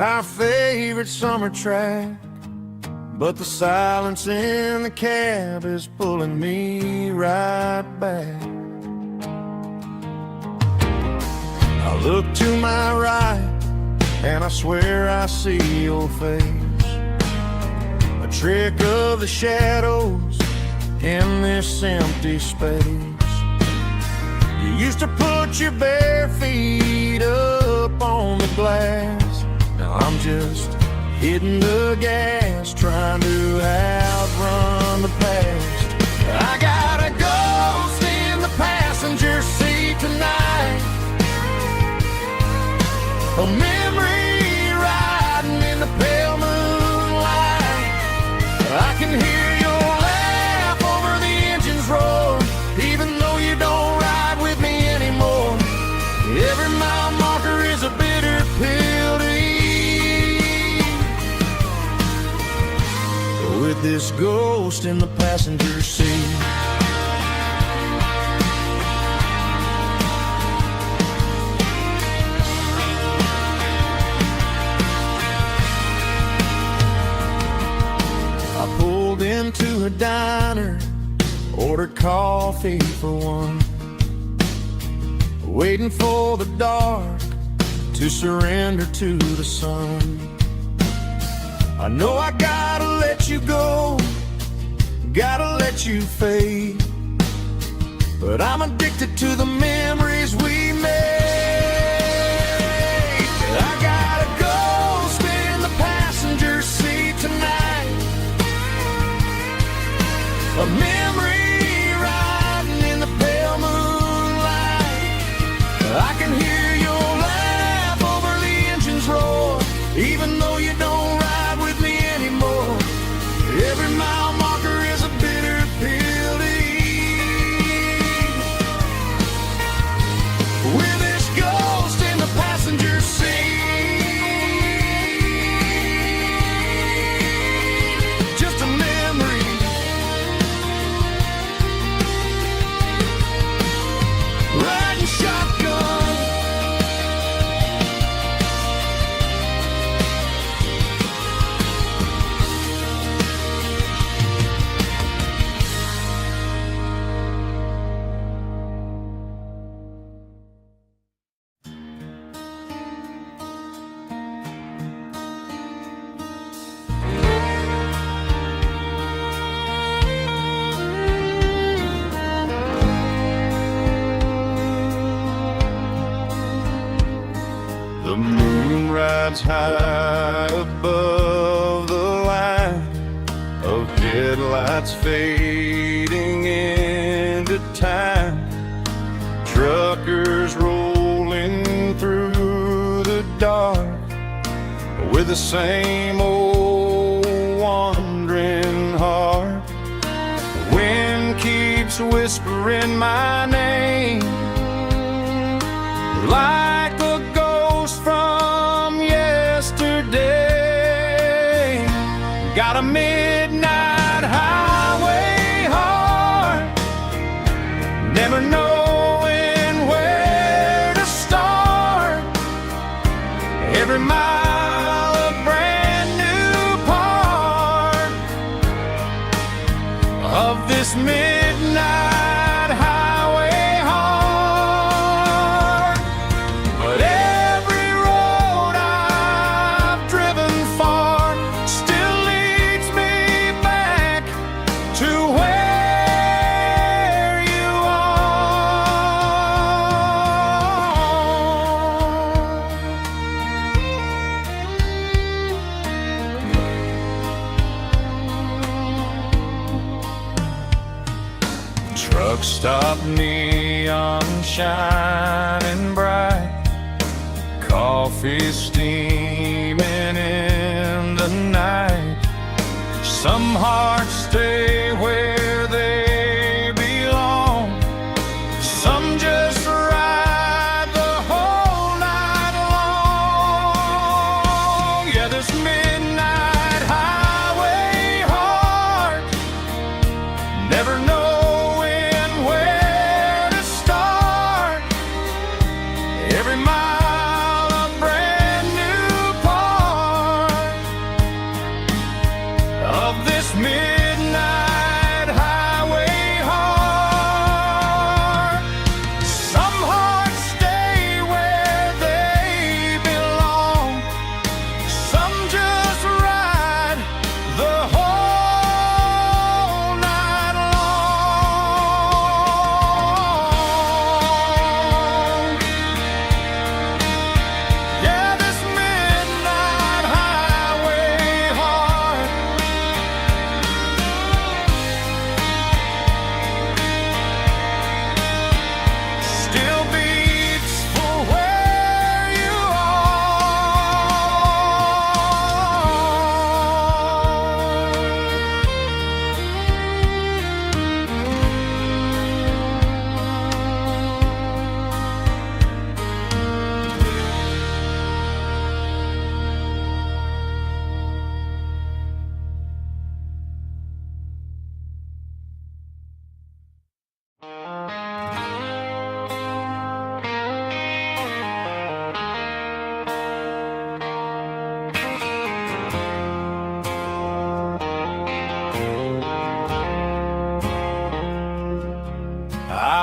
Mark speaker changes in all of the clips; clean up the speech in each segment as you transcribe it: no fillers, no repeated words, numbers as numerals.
Speaker 1: our favorite summer track, but the silence in the cab is pulling me right back. I look to my right and I swear I see your face, a trick of the shadows in this empty space. You used to put your bare feet up on the glass. Now I'm just hitting the gas, trying to outrun the past. I got a ghost in the passenger seat tonight, a memory riding in the pale moonlight. I can hear your laugh over the engine's roar, even though you don't ride with me anymore. Every mile marker is a bitter pill to eat, with this ghost in the passenger seat. I pulled into a diner, ordered coffee for one, waiting for the dark to surrender to the sun. I know I gotta let you go, gotta let you fade, but I'm addicted to the memories we made. I got a ghost in the passenger seat tonight, a memory riding in the pale moonlight. I can hear your laugh over the engine's roar, even though you don't ride with me anymore. Every mile marker is a bitter pill to eat, with this ghost in the passenger seat. Just a memory, riding shotgun. The moon rides high above the line of headlights fading into time. Truckers rolling through the dark with the same old wandering heart. The wind keeps whispering my name like a ghost from yesterday. Got a midnight highway heart, never knowing where to start. Every mile a brand new part of this midnight highway heart. But every road I've driven far still leads me back to where you are. Truck stop, neon shining bright, coffee steaming in the night. Some hearts stay where they belong, some just ride the whole night long. Yeah, this midnight highway heart, never knowing where to start. Every mile a brand new part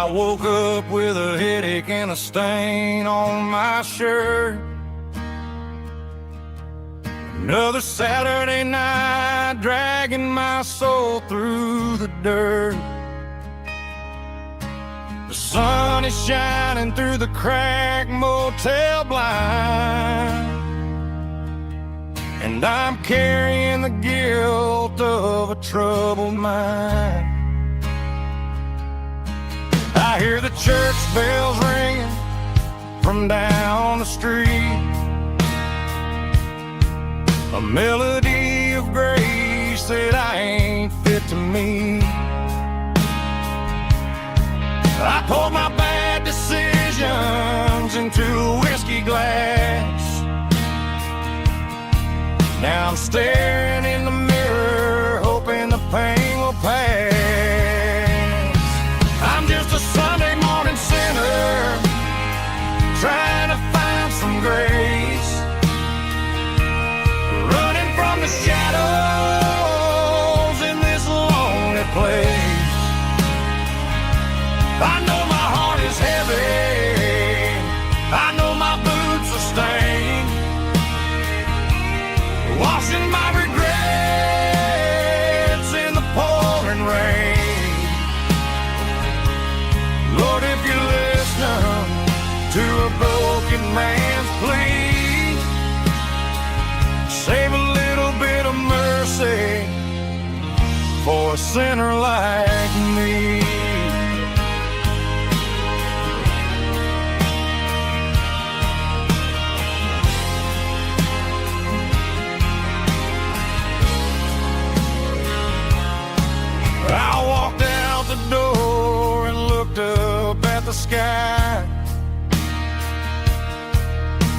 Speaker 1: I woke up with a headache and a stain on my shirt. Another Saturday night, dragging my soul through the dirt. The sun is shining through the cracked motel blind, and I'm carrying the guilt of a troubled mind. I hear the church bells ringing from down the street, a melody of grace that I ain't fit to meet. I poured my bad decisions into a whiskey glass. Now I'm staring in the mirror, hoping the pain will pass. I'm just a Sunday morning sinner, trying to find some grace, running from the shadows in this lonely place. I know my heart is heavy, I know my boots are stained, washing my regrets in the pouring rain. Lord, if you're listening to a broken man's plea, save a little bit of mercy for a sinner like me. I walked out the door and looked up at the sky,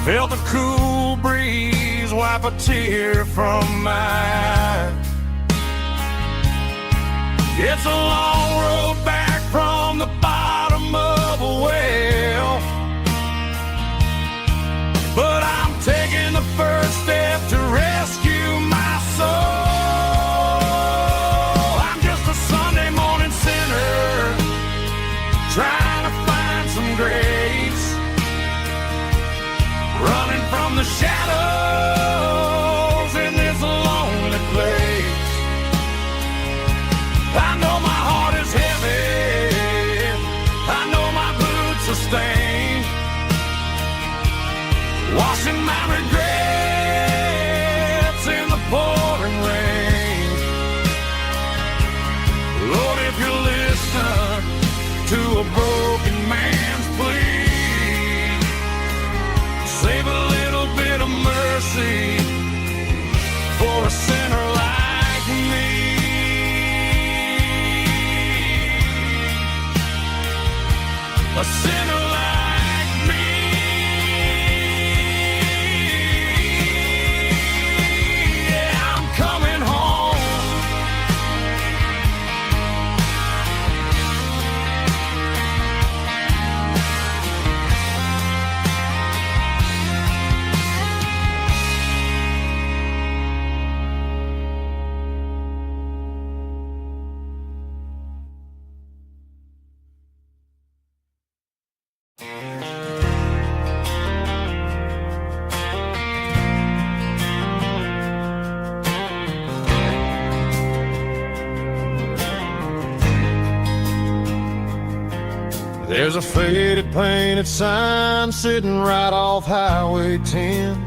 Speaker 1: felt the cool breeze wipe a tear from my eye. It's a long road back from the bottom of a well, but I'm taking the first step to rescue my soul. Trying to find some grace, running from the shadows in this lonely place. I know my heart is heavy, I know my boots are stained, washing my regrets in the pouring rain. Lord, if you're listening to a broken man's plea, save a little bit of mercy for a sinner like me. A sinner like me. Yeah, I'm coming home. There's a faded painted sign sitting right off Highway 10.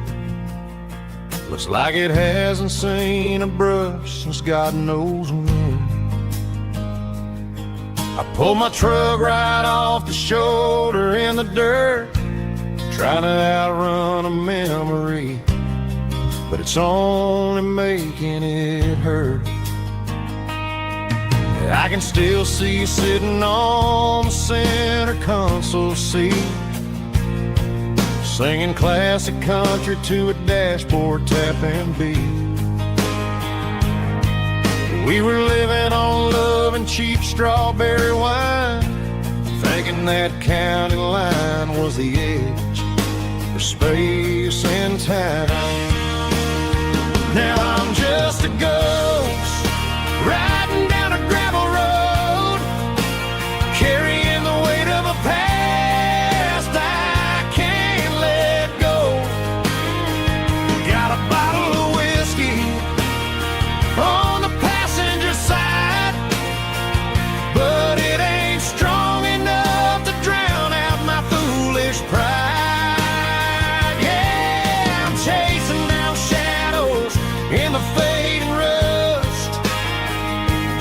Speaker 1: Looks like it hasn't seen a brush since God knows when. I pulled my truck right off the shoulder in the dirt, trying to outrun a memory, but it's only making it hurt. I can still see you sitting on the center console seat, singing classic country to a dashboard tapping beat. We were living on love and cheap strawberry wine, thinking that county line was the edge for space and time. Now I'm just a ghost riding down a gravel road, carrying the weight in the fading rust.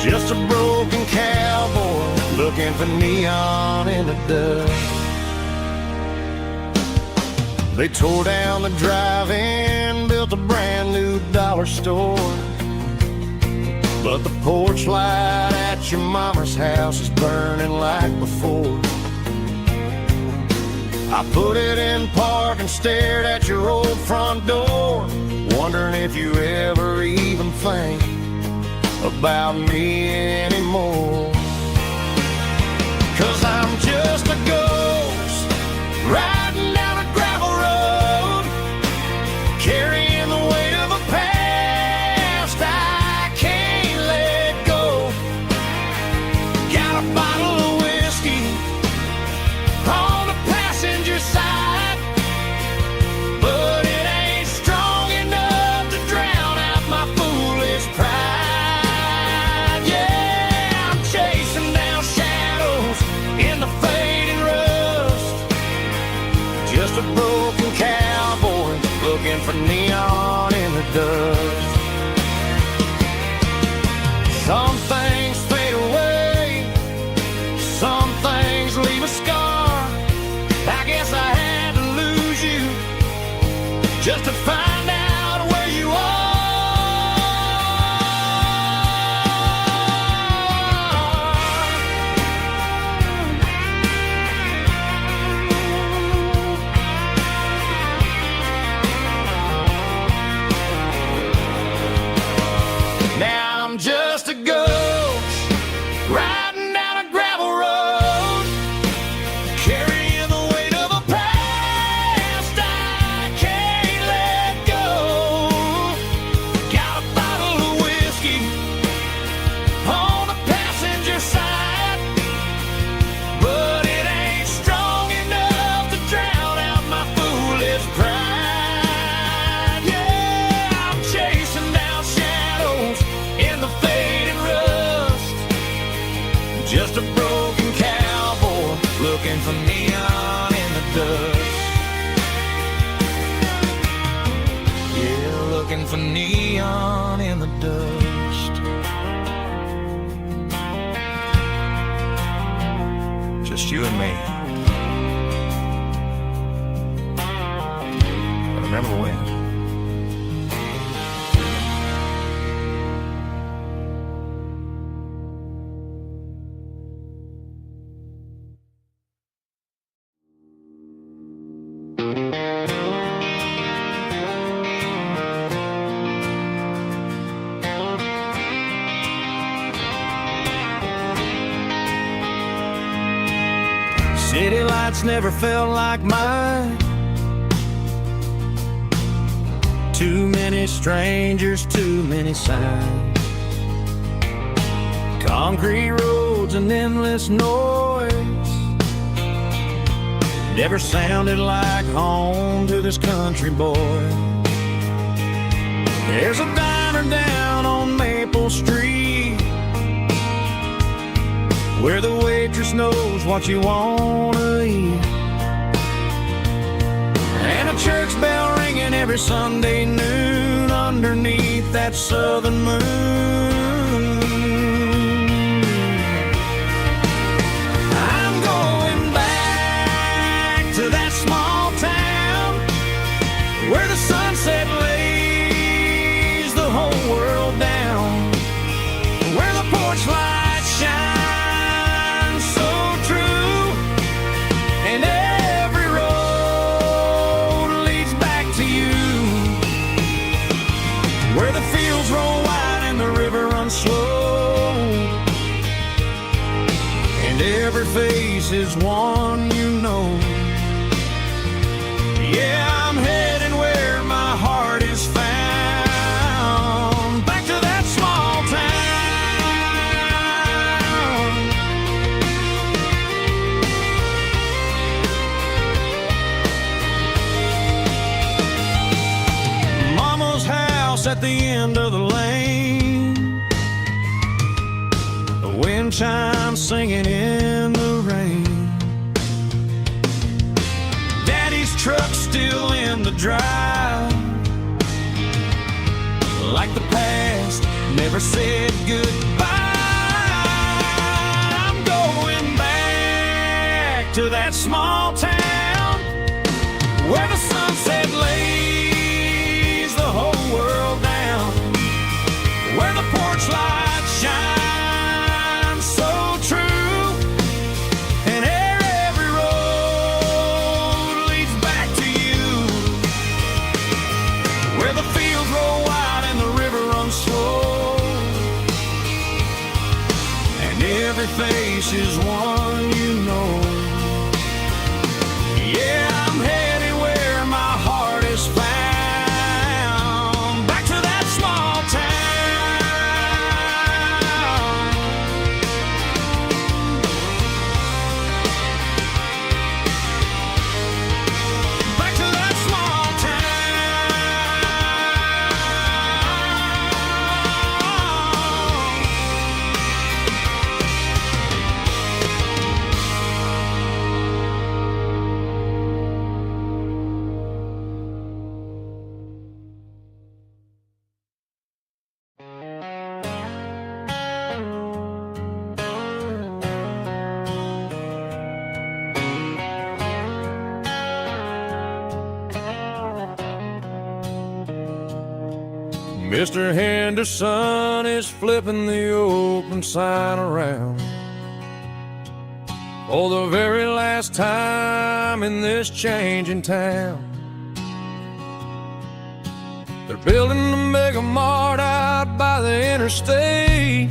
Speaker 1: Just a broken cowboy looking for neon in the dust. They tore down the drive-in, built a brand new dollar store, but the porch light at your mama's house is burning like before. I put it in park and stared at your old front door, wondering if you ever even think about me anymore. 'Cause I'm just a ghost riding down a gravel road, carrying the weight of a past I can't let go. Got a bottle of whiskey on the passenger side, but it ain't strong enough to drown out my foolish pride. Yeah, I'm chasing down shadows in the fading rust. Just a broken cowboy looking for neon in the dust. Some things fade away, some things leave a scar. I guess I had to lose you just to find out where you are. Now I'm just a ghost riding down a gravel road, carrying the weight of a past I can't let go. Got a bottle of whiskey on the passenger side, but it ain't strong enough to drown out my foolish pride. Yeah, I'm chasing down shadows in the fading rust. Just a broken cowboy looking for neon in the dust. Yeah, looking for neon in the dust. Just you and me. I remember when. City lights never felt like mine. Too many strangers, too many signs. Concrete roads and endless noise never sounded like home to this country boy. There's a diner down on Maple Street where the waitress knows what you wanna eat, and a church bell ringing every Sunday noon underneath that southern moon. I'm going back to that small town where the sunset lays the whole world down, where the porch lights shine slow, and every face is one you know. Yeah, I'm heading where my heart is found, back to that small town. Mama's house at the end of the lane, wind chimes singing in the rain. Daddy's truck still in the drive, like the past never said goodbye. I'm going back to that small town where the sunset lays the whole world down, where the porch lights shine so true, and every road leads back to you, where the fields roll wide and the river runs slow, and every face is one you know. Yeah, I'm headed where my heart is found, back to that small town. Back to that small Mr. Henderson is flipping the open sign around for the very last time in this changing town. They're building the mega mart out by the interstate,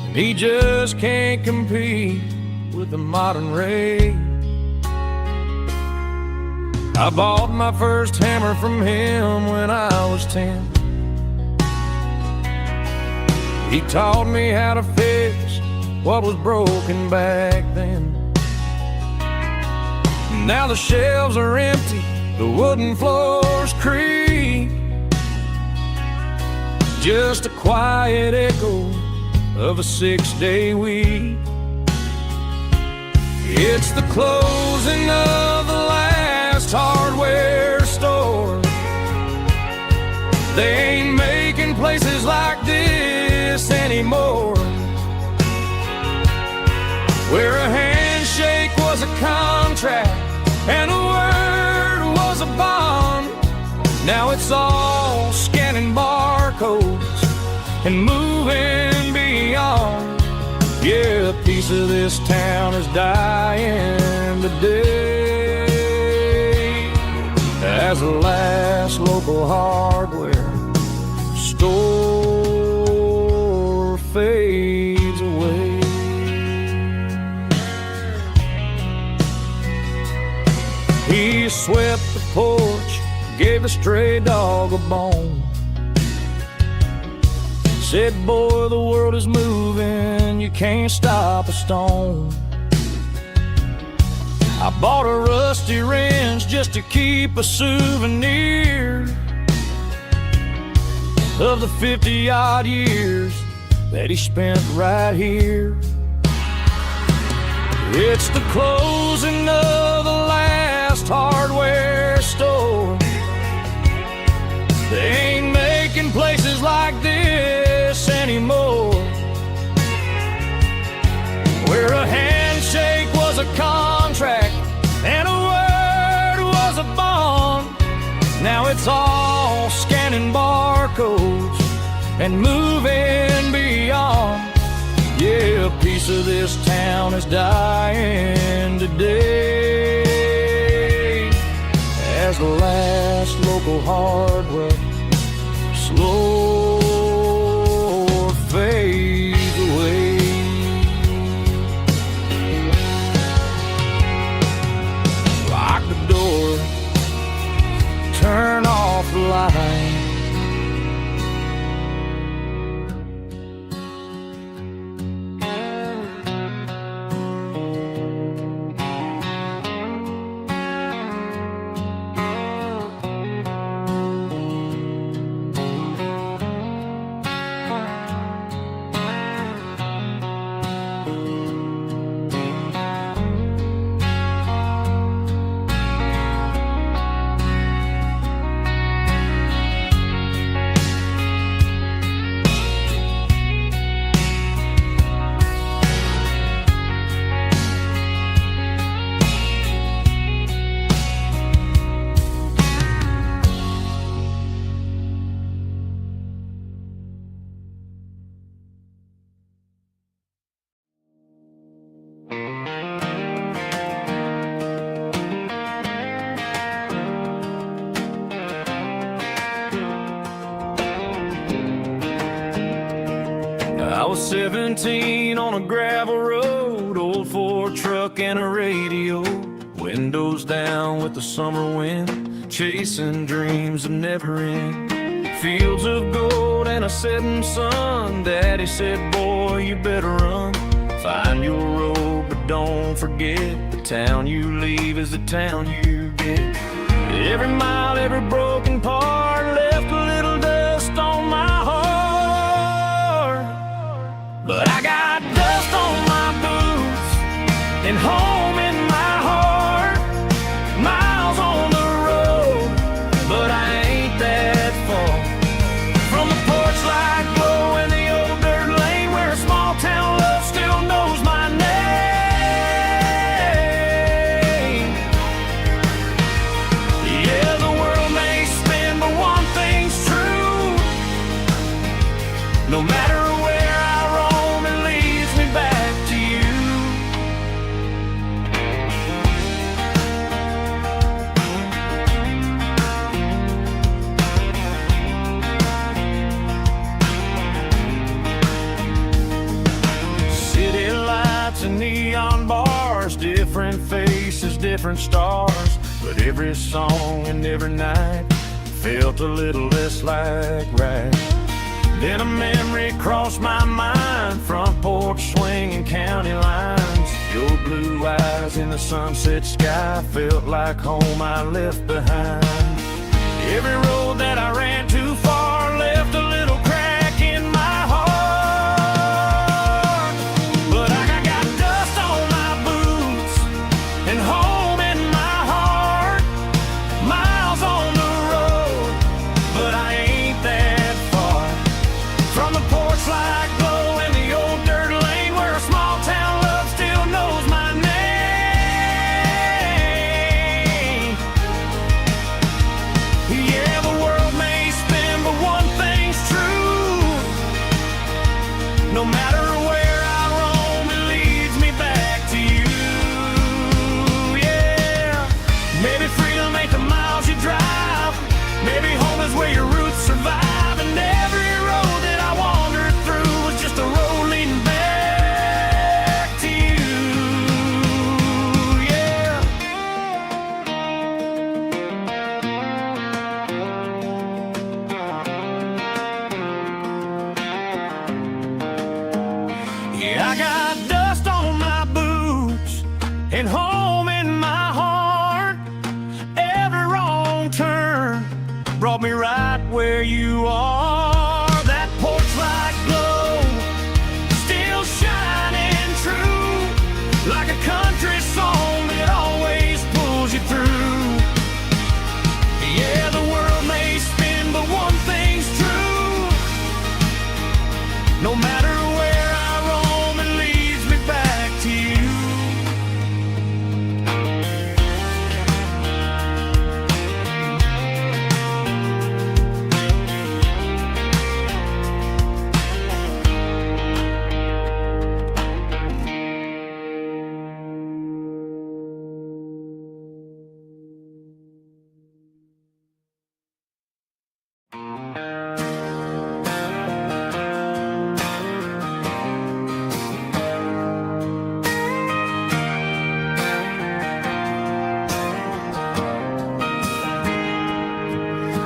Speaker 1: and he just can't compete with the modern rate. I bought my first hammer from him when I was 10. He taught me how to fix what was broken back then. Now the shelves are empty, the wooden floors creak, just a quiet echo of a 6-day week. It's the closing of the last hardware store. They ain't making places like this anymore, where a handshake was a contract and a word was a bond. Now it's all scanning barcodes and moving beyond. Yeah, a piece of this town is dying today as the last local hardware store fades away. He swept the porch, gave a stray dog a bone, said, boy, the world is moving, you can't stop a stone. I bought a rusty wrench just to keep a souvenir of the 50-odd years that he spent right here. It's the closing of the last hardware store. They ain't making places like this anymore, where a handshake was a contract and a word was a bond. Now it's all scanning barcodes and moving beyond. Yeah, a piece of this town is dying today as the last local hardware slow fades away. Lock the door, turn off the light. was 17 on a gravel road, old Ford truck and a radio, windows down with the summer wind, chasing dreams that never end. Fields of gold and a setting sun. Daddy said, boy, you better run. Find your road, but don't forget, the town you leave is the town you get. Every mile, every broken part left a little dust on my heart. But I got dust on my boots and home in my heart. Miles on the road, but I ain't that far from the porch light glow and the old dirt lane where a small town love still knows my name. Yeah, the world may spin, but one thing's true. No matter where I roam, it leads me back to you. City lights and neon bars, different faces, different stars, but every song and every night felt a little less like right. Then a memory crossed my mind, front porch swinging county lines. Your blue eyes in the sunset sky felt like home I left behind. Every road that I ran too far left a little crack in my heart. But I got dust on my boots and home in my heart. Miles on the road, but I ain't that far from the porch light glow and the old dirt lane where a small town love still knows my name. Yeah, the world may spin, but one thing's true. No matter where I roam, it leads me back to you. Yeah, maybe freedom ain't the miles you drive. Maybe home is where your roots survive. And every road that I wandered through was just a road leading back to you. Yeah. Yeah, I got dust on my boots and home in my heart. Every wrong turn brought me right where you are. That porch light glow still shining true, like a country song that always pulls you through. Yeah, the world may spin, but one thing's true. No matter where I roam, it leads me back to you.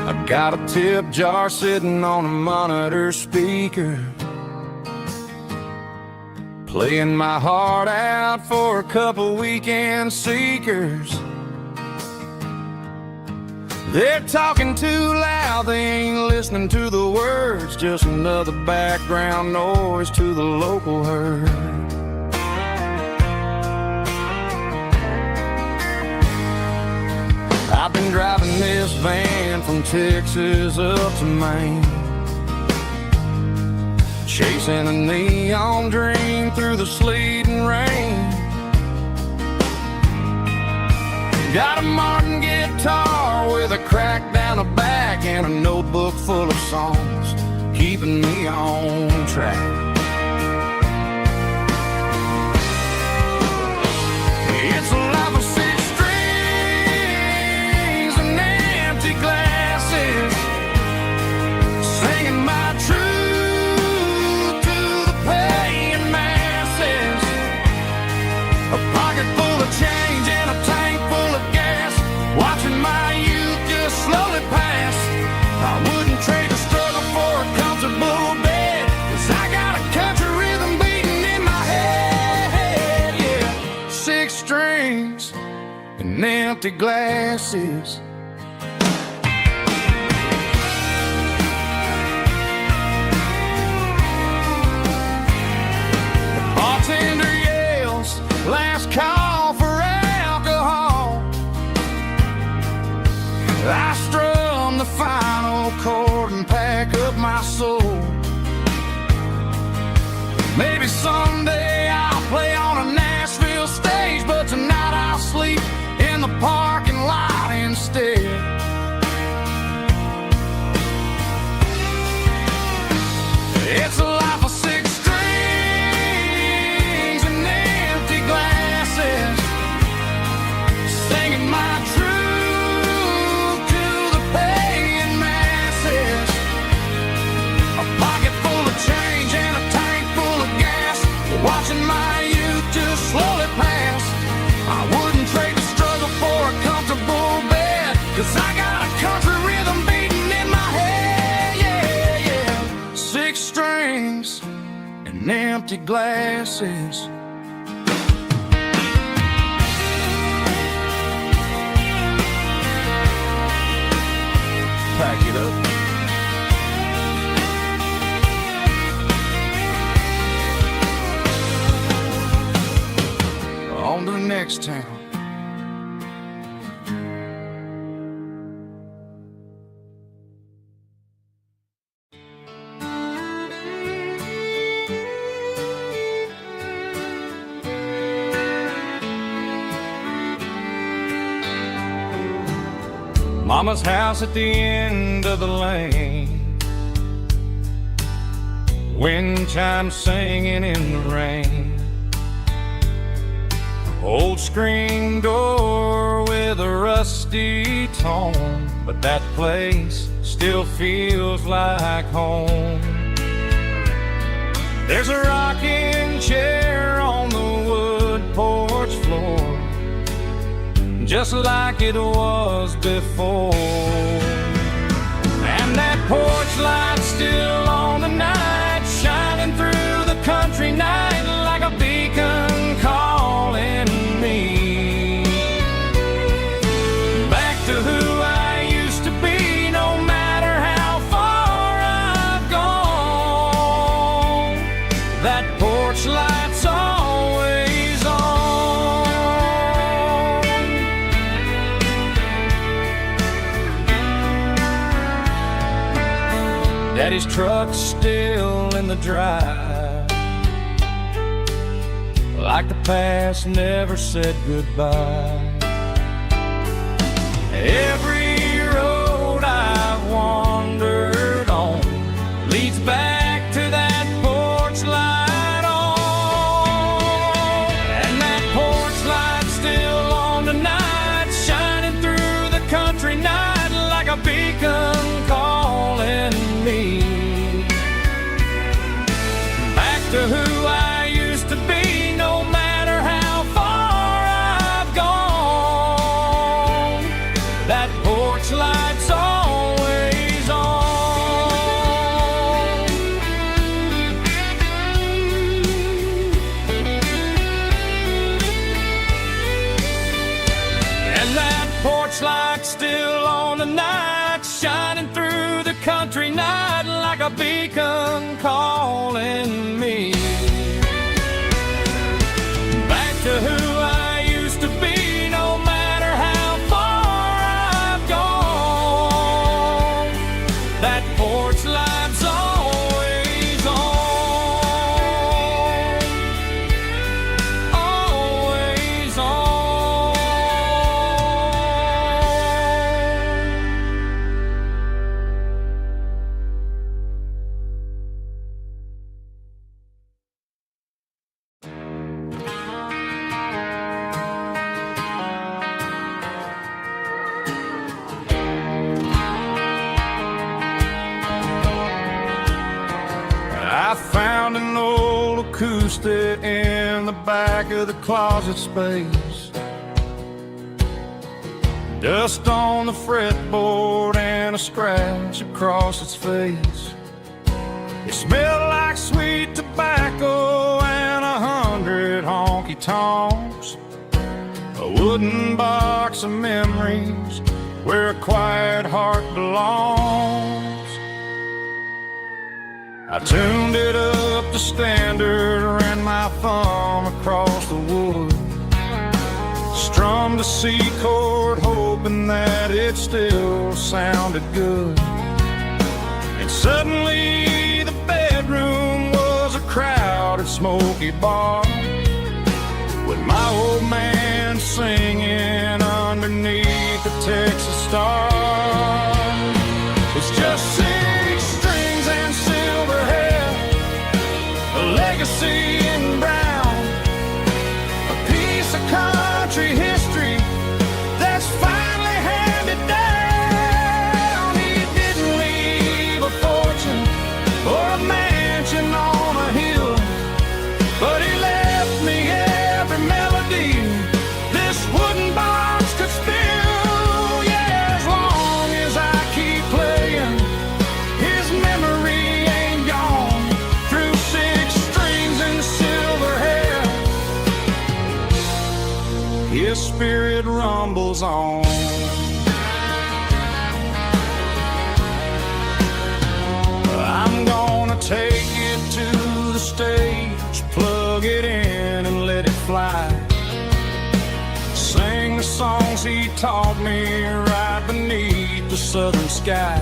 Speaker 1: I got a tip jar sitting on a monitor speaker, playing my heart out for a couple weekend seekers. They're talking too loud, they ain't listening to the words, just another background noise to the local herd. I've been driving this van from Texas up to Maine, chasing a neon dream through the sleet and rain. Got a Martin guitar with a crack down the back and a notebook full of songs, keeping me on track. It's a life of six strings and empty glasses, singing my truth to the past. empty glasses. The bartender yells, last call for alcohol. I strum the final chord and pack up my soul. Maybe someday I'll play on a Nashville stage, but tonight I'll sleep in the parking lot instead. It's a life of 6 strings and empty glasses, singing my truth to the paying masses. A pocket full of change and a tank full of gas, watching my youth just slowly pass. I wouldn't trade the struggle for a comfortable bed, 'cause I got a country rhythm beating in my head. Yeah, yeah. 6 strings and empty glasses. Pack it up. On to the next town. Mama's house at the end of the lane, wind chimes singing in the rain. Old screen door with a rusty tone, but that place still feels like home. There's a rocking chair on the wood porch floor, just like it was before. And that porch light's still on tonight, shining through the country night like a beacon calling me back to who I used to be. No matter how far I've gone, that porch light's always on. Daddy's truck's still in the drive, like the past never said goodbye. Every road I've wandered on leads back to that porch light on. And that porch light's still on tonight, shining through the country night like a beacon calling me back to who I used to be. No matter how far I've gone, that porch light's always on. And that porch light's still on tonight, shining through the country night like a beacon calling me back to who I used to be. No matter how far I've gone, that porch light's always on, always on. I found an old acoustic in the back of the closet space, dust on the fretboard and a scratch across its face. It smelled like sweet tobacco and 100 honky-tonks. wooden box of memories where a quiet heart belongs. I tuned it up to standard, ran my thumb across the wood, strummed a C chord hoping that it still sounded good. And suddenly the bedroom was a crowded smoky bar, with my old man singing underneath the Texas stars. It's just 6 strings and silver hair, a legacy in brown, a piece of country history that's finally handed down. He didn't leave a fortune or a mansion on a hill, but he left me every melody this wooden box could spill. Yeah, as long as I keep playing, his memory ain't gone. Through 6 strings and silver hair, his spirit rumbles on. I'm gonna take it to the stage, plug it in and let it fly, sing the songs he taught me right beneath the southern sky.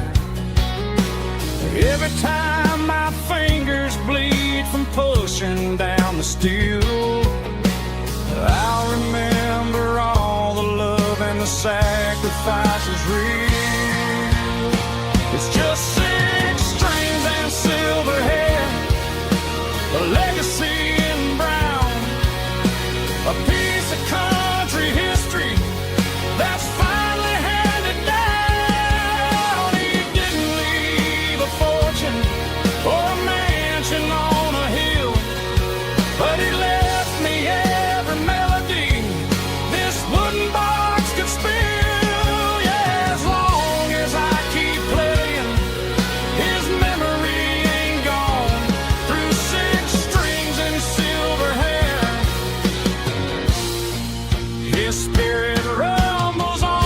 Speaker 1: Every time my fingers bleed from pushing down the steel, I'll remember all the love and the sacrifices real. It's just 6 strings and silver hair, a legacy in brown, a piece of country history that's finally handed down. He didn't leave a fortune or a mansion on a hill, but he left me every melody this wooden box could spill. Yeah, as long as I keep playing, his memory ain't gone. Through 6 strings and silver hair, his spirit rumbles on.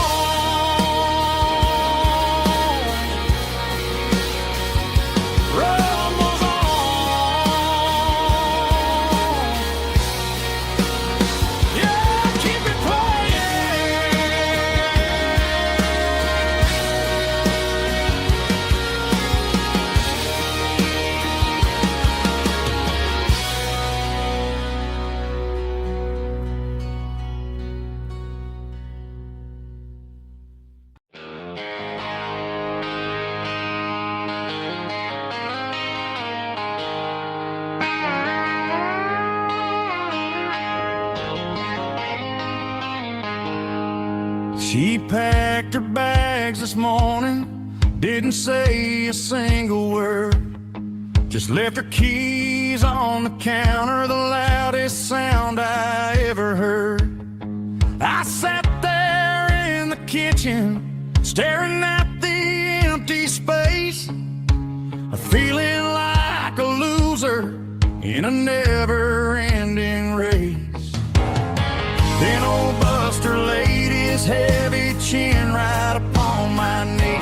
Speaker 1: Rumbles on. Yeah, keep it playing. She packed her bags this morning, didn't say a single word, just left her keys on the counter, the loudest sound I ever heard. I sat there in the kitchen, staring at the empty space, feeling like a loser in a never-ending race. Then old Buster laid his heavy chin right upon my knee,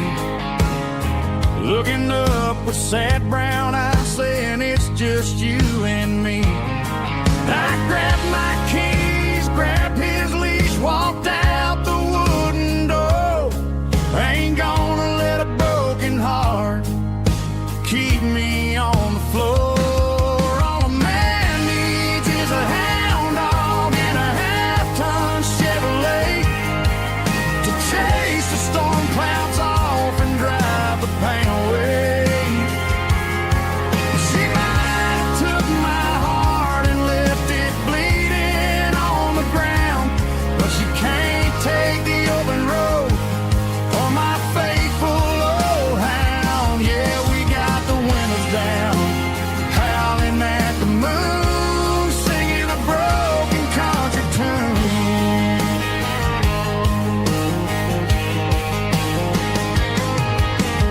Speaker 1: looking up with sad brown eyes, saying it's just you and me. I grabbed my keys, grabbed his leash, walked out the wooden door. I ain't gonna let a broken heart keep me on the floor. All a man needs is a hound dog and a half-ton Chevrolet to chase the storm clouds off and drive the pain away. She might have took my heart and left it bleeding on the ground, but she can't take the open road for my faithful old hound. Yeah, we got the windows down, howling at the moon, singing a broken country tune.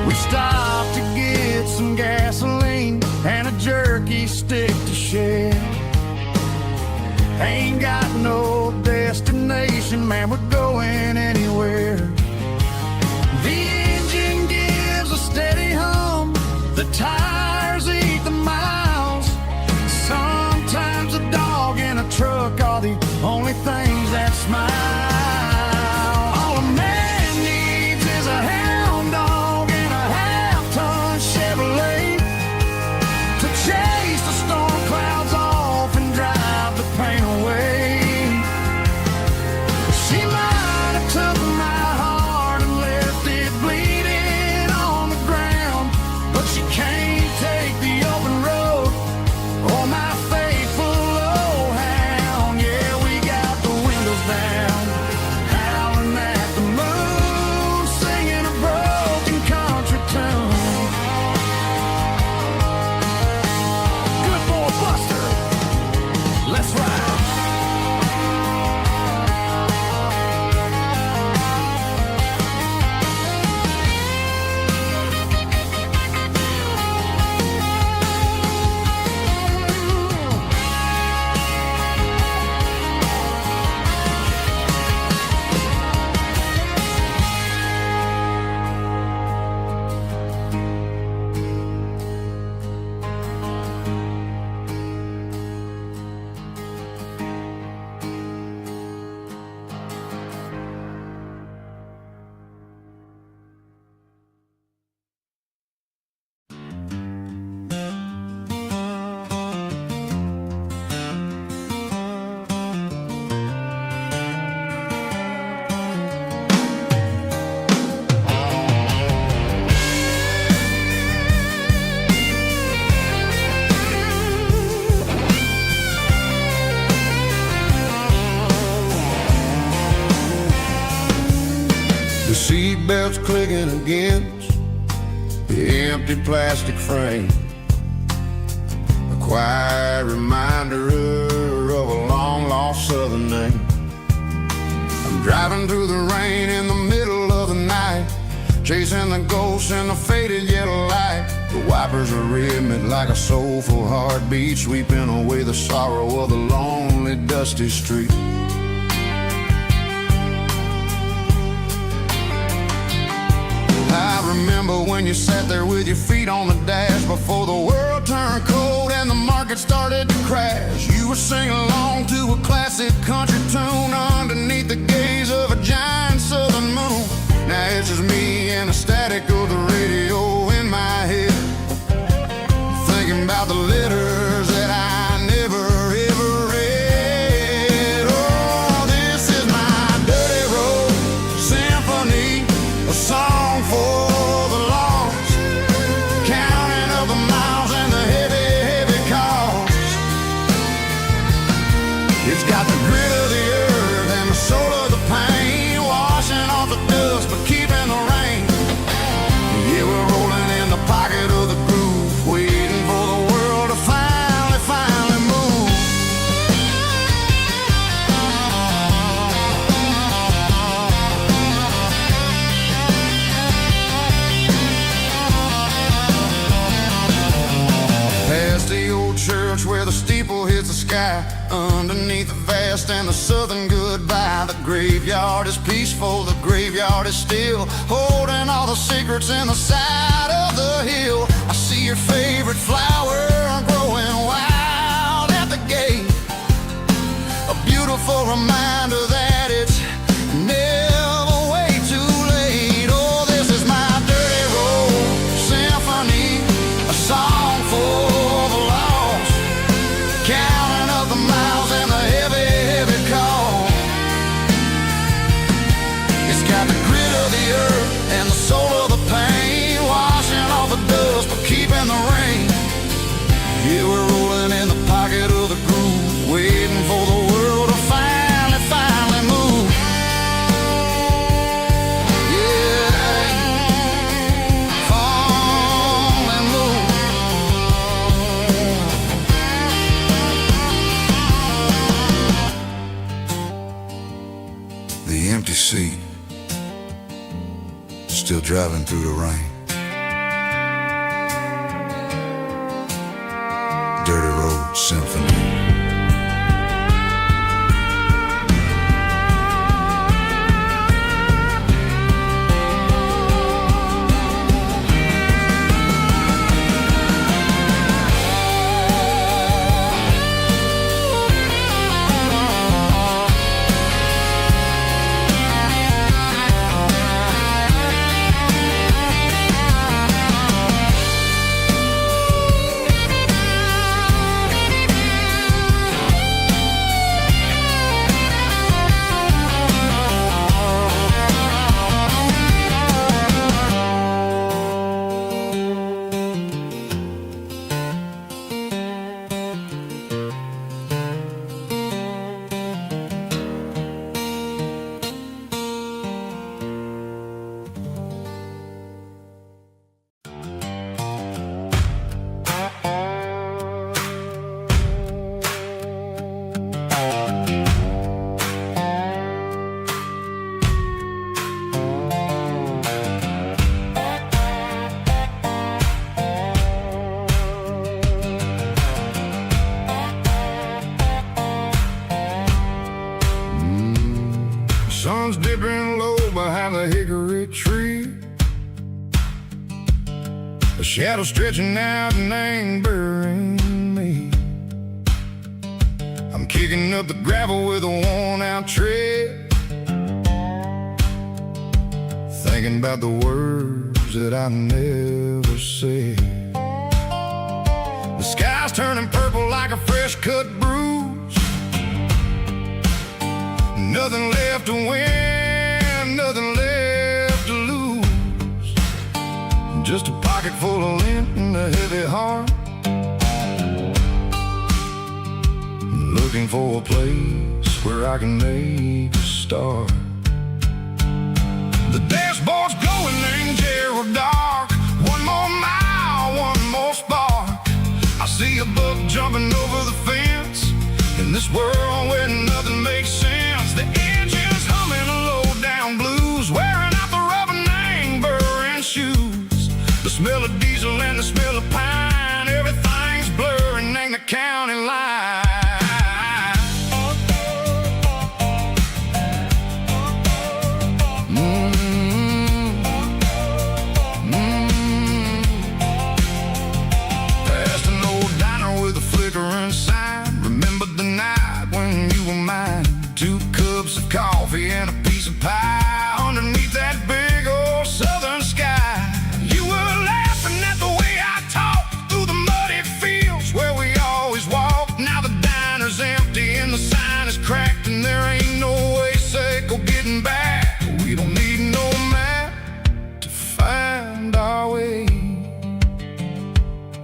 Speaker 1: We stopped to get some gasoline and a jerky stick to share. Ain't got no destination, man, we're going anywhere. The engine gives a steady hum, the tires eat the miles. Sometimes a dog and a truck are the only things that smile. All a man needs is a hound dog and a half-ton Chevrolet to chase the storm clouds off and drive the pain away. She might have took my heart and left it bleeding on the ground, but she can't take the open road or my faithful old hound. Yeah, we got the windows down, howling at the moon, singing a broken country tune. Good boy Buster, let's ride. The seatbelt's clicking against the empty plastic frame, a quiet reminder of a long-lost southern name. I'm driving through the rain in the middle of the night, chasing the ghosts in the faded yellow light. The wipers are rhythmic like a soulful heartbeat, sweeping away the sorrow of the lonely, dusty street. I remember when you sat there with your feet on the dash before the world turned cold and the market started to crash. You were singing along to a classic country tune underneath the gaze of a giant southern moon. Now it's just me and the static of the radio in my head, thinking about the letters that I never ever read. Oh, this is my dirty road symphony, a song for the lost, counting up the miles and the heavy, heavy cost. It's got the grit of the earth and the soul of the pain, washing off the dust but keeping the rain. Yeah, we're rolling in the pocket of the groove, waiting for the world to finally move. Past the old church where the steeple hits the sky, underneath the vast and the southern goodbye. The graveyard is peaceful, the graveyard is still, holding all the secrets in the side of the hill. I see your favorite flower growing wild at the gate, a beautiful reminder that it's never way too late. Oh, this is my dirty road symphony, a song for the lost, counting up the miles and the heavy, heavy call. It's got the grit of the earth and the soul of the pain, washing off the dust but keeping the rain. Yeah, we're rolling in the pocket of the groove, waiting for the world to finally move. Yeah, finally move. The empty seat, still driving through the rain. Dirty road symphony. shadow stretching out and angering me. I'm kicking up the gravel with a worn-out tread, thinking about the words that I never said. The sky's turning purple like a fresh-cut bruise. Nothing left to win, nothing left to lose. Just a pocket full of lint and a heavy heart, looking for a place where I can make a start. The dashboard's glowing, angel dark. One more mile, one more spark. I see a buck jumping over the fence in this world where nothing makes sense. The engine's humming a low-down blues, wearing out the rubber-name burring shoes. The smell of diesel and the smell of pine, everything's blurring, ain't the county line. Coffee and a piece of pie underneath that big old southern sky. You were laughing at the way I talked through the muddy fields where we always walked. Now the diner's empty and the sign is cracked, and there ain't no way safe or getting back. We don't need no map to find our way.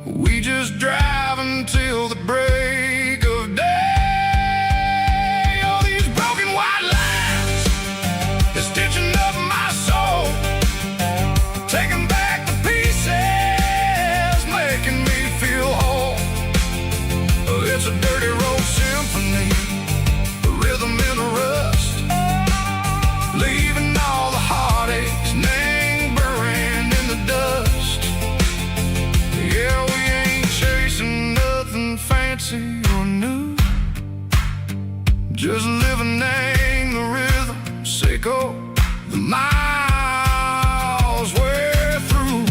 Speaker 1: We just drive until the break of day. Stitching up my soul, taking back the pieces, making me feel whole. It's a dirty road symphony, a rhythm in a rust, leaving all the heartaches, name buried in the dust. Yeah, we ain't chasing nothing fancy or new, just living in the rhythm, sicko. The miles we're through.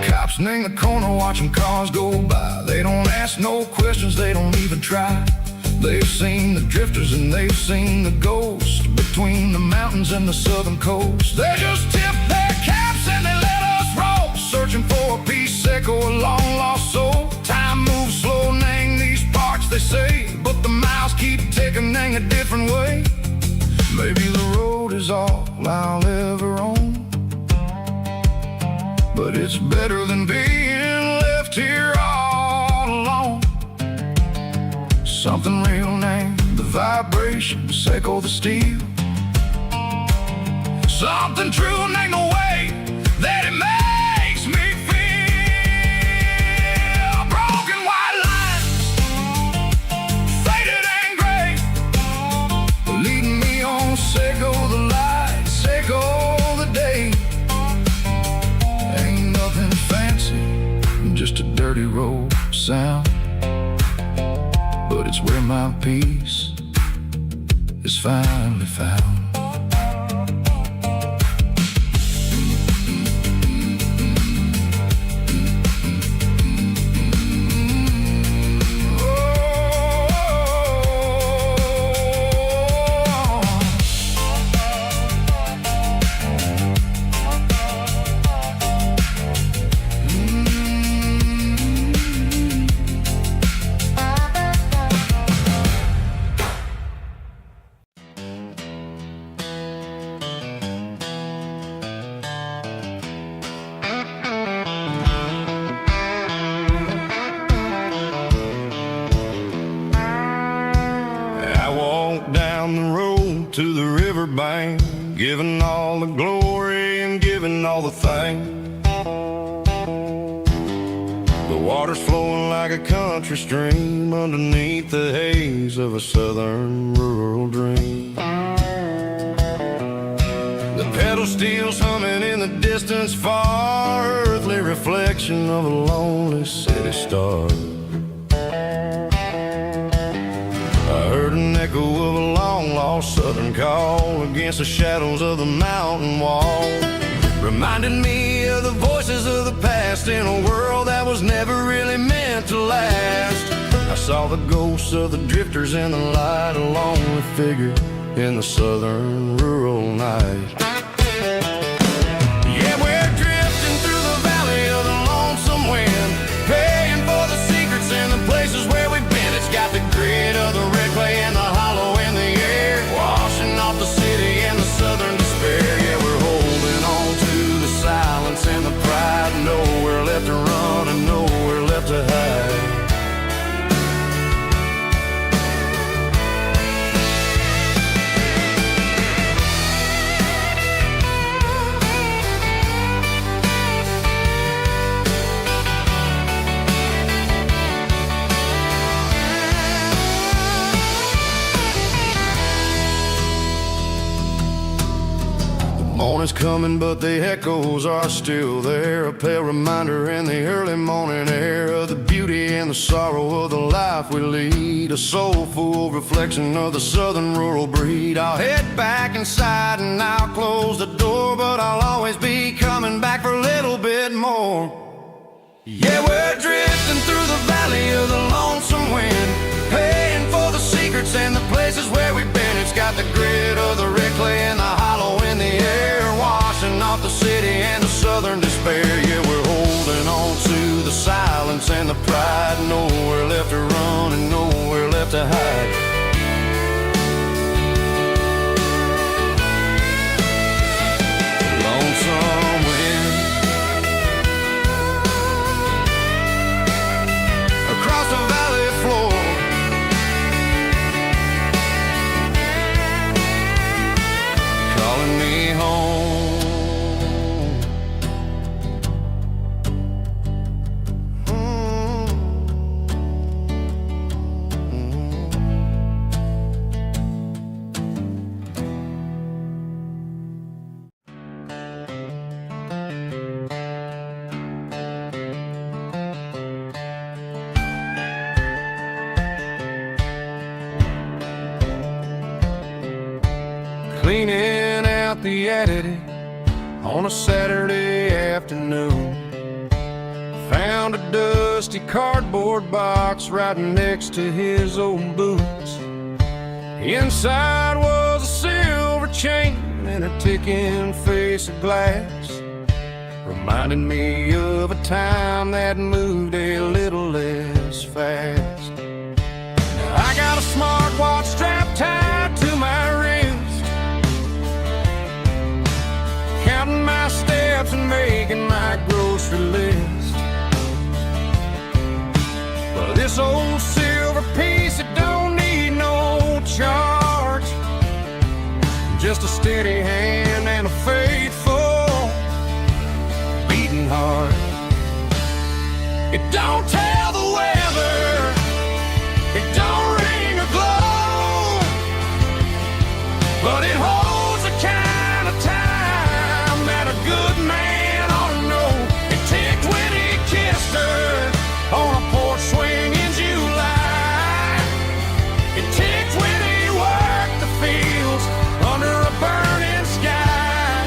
Speaker 1: Cops in the corner watching cars go by. They don't ask no questions, they don't even try. They've seen the drifters and they've seen the ghosts between the mountains and the southern coast. They just tip their caps and they let us roll, searching for a piece sick or a long lost soul. Time moves slow, nang these parts they say, but the miles keep ticking in a different way. Maybe the road is all I'll ever own, but it's better than being left here all alone. Something real named the vibration, echo the steel. Something true named the way that it makes me feel. Broken white lines, faded and gray, leading me on, Seco the light, Seco the day. Ain't nothing fancy, just a dirty road sound, but it's where my peace is finally found. To the riverbank, giving all the glory and giving all the thanks. The water's flowing like a country stream underneath the haze of a southern rural dream. The pedal steel's humming in the distance far, earthly reflection of a lonely city star. I heard an echo of a long lost outlaw southern call against the shadows of the mountain wall. Reminded me of the voices of the past in a world that was never really meant to last. I saw the ghosts of the drifters in the light, a lonely figure in the southern rural night. Yeah, we're drifting through the valley of the lonesome wind, paying for the secrets and the places where we've been. It's got the grit of the red clay and the hollow in the air, washing off the city and the southern despair. Yeah, we're holding on to the silence and the pride, nowhere left to run and nowhere left to hide. Morning's coming, but the echoes are still there. A pale reminder in the early morning air of the beauty and the sorrow of the life we lead. A soulful reflection of the southern rural breed. I'll head back inside and I'll close the door, but I'll always be coming back for a little bit more. Yeah, we're drifting through the valley of the lonesome wind, paying for the secrets and the places where we've been. It's got the grit of the red clay and the hollow in the air, washing off the city and the southern despair. Yeah, we're holding on to the silence and the pride, nowhere left to run and nowhere left to hide. Lonesome wind across the valley floor, calling me home. Cleaning out the attic on a Saturday afternoon, found a dusty cardboard box right next to his old boots. Inside was a silver chain and a ticking face of glass, reminded me of a time that moved a little less fast. Now I got a smartwatch strapped tied to my wrist, counting my steps and making my grocery list. But this old silver piece, it don't need no charge, just a steady hand and a faithful beating heart. It don't tell the weather, it don't ring or glow, but it holds the kind of time that a good man ought to know. It ticked when he kissed her on a porch swing in July. It ticked when he worked the fields under a burning sky.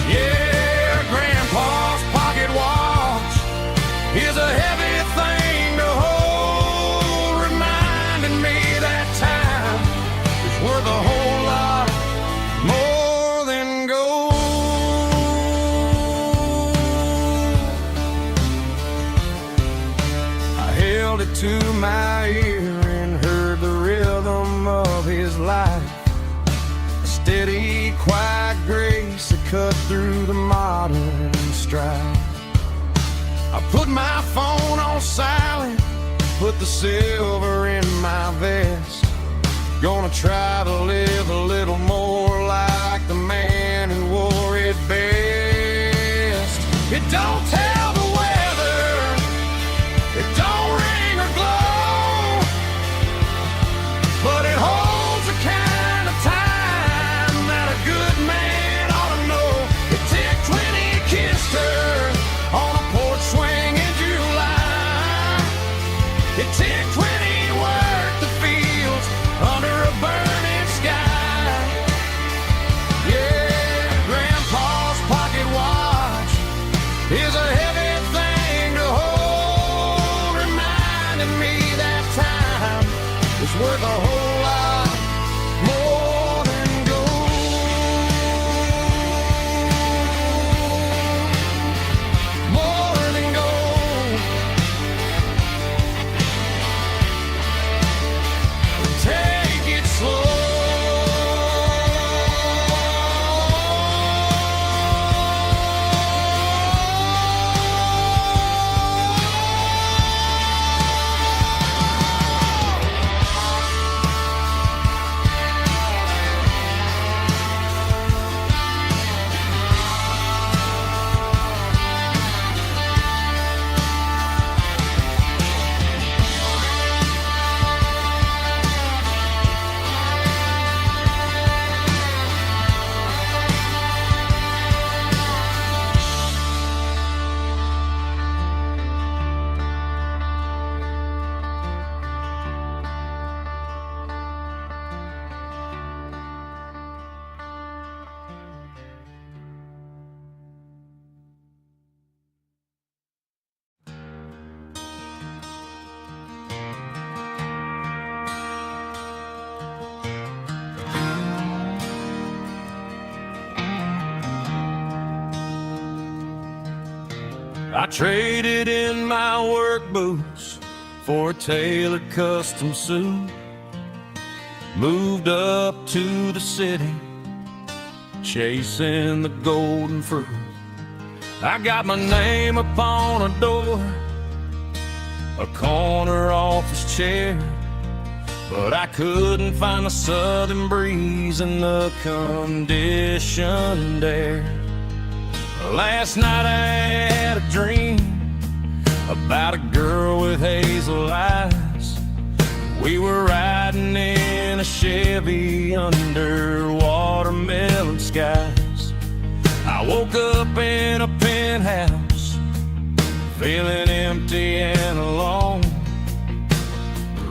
Speaker 1: Yeah, Grandpa's pocket watch is a heavy thing to hold, reminding me that time is worth a whole lot more than gold. I held it to my ear and heard the rhythm of his life, a steady, quiet grace that cut through the modern strife. I put my phone on silent, put the silver in my vest. Gonna try to live a little more like the man who wore it best. It don't tell the weather, it don't ring or glow, but it holds the kind of time that a good man ought to know. It ticked when he kissed her on a porch swing in July. It ticked when he worked the fields under a burning sky. I traded in my work boots for a tailored custom suit. Moved up to the city, chasing the golden fruit. I got my name upon a door, a corner office chair, but I couldn't find the southern breeze in the conditioned air. Last night I had a dream about a girl with hazel eyes. We were riding in a Chevy under watermelon skies. I woke up in a penthouse, feeling empty and alone.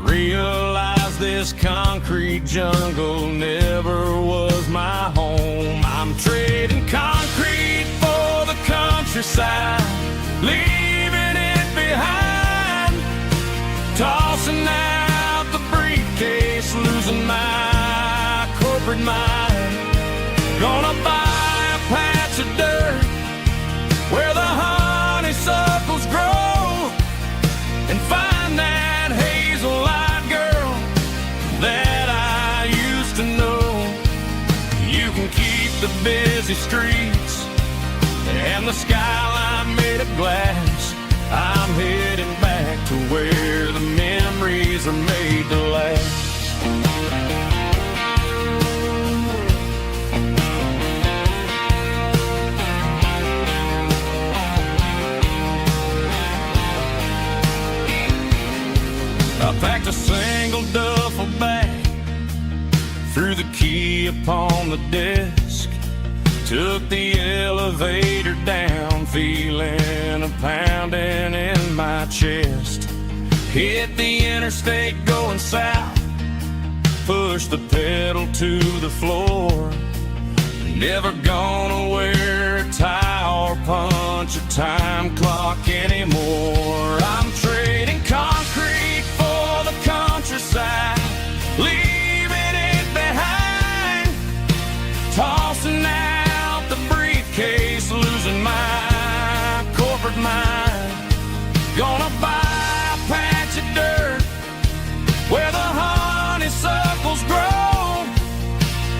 Speaker 1: Realized this concrete jungle never was my home. I'm trading concrete for the countryside, leaving it behind, tossing out the briefcase, losing my corporate mind. Gonna buy a patch of dirt where the honeysuckles grow and find that hazel-eyed girl that I used to know. You can keep the busy streets and the skyline made of glass. I'm heading back to where the memories are made to last. I packed a single duffel bag, threw the key upon the desk, took the elevator down, feeling a pounding in my chest. Hit the interstate going south, pushed the pedal to the floor. Never gonna wear a tie or punch a time clock anymore. I'm trading concrete for the countryside, leaving it behind, tossing out the briefcase, losing my corporate mind. Gonna buy a patch of dirt where the honeysuckles grow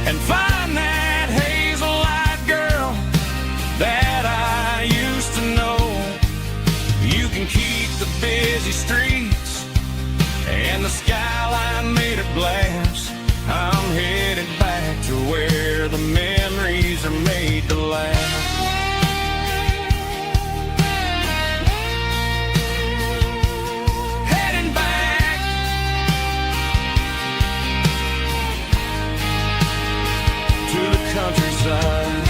Speaker 1: and find that hazel-eyed girl that I used to know. You can keep the busy streets and the skyline made of glass. I'm headed back to where the memories are made to last. Heading back to the countryside.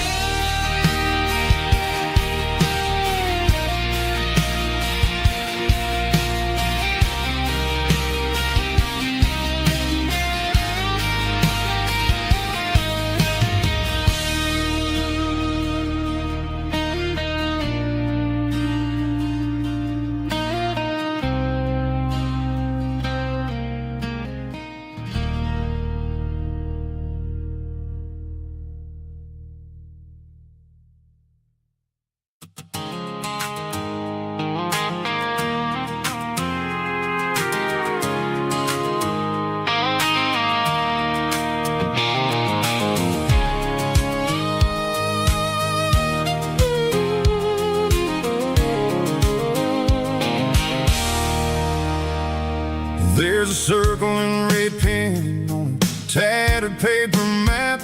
Speaker 1: There's a circle in red pen on a tattered paper map,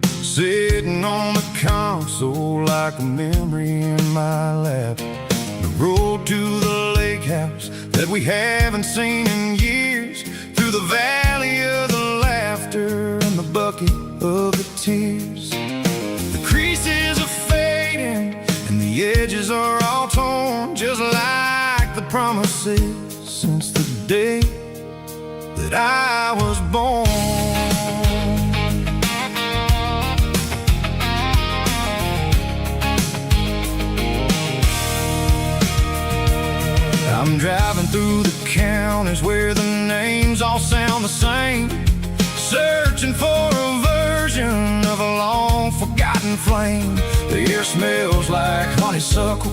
Speaker 1: sitting on the console like a memory in my lap. The road to the lake house that we haven't seen in years, through the valley of the laughter and the bucket of the tears. The creases are fading and the edges are all torn, just like the promises since the day that I was born. I'm driving through the counties where the names all sound the same, searching for a version of a long forgotten flame. The air smells like honeysuckle,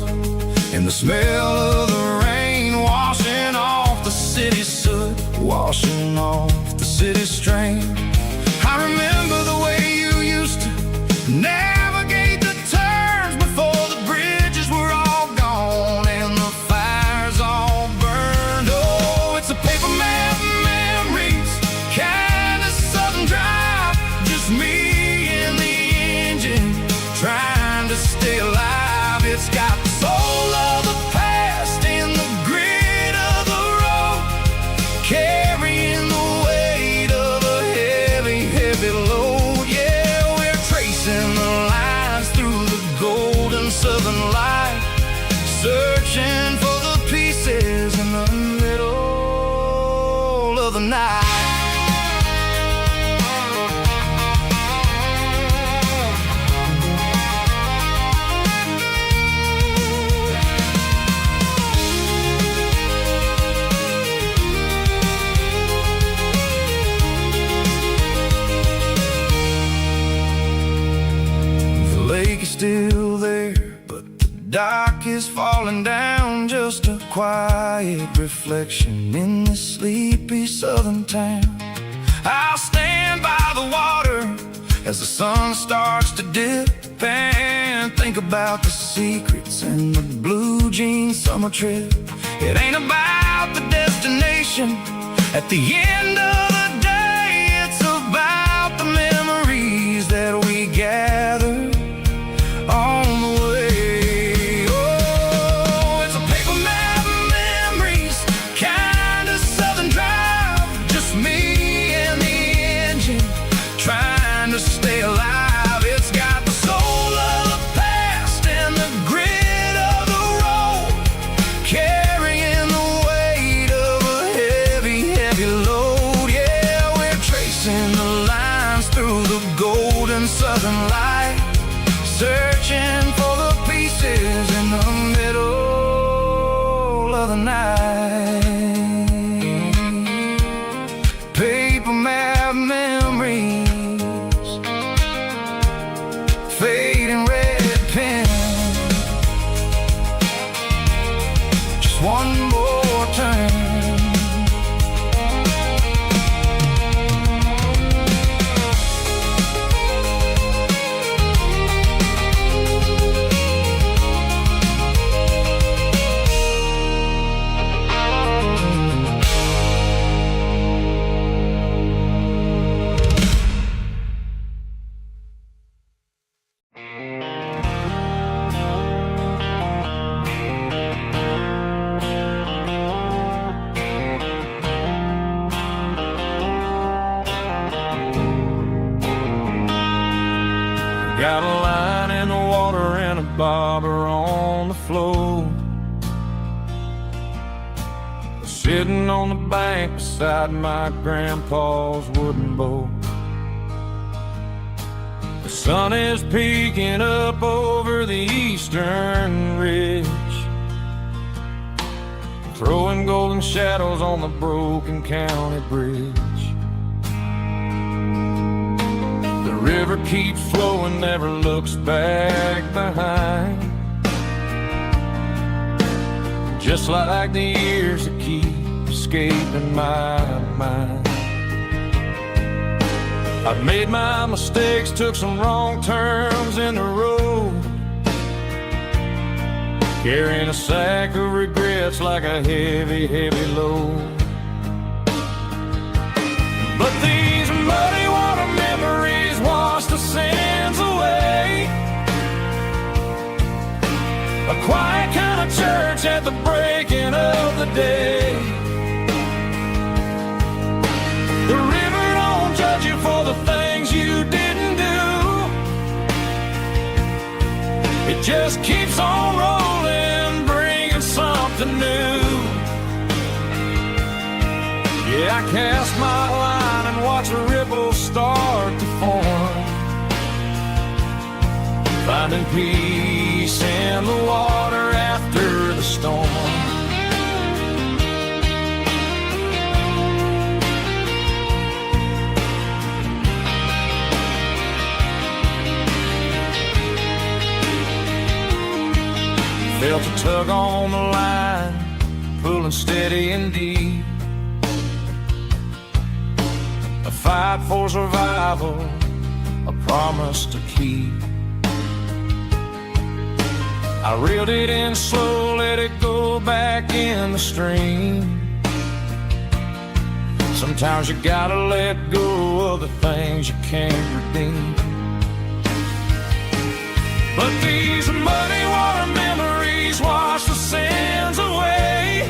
Speaker 1: and the smell of the rain washing off the city soot, washing off the city strain. I remember the way you used to navigate the turns before the bridges were all gone and the fires all burned. Oh, it's a paper map memories, kind of southern drive, just me and the engine trying to stay alive. It's got the soul of the past in the grit of the road, carrying the weight of a heavy, heavy load. Yeah, we're tracing the lines through the golden southern light, searching for the pieces in the middle of the night. Still there, but the dock is falling down, just a quiet reflection in this sleepy southern town. I'll stand by the water as the sun starts to dip and think about the secrets in the blue jean summer trip. It ain't about the destination at the end of the day, it's about the memories that we gather on the way. Oh, it's a paper map memories, kind of southern drive, just me and the engine trying to stay alive. It's got the soul of the past and the grit of the road, carrying the weight of a heavy, heavy load. Yeah, we're tracing the lines through the golden southern light, searching for the pieces in the middle of the night. Paper map memories, fading red pen, just one more turn. Got a line in the water and a bobber on the floor, sitting on the bank beside my grandpa's wooden boat. The sun is peeking up over the eastern ridge, throwing golden shadows on the broken county bridge. The river keeps flowing, never looks back behind, just like the years that keep escaping my mind. I've made my mistakes, took some wrong turns in the road, carrying a sack of regrets like a heavy, heavy load. But these muddy water memories wash the sins away. A quiet kind of church at the breaking of the day. The river don't judge you for the things you didn't do. It just keeps on rolling, bringing something new. Yeah, I cast my line and watch a ripple start to form, finding peace in the water after the storm. Felt a tug on the line, pulling steady and deep. A fight for survival, a promise to keep. I reeled it in slow, let it go back in the stream. Sometimes you gotta let go of the things you can't redeem. But these muddy water memories wash the sins away.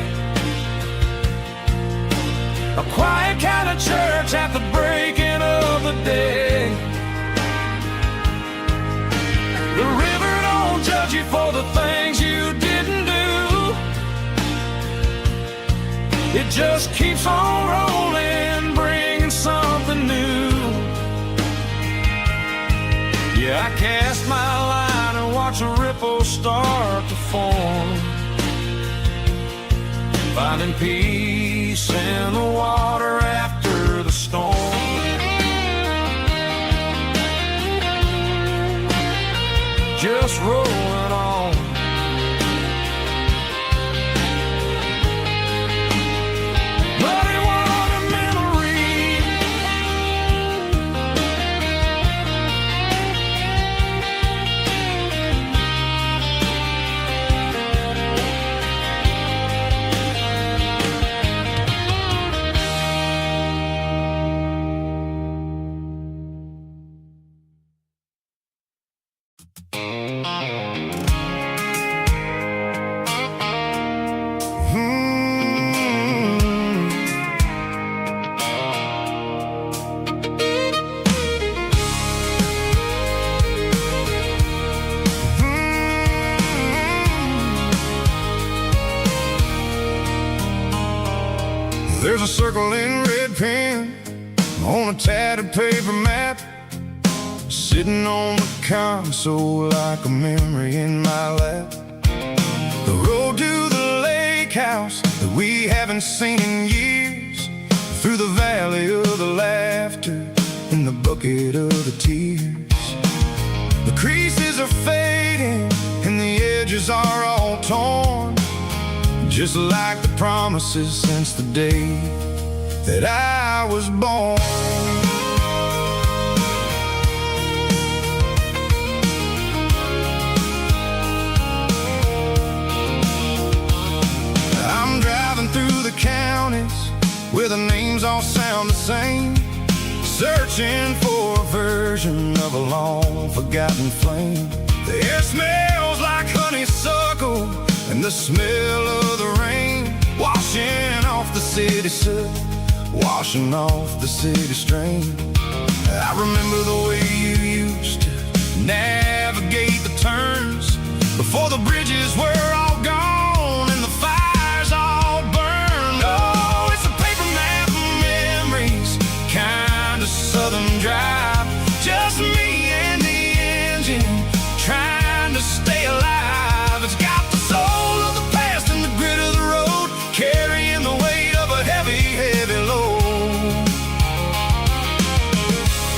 Speaker 1: A quiet kind of church at the breaking of the day. The river don't judge you for the things you didn't do. It just keeps on rolling, bringing something new. Yeah, I cast my line and watch a ripple start to form, finding peace in the water after the storm. Just rolling on. Muddy water memory. There's a circle in red pen on a tattered paper map, sitting on the console like a memory in my lap. The road to the lake house that we haven't seen in years, through the valley of the laughter and the bucket of the tears. The creases are fading and the edges are all torn, just like the promises since the day that I was born. I'm driving through the counties where the names all sound the same, searching for a version of a long forgotten flame. The air smells like honeysuckle and the smell of the rain, washing off the city soot, washing off the city strain. I remember the way you used to navigate the turns before the bridges were all gone and the fires all burned. Oh, it's a paper map of memories, kind of southern drive, just me and the engine trying to stay alive. It's got the soul of the past and the grit of the road, carrying the weight of a heavy, heavy load.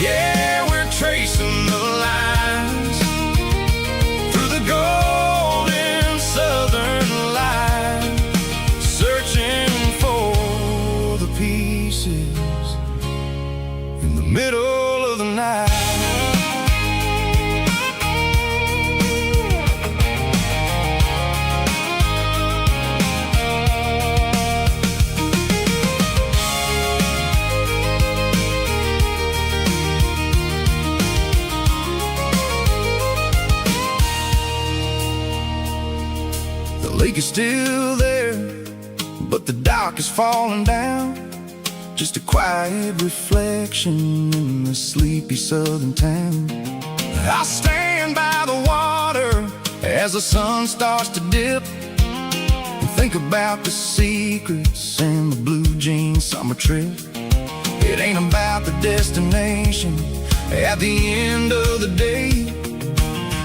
Speaker 1: Yeah, we're tracing the lines through the golden southern light, searching for the pieces in the middle of the night. The lake is still there, but the dock is falling down, just a quiet reflection in the sleepy southern town. I stand by the water as the sun starts to dip, and think about the secrets and the blue jean summer trip. It ain't about the destination at the end of the day,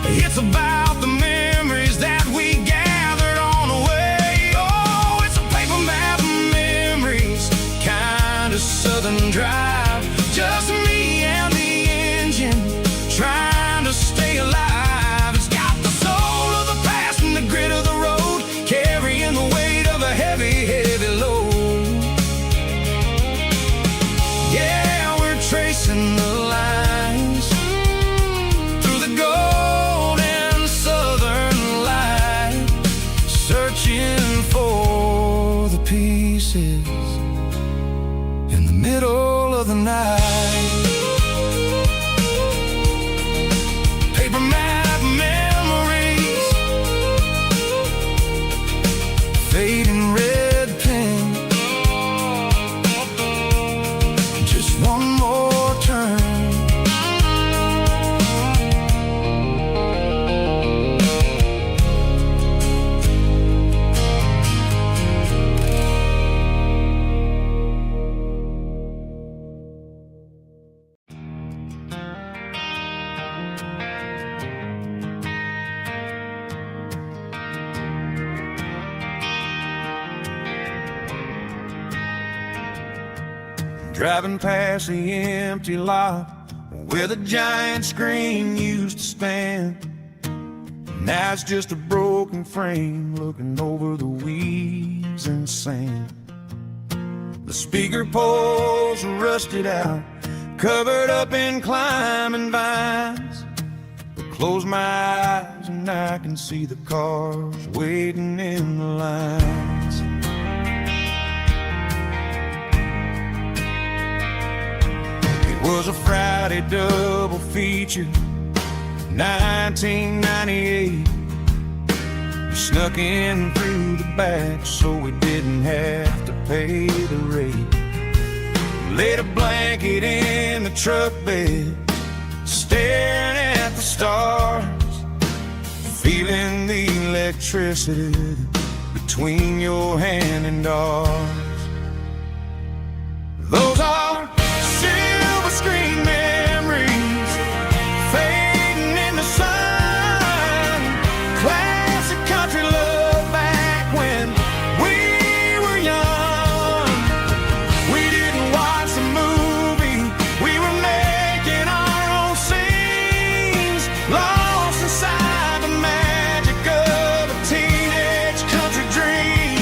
Speaker 1: it's about the memories that we gathered on the way. Oh, it's a paper map of memories, kind of southern drive, just me and the engine trying to stay alive. It's got the soul of the past and the grit of the driving past the empty lot where the giant screen used to stand. Now it's just a broken frame looking over the weeds and sand. The speaker poles are rusted out, covered up in climbing vines. But close my eyes and I can see the cars waiting in the lines. It was a Friday double feature, 1998. We snuck in through the back so we didn't have to pay the rate. Laid a blanket in the truck bed, staring at the stars, feeling the electricity between your hand and ours. Those are silver screen memories fading in the sun. Classic country love back when we were young. We didn't watch the movie, we were making our own scenes, lost inside the magic of a teenage country dream.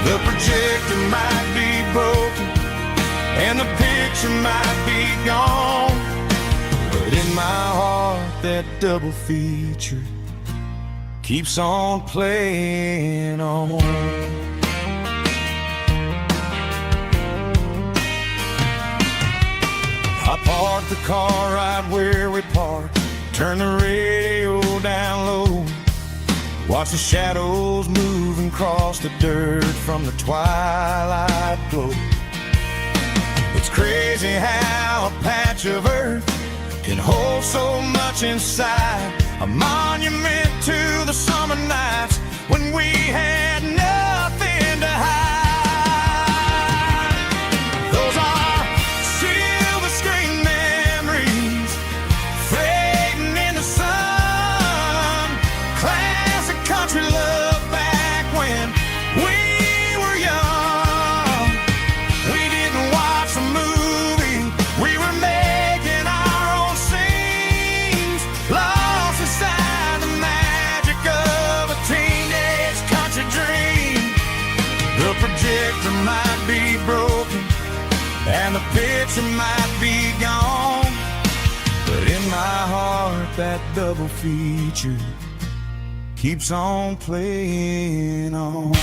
Speaker 1: The projector might be broken and the picture might be gone, but in my heart that double feature keeps on playing on. I parked the car right where we parked, turned the radio down low, watch the shadows move and cross the dirt from the twilight glow. It's crazy how a patch of earth can hold so much inside, a monument to the summer nights when we had nothing to hide. Those are silver screen memories fading in the sun. Classic country love back when we were young. We didn't watch the movie, we were making our own scenes, lost inside the magic of a teenage country dream. The projector might be broken and the picture might be gone, but in my heart that double feature keeps on playing on.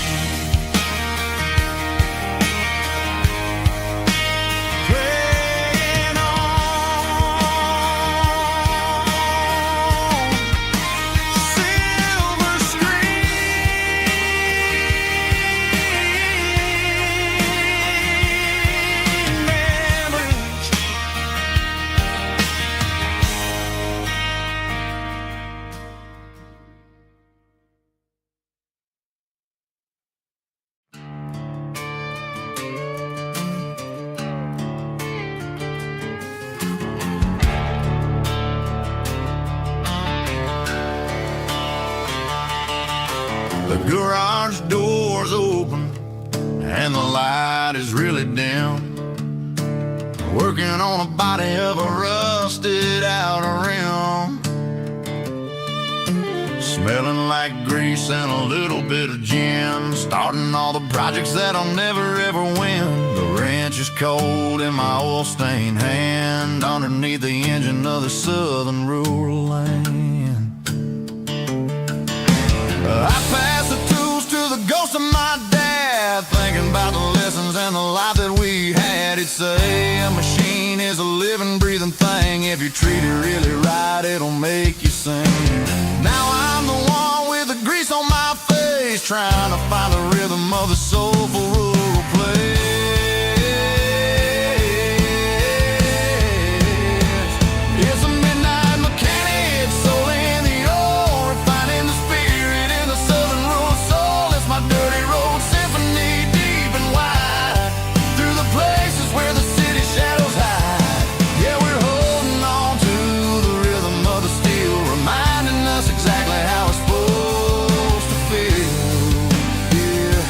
Speaker 1: Playing on. Silver screen memories. The garage door's open and the light is really dim. Working on a body of a rusted out rim. Smelling like grease and a little bit of gin. Starting all the projects that I'll never ever win. The wrench is cold in my oil-stained hand, underneath the engine of the southern rural land. I pass the tools to the ghost of my dad, thinking about the lessons and the life that we had. He'd say a machine is a living, breathing thing. If you treat it really right, it'll make you sing. Now I'm the one with the grease on my face, trying to find the rhythm of the soulful rural place. It's a midnight mechanic, soul in the ore, refining the spirit in the southern rural soul. It's my dirty road symphony, deep and wide, through the places where the city shadows hide. Yeah, we're holding on to the rhythm of the steel, reminding us exactly how it's supposed to feel. Yeah.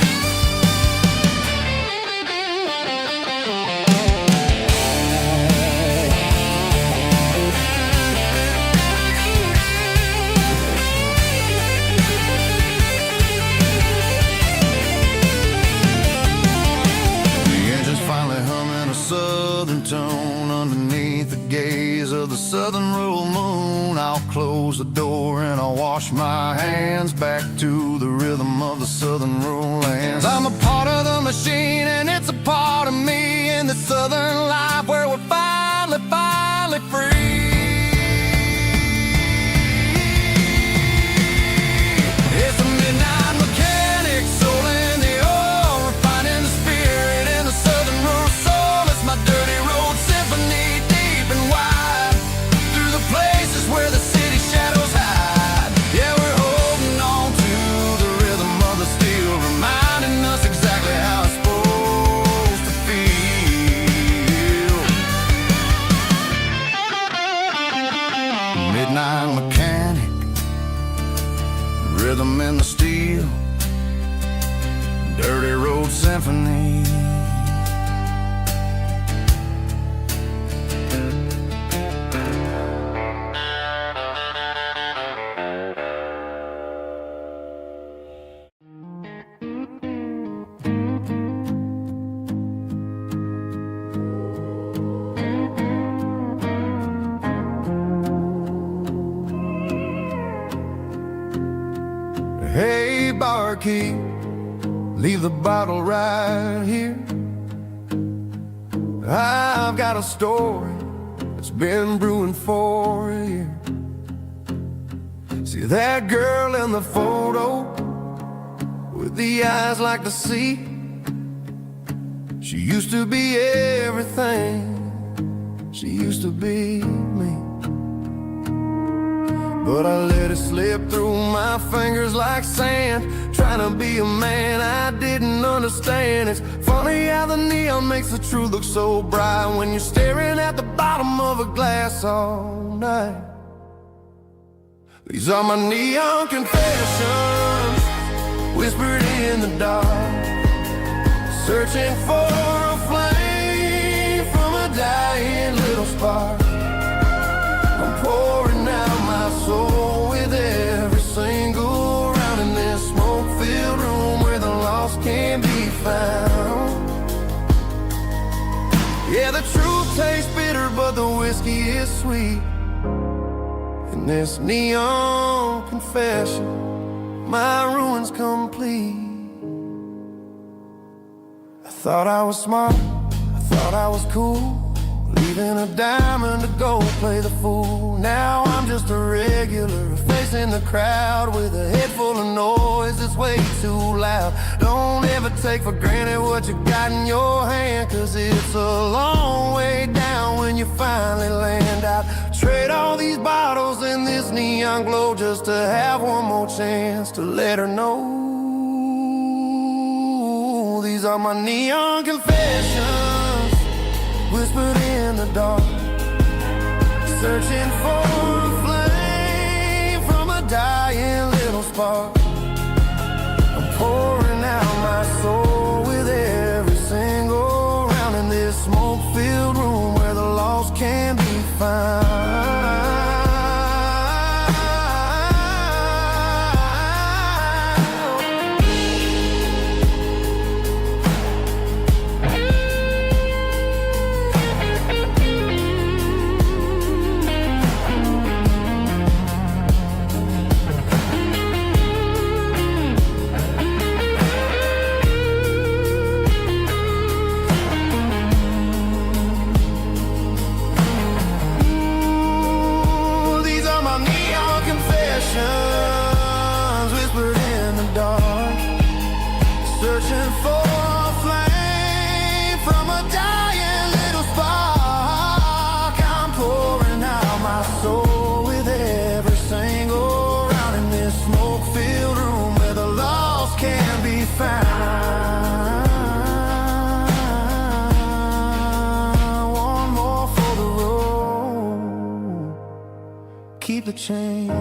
Speaker 1: close the door and I wash my hands back to the rhythm of the southern rural lands. I'm a part of the machine and it's a part of me in the southern life where we're finally free. It's a midnight mechanic, soul in the oil, refining the spirit in the southern rural soul. It's my dirty road symphony, deep and wide, through the places where the city shadows hide. Yeah, we're holding on to the rhythm of the steel, reminding us exactly how it's supposed to feel. Midnight mechanic, rhythm in the steel, dirty road symphony. Hey, barkeep, leave the bottle right here. I've got a story that's been brewing for a year. See that girl in the photo with the eyes like the sea? She used to be everything, she used to be me. But I let it slip through my fingers like sand, trying to be a man I didn't understand. It's funny how the neon makes the truth look so bright when you're staring at the bottom of a glass all night. These are my neon confessions, whispered in the dark, searching for a flame from a dying little spark. I'm pouring out my soul with every single round in this smoke-filled room where the lost can be found. Yeah, the truth tastes bitter, but the whiskey is sweet. In this neon confession, my ruin's complete. I thought I was smart, I thought I was cool, leaving a diamond to go play the fool. Now I'm just a regular, facing the crowd with a head full of noise that's way too loud. Don't ever take for granted what you got in your hand, cause it's a long way down when you finally land out. Trade all these bottles and this neon glow just to have one more chance to let her know. These are my neon confessions, whispered in the dark, searching for a flame from a dying little spark. I'm pouring out my soul with every single round in this smoke-filled room where the lost can be found. Whispered in the dark, searching for a flame from a dying little spark. I'm pouring out my soul with every single round in this smoke-filled room where the lost can be found. One more for the road, keep the change.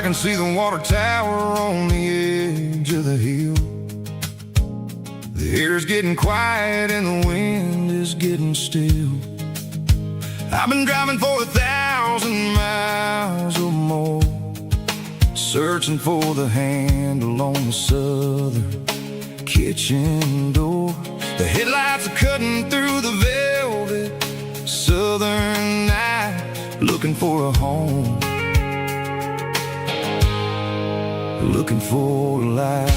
Speaker 1: can see the water tower on the edge of the hill. The air's getting quiet and the wind is getting still. I've been driving for 1,000 miles or more, searching for the handle on the southern kitchen door. The headlights are cutting through the velvet southern night, looking for a home, looking for a life.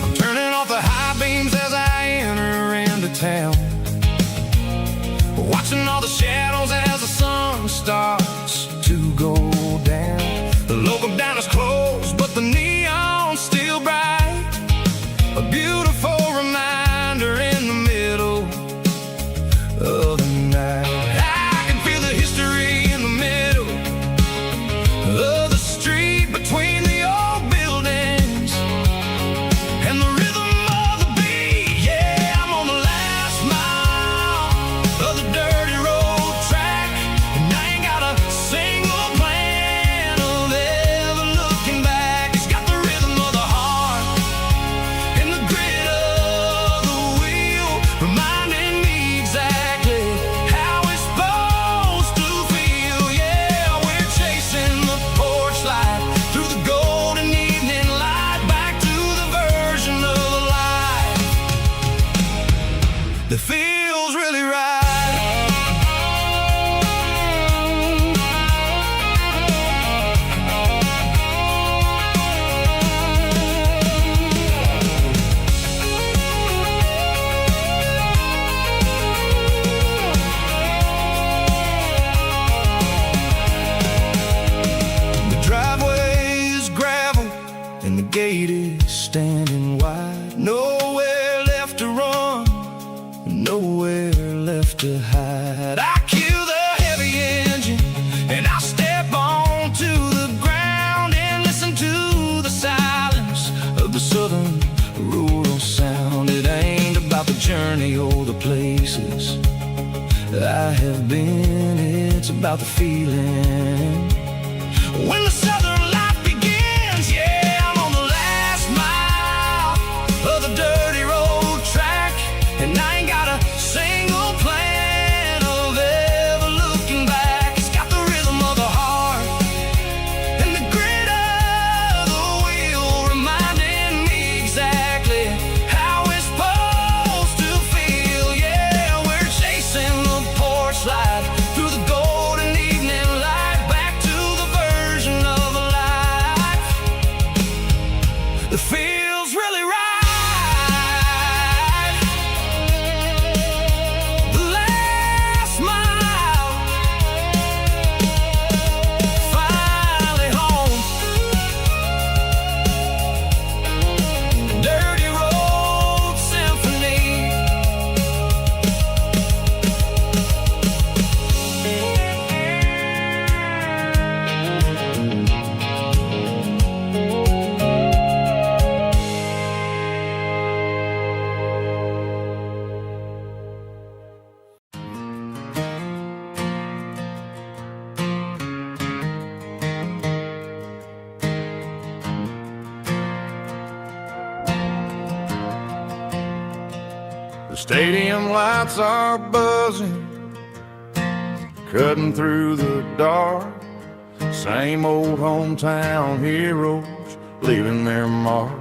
Speaker 1: I'm turning off the high beams as I enter into town, watching all the shadows as the sun starts to go down. The local diner's closed, but the neon's still bright, a beautiful reminder in the middle of the night. I can feel the history in the middle of the street, between the old buildings and the rhythm of the beat. Yeah, I'm on the last mile of the dirty road track, and I ain't got a single plan of ever looking back. It's got the rhythm of the heart and the grit of the wheel, reminding me exactly how it's supposed to feel. Yeah, we're chasing the porch light through the golden evening light, back to the version of a life that feels really right. The driveway is gravel and the gate is standing wide. Nowhere left to run, nowhere left to hide. I kill the heavy engine and I step onto the ground and listen to the silence of the southern rural sound. It ain't about the journey or the places I have been, it's about the feeling when the southern life begins. Yeah, I'm on the last mile of the dirty road track, and I ain't got a single plan of ever looking back. It's got the rhythm of the heart and the grit of the wheel, reminding me exactly how it's supposed to feel. Yeah, we're chasing the porch light through the golden evening light, back to the version of a life that feels really right. The last mile, finally home. Dirty Road Symphony. The stadium lights are buzzing, cutting through the dark. Same old hometown heroes leaving their mark.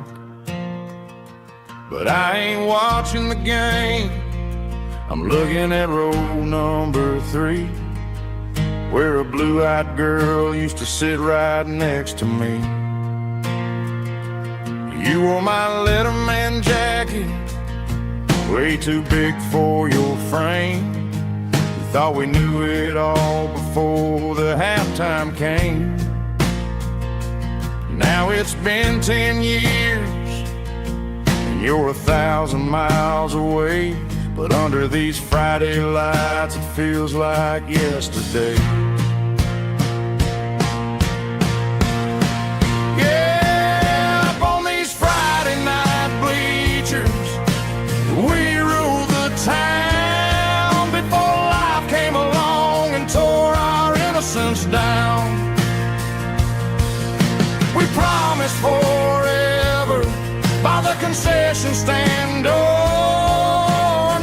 Speaker 1: But I ain't watching the game, I'm looking at row number 3, where a blue-eyed girl used to sit right next to me. You wore my Letterman jacket, way too big for your frame. We thought we knew it all before the halftime came. Now it's been 10 years and you're 1,000 miles away, but under these Friday lights it feels like yesterday. Yeah, up on these Friday night bleachers, we ruled the town before life came along and tore our promised forever by the concession stand door.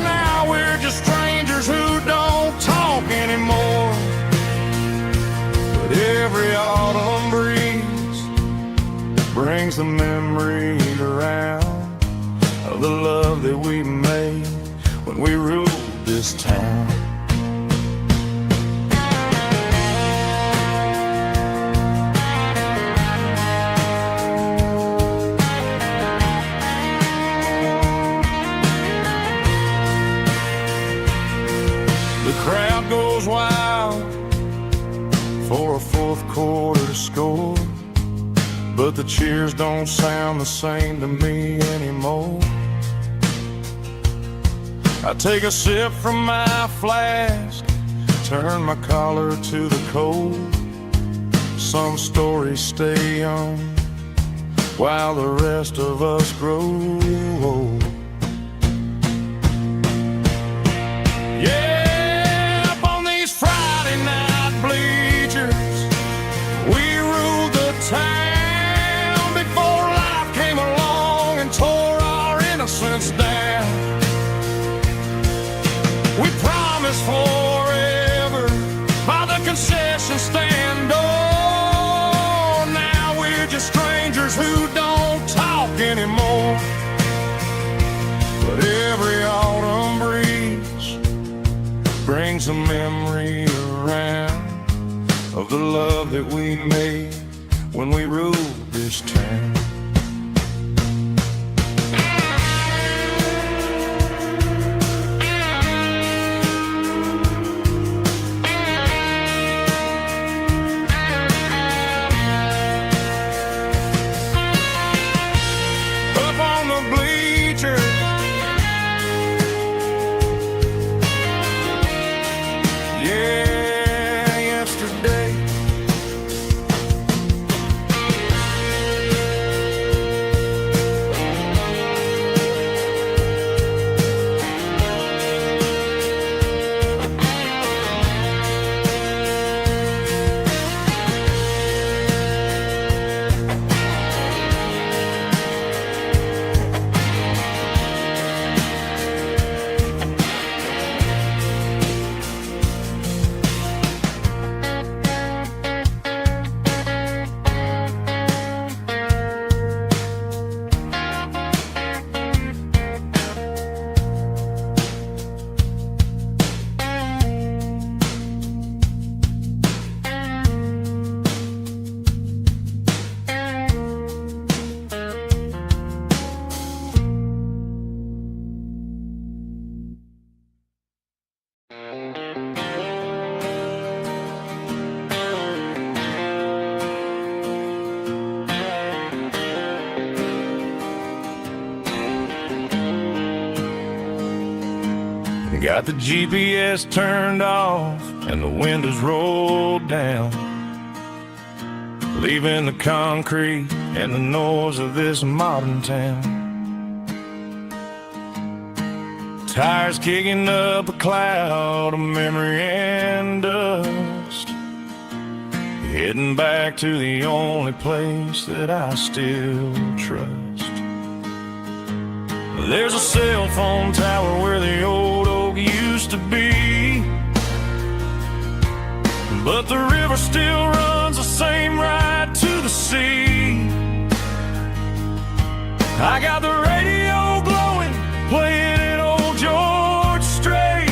Speaker 1: Now we're just strangers who don't talk anymore. But every autumn breeze brings the memories around of the love that we made when we ruled this town. The crowd goes wild for a fourth quarter score, but the cheers don't sound the same to me anymore. I take a sip from my flask, turn my collar to the cold. Some stories stay young while the rest of us grow old. Yeah, up on these Friday night bleachers, we ruled the town before life came along and tore our innocence down. We promised forever by the concession stand door. Now we're just strangers who don't talk anymore. But every autumn breeze brings a memory around of the love that we made when we ruled this town. Got the GPS turned off and the windows rolled down, leaving the concrete and the noise of this modern town. Tires kicking up a cloud of memory and dust, heading back to the only place that I still trust. There's a cell phone tower where the old oak used to be, but the river still runs the same right to the sea. I got the radio glowing, playing an old George Strait,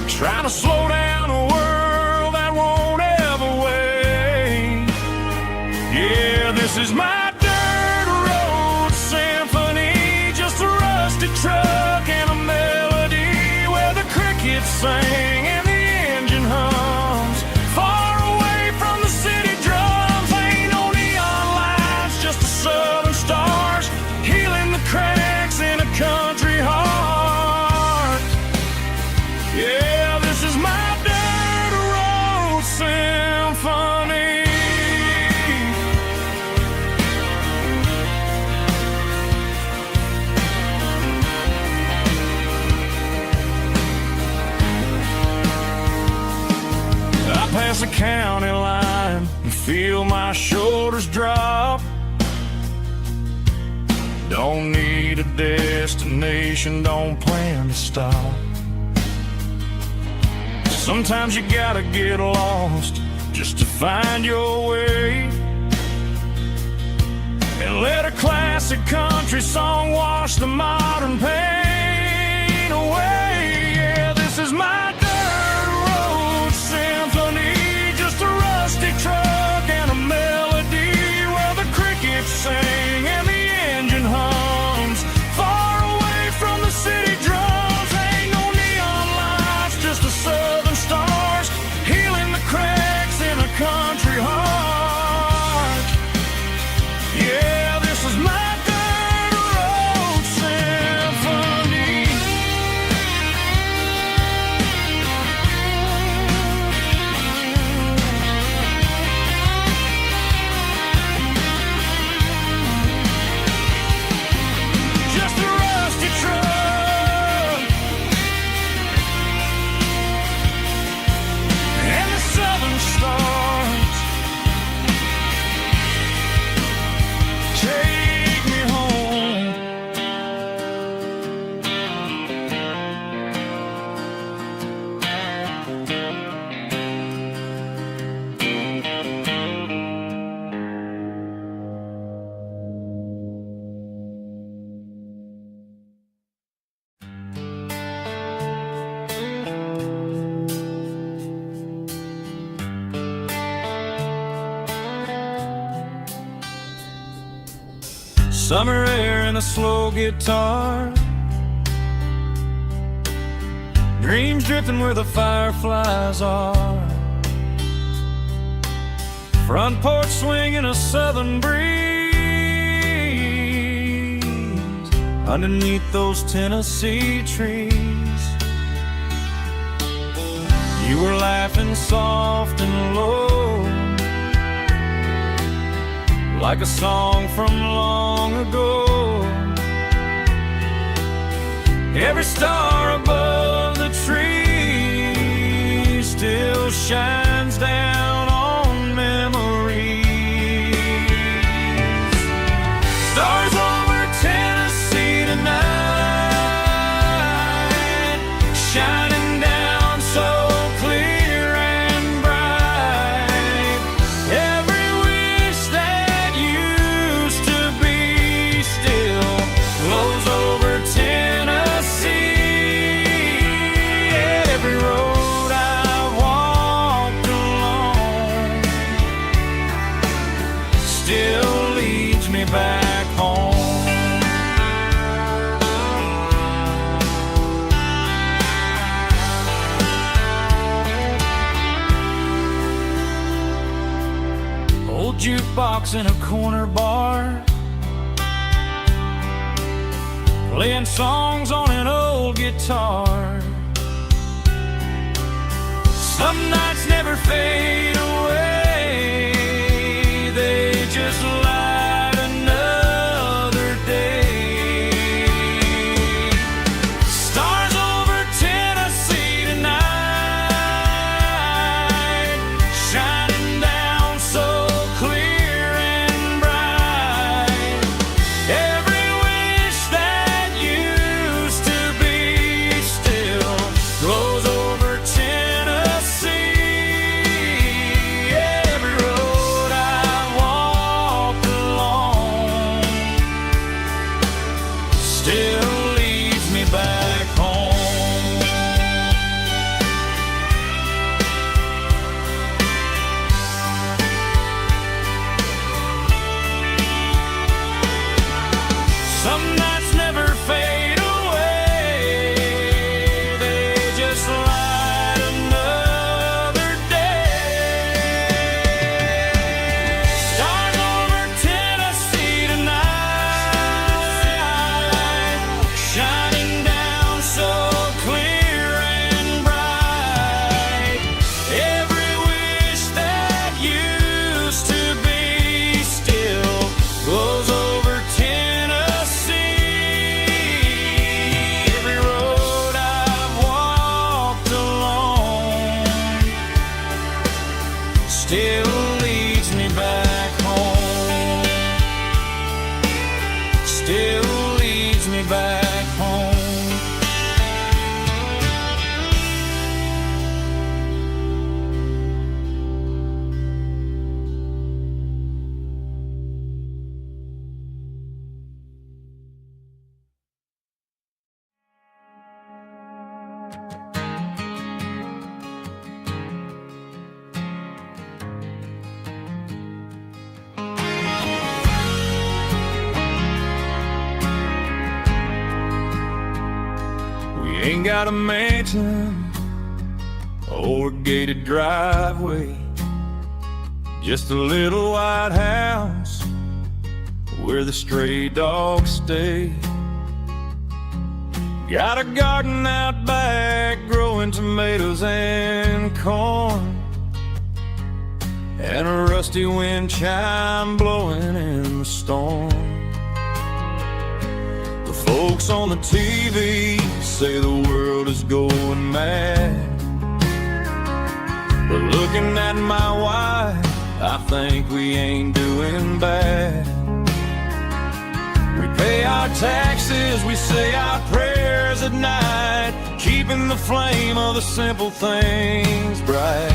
Speaker 1: trying to slow down a world that won't ever wait. Yeah, this is my truck and a melody where the crickets sing and the engine hums, far away from the city drums. Ain't no neon lights, just the southern stars healing the cracks in a country heart. Yeah, this is my dirt road symphony. Past the county line and feel my shoulders drop. Don't need a destination, don't plan to stop. Sometimes you gotta get lost just to find your way, and let a classic country song wash the modern pain away. Yeah, this is my dirt road symphony, just a rusty truck and a melody where the crickets sing and the engine hums far away from the city drums. Ain't no neon lights, just the southern stars healing the cracks in a country heart. Yeah, this is my dirt road symphony. Just a rusty truck and the southern stars take me home. Summer air and a slow guitar, dreams drifting where the fireflies are, front porch swinging a southern breeze underneath those Tennessee trees. You were laughing soft and low, like a song from long ago. Every star above the tree still shines down on memories. Stars over Tennessee tonight, shining down so clear and bright. Every wish that used to be still glows over Tennessee. Every road I've walked along still leads me back home. Old jukebox in a corner bar, playing songs on an old guitar. Some nights never fade away, they just light another day. Stars over Tennessee tonight, shining down so clear and bright. Every wish that used to be still glows over Tennessee. Every road I walked along still leads me back home. Some nights never fade away, they just light another day. Stars over Tennessee tonight, shining down so clear and bright. Every wish that used to be still glows over Tennessee. Every road I've walked along still leads me ain't got a mansion or a gated driveway, just a little white house where the stray dogs stay. Got a garden out back growing tomatoes and corn, and a rusty wind chime blowing in the storm. The folks on the TV say the world is going mad, but looking at my wife, I think we ain't doing bad. We pay our taxes, we say our prayers at night, keeping the flame of the simple things bright.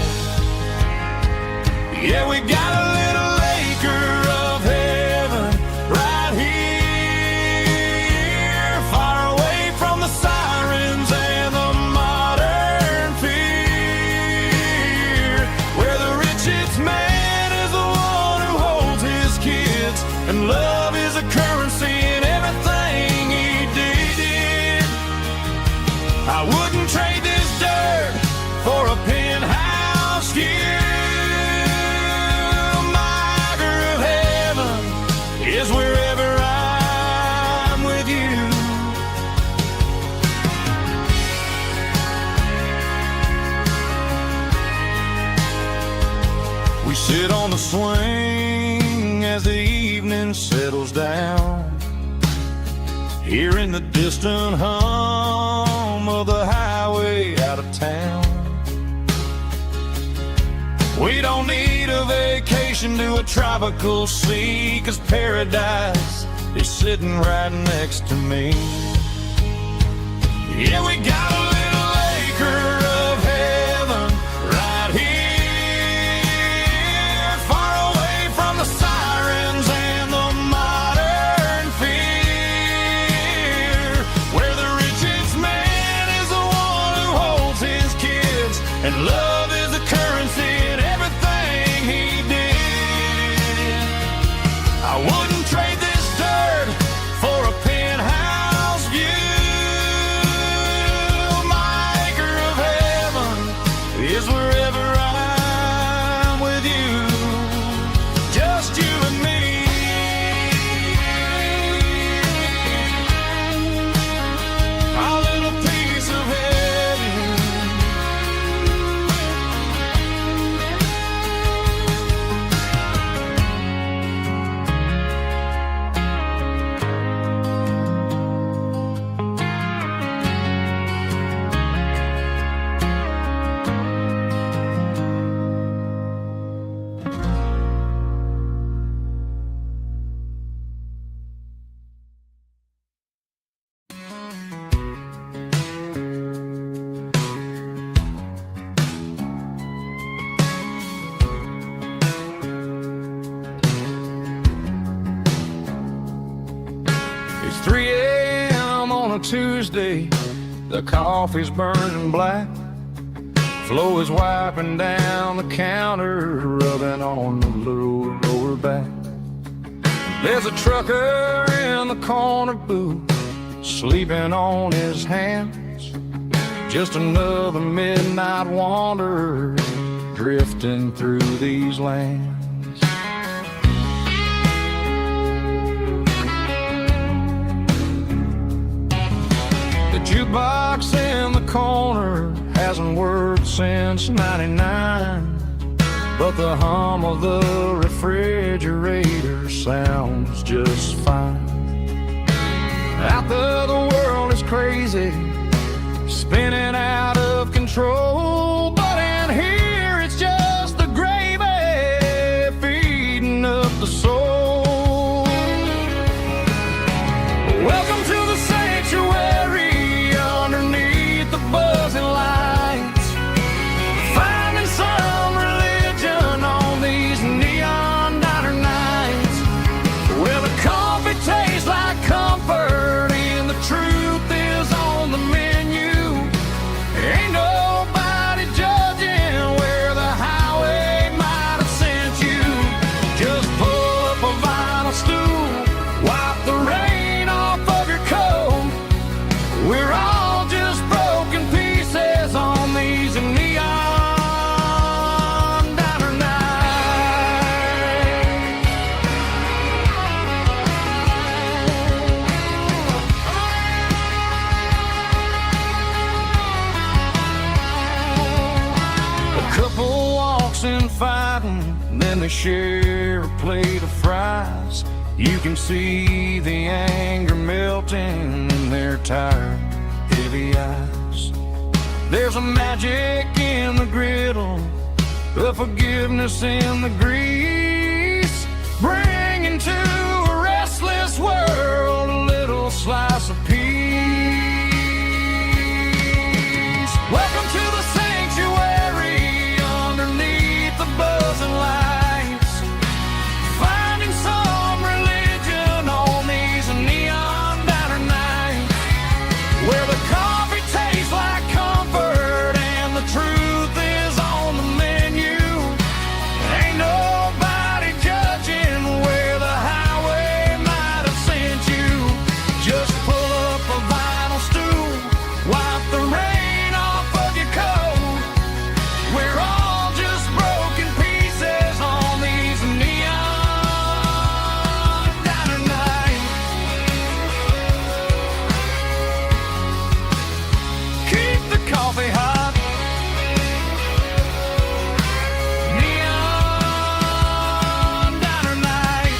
Speaker 1: Yeah, we got a little acre of heaven right here, far away from the sirens and the modern fear, where the richest man is the one who holds his kids, and love is a currency in everything he did. I wouldn't trade this dirt for a penthouse view. Is wherever I'm with you. We sit on the swing as the evening settles down, hearing the distant hum of the highway out of town. We don't need a vacation to a tropical sea, 'cause paradise is sitting right next to me. Yeah, we got a little acre of heaven right here, far away from the sirens and the modern fear, where the richest man is the one who holds his kids, and love is the currency in everything he did. I wouldn't trade this dirt for a penthouse view. My acre of heaven is wherever I'm with you, just you and me. Our little piece of heaven. It's 3 a.m. on a Tuesday, the coffee's burning black, Flo is wiping down the counter, rubbing on the little lower back. There's a trucker in the corner booth, sleeping on his hands, just another midnight wanderer drifting through these lands. The jukebox in the corner hasn't worked since '99, but the hum of the refrigerator sounds just fine. Out there the world is crazy, spinning out of control, but in here it's just the gravy feeding up the soul. Welcome to the sanctuary underneath the buzzing lights, finding some religion on these neon diner nights. Well, the coffee tastes like comfort and the truth is on the menu. Ain't nobody fighting, then they share a plate of fries. You can see the anger melting in their tired, heavy eyes. There's a magic in the griddle, a forgiveness in the grease, bringing to a restless world a little slice of peace. Welcome to the sanctuary underneath the buzzing lights, finding some religion on these neon diner nights, where the coffee tastes like comfort and the truth is on the menu. Ain't nobody judging where the highway might have sent you. Just pull up a vinyl stool, wipe the rain off of your coat. We're all just broken pieces on these neon diner nights. Keep the coffee hot. Neon diner night.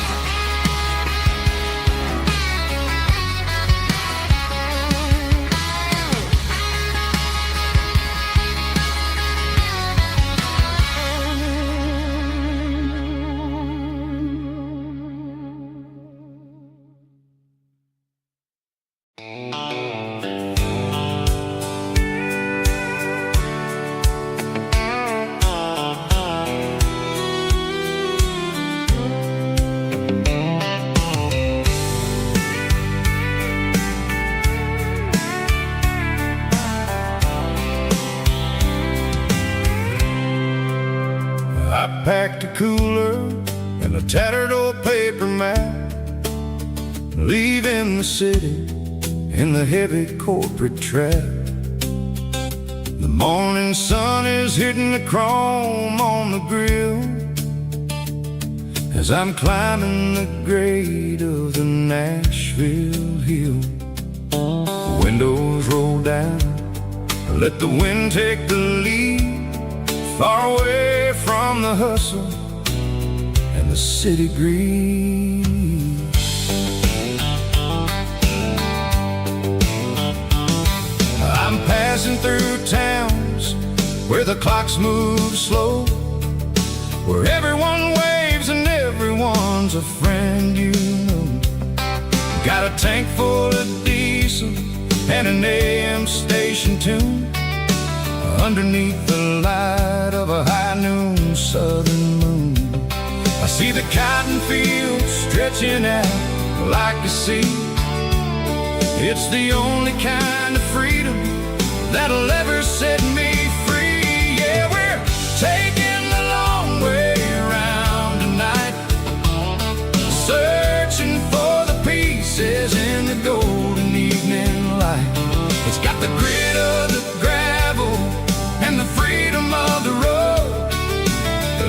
Speaker 1: I packed a cooler and a tattered old paper map, leaving the city in the heavy corporate trap. The morning sun is hitting the chrome on the grill as I'm climbing the grade of the Nashville hill. The windows roll down, let the wind take the lead, far away from the hustle and the city greed. I'm passing through towns where the clocks move slow, where everyone waves and everyone's a friend you know. Got a tank full of diesel and an AM station tune, underneath the light of a high noon southern moon. I see the cotton fields stretching out like a sea. It's the only kind of freedom that'll ever set me free. Yeah, we're taking the long way around tonight, searching for the pieces in the golden evening light. It's got the grit of the gravel and the freedom of the road,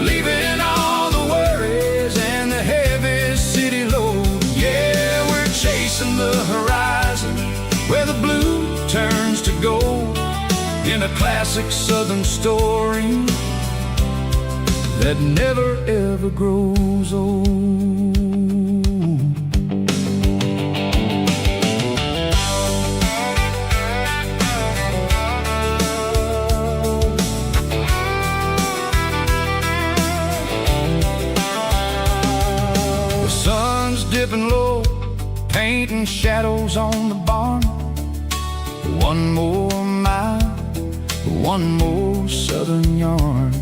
Speaker 1: leaving all the worries and the heavy city load. Yeah, we're chasing the horizon where the blue turns to gold, in a classic southern story that never ever grows old. Dipping low, painting shadows on the barn. One more mile, one more southern yarn.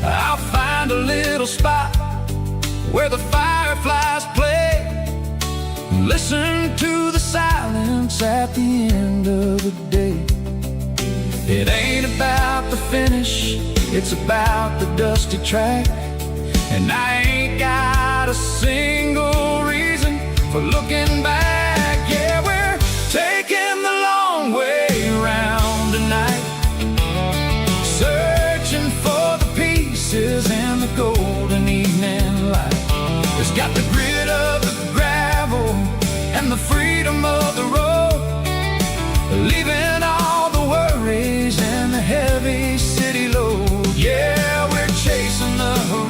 Speaker 1: I'll find a little spot where the fireflies play, listen to the silence at the end of the day. It ain't about the finish, it's about the dusty track. And I ain't got a single reason for looking back. Yeah, we're taking the long way around tonight, searching for the pieces in the golden evening light. It's got the grit of the gravel and the freedom of the road, leaving all the worries and the heavy city load. Yeah, we're chasing the horizon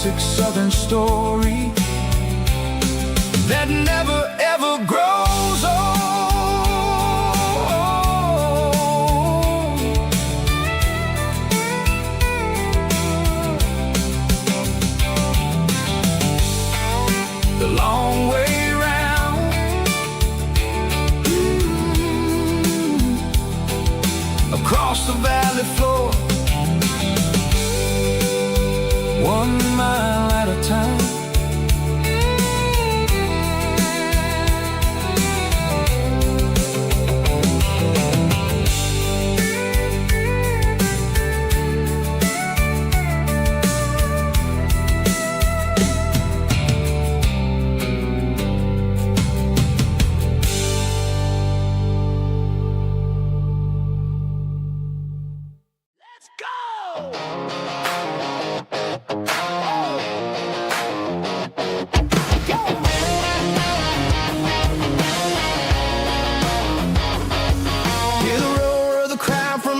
Speaker 1: classic Southern story that never ever grows old. The long way round, across the valley floor, 1 mile at a time.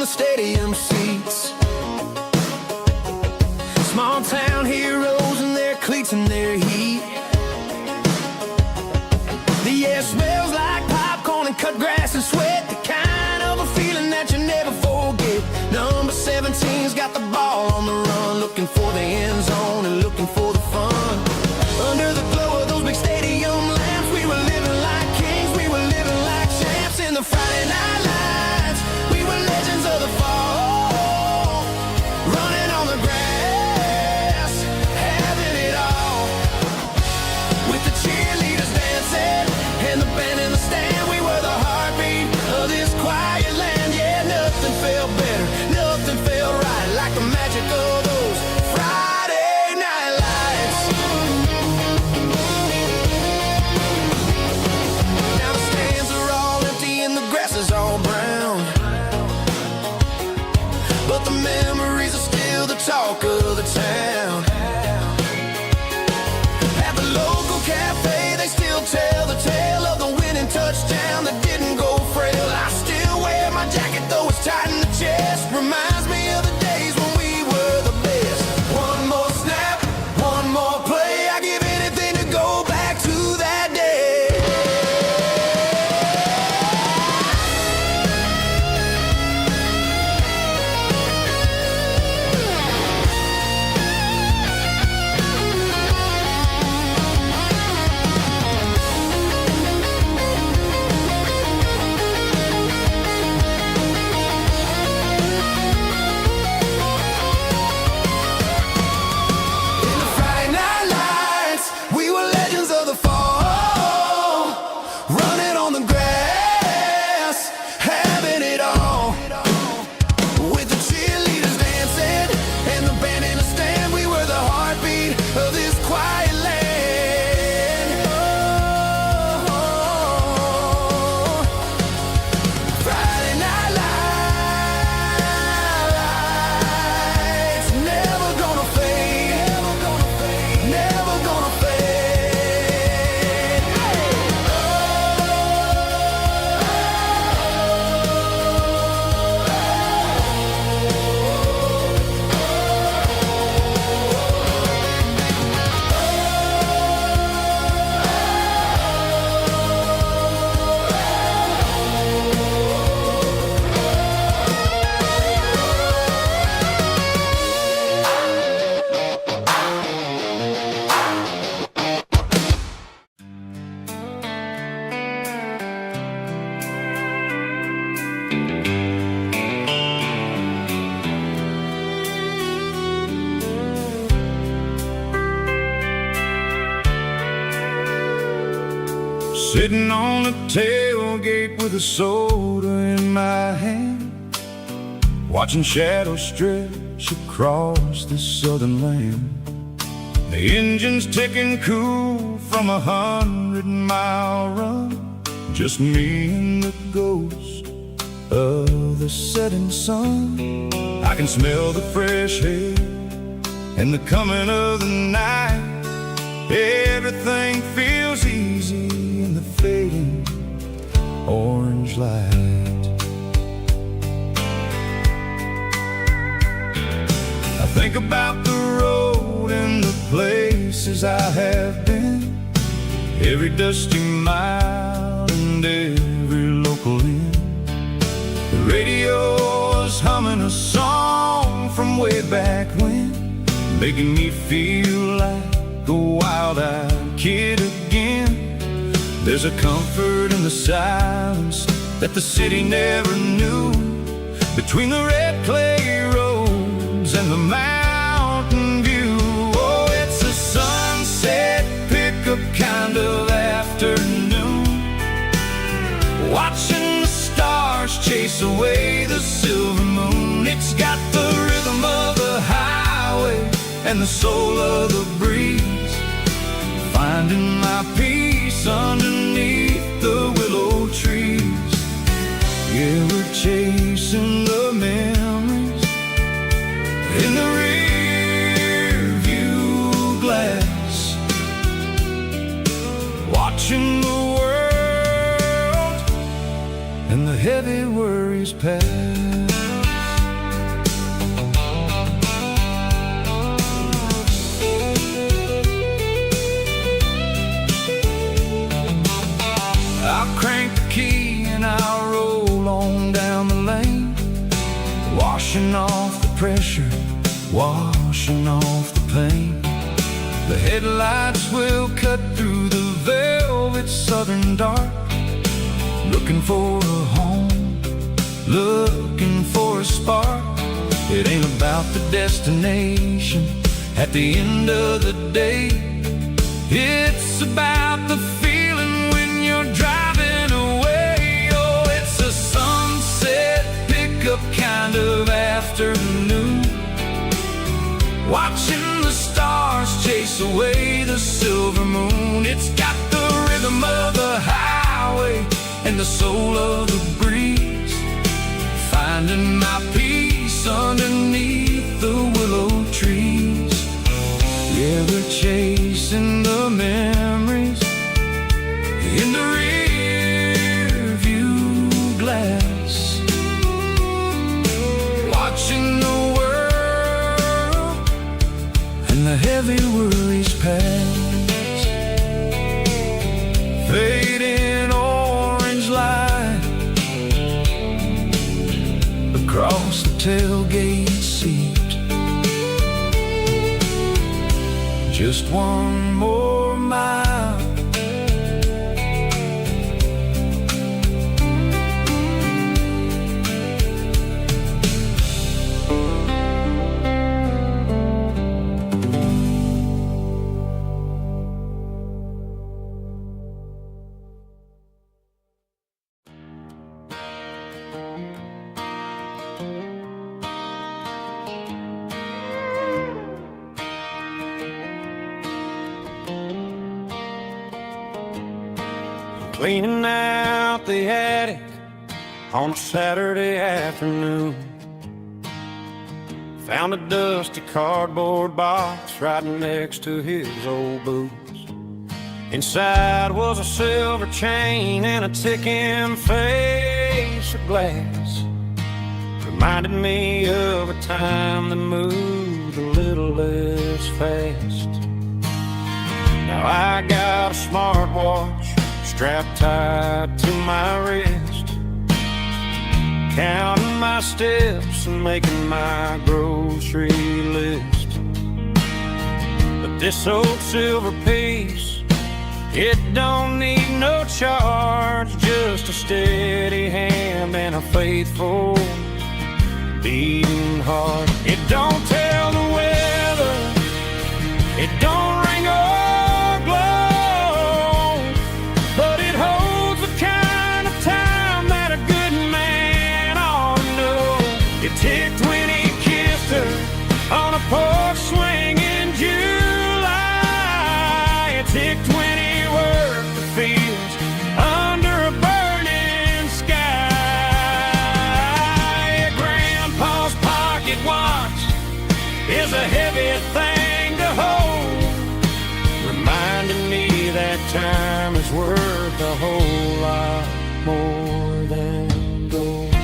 Speaker 1: Stadium seats, small town heroes in their cleats and their heat. The air smells like popcorn and cut grass and sweat, the kind of a feeling that you never forget. Number 17's got the ball on the run, looking for the end zone and looking for the fun. Under the glow of those big stadium lamps, we were living like kings, we were living like champs in the Friday night lights. We were legends of the fall, running on the grass, having it all. With the cheerleaders dancing and the band in the stand, we were the heartbeat of this quiet land. Yeah, nothing felt better, nothing felt right like the magic of those Friday night lights. Now the stands are all empty and the grass is all brown, but the memories are still the talk of the town. At the local cafe, they still tell the tale of the winning touchdown that didn't go frail. I still wear my jacket, though it's tight in the chest. Reminds me of the days when we were the best. One more snap, one more play. I give anything to go back to that day. Sitting on the tailgate with a soda in my hand, watching shadows stretch across this southern land. The engine's ticking cool from 100-mile run, just me and the ghost of the setting sun. I can smell the fresh air and the coming of the night. Everything feels easy in the fading orange light. I think about the road road and the places I have been, every dusty mile and every local inn. The radio is humming a song from way back when, making me feel like a wild-eyed kid again. There's a comfort in the silence that the city never knew, between the red clay roads and the mountain view. Oh, it's a sunset pickup kind of afternoon, watching the stars chase away the silver moon. It's got the rhythm of the highway and the soul of the breeze, finding my peace underneath the willow trees. Yeah, we're chasing the memories in the rear view glass, watching the world and the heavy worries pass. I'll crank the key and I'll roll on down the lane, washing off the pressure, washing off the pain. The headlights will cut through the velvet southern dark, looking for a home, looking for a spark. It ain't about the destination at the end of the day, it's about the feeling when you're driving away. Oh, it's a sunset pickup kind of afternoon, watching the stars chase away the silver moon. It's got the rhythm of the highway and the soul of the breeze, finding my peace underneath the willow trees. Yeah, we're chasing the memories in the rear view glass, watching the world and the heavy worries pass. Fading orange light across the tailgate seat, just one more mile. Cleaning out the attic on a Saturday afternoon, found a dusty cardboard box right next to his old boots. Inside was a silver chain and a ticking face of glass, reminded me of a time that moved a little less fast. Now I got a smartwatch strapped tight to my wrist, counting my steps and making my grocery list. But this old silver piece, it don't need no charge, just a steady hand and a faithful beating heart. It don't tell the weather, it don't ring or glow, but it holds the kind of time that a good man ought to know. It ticked when he kissed her on a porch swing in July. It ticked when he worked the fields under a burning sky. Grandpa's pocket watch is a heavy thing to hold, reminding me that time is worth a whole lot more than gold.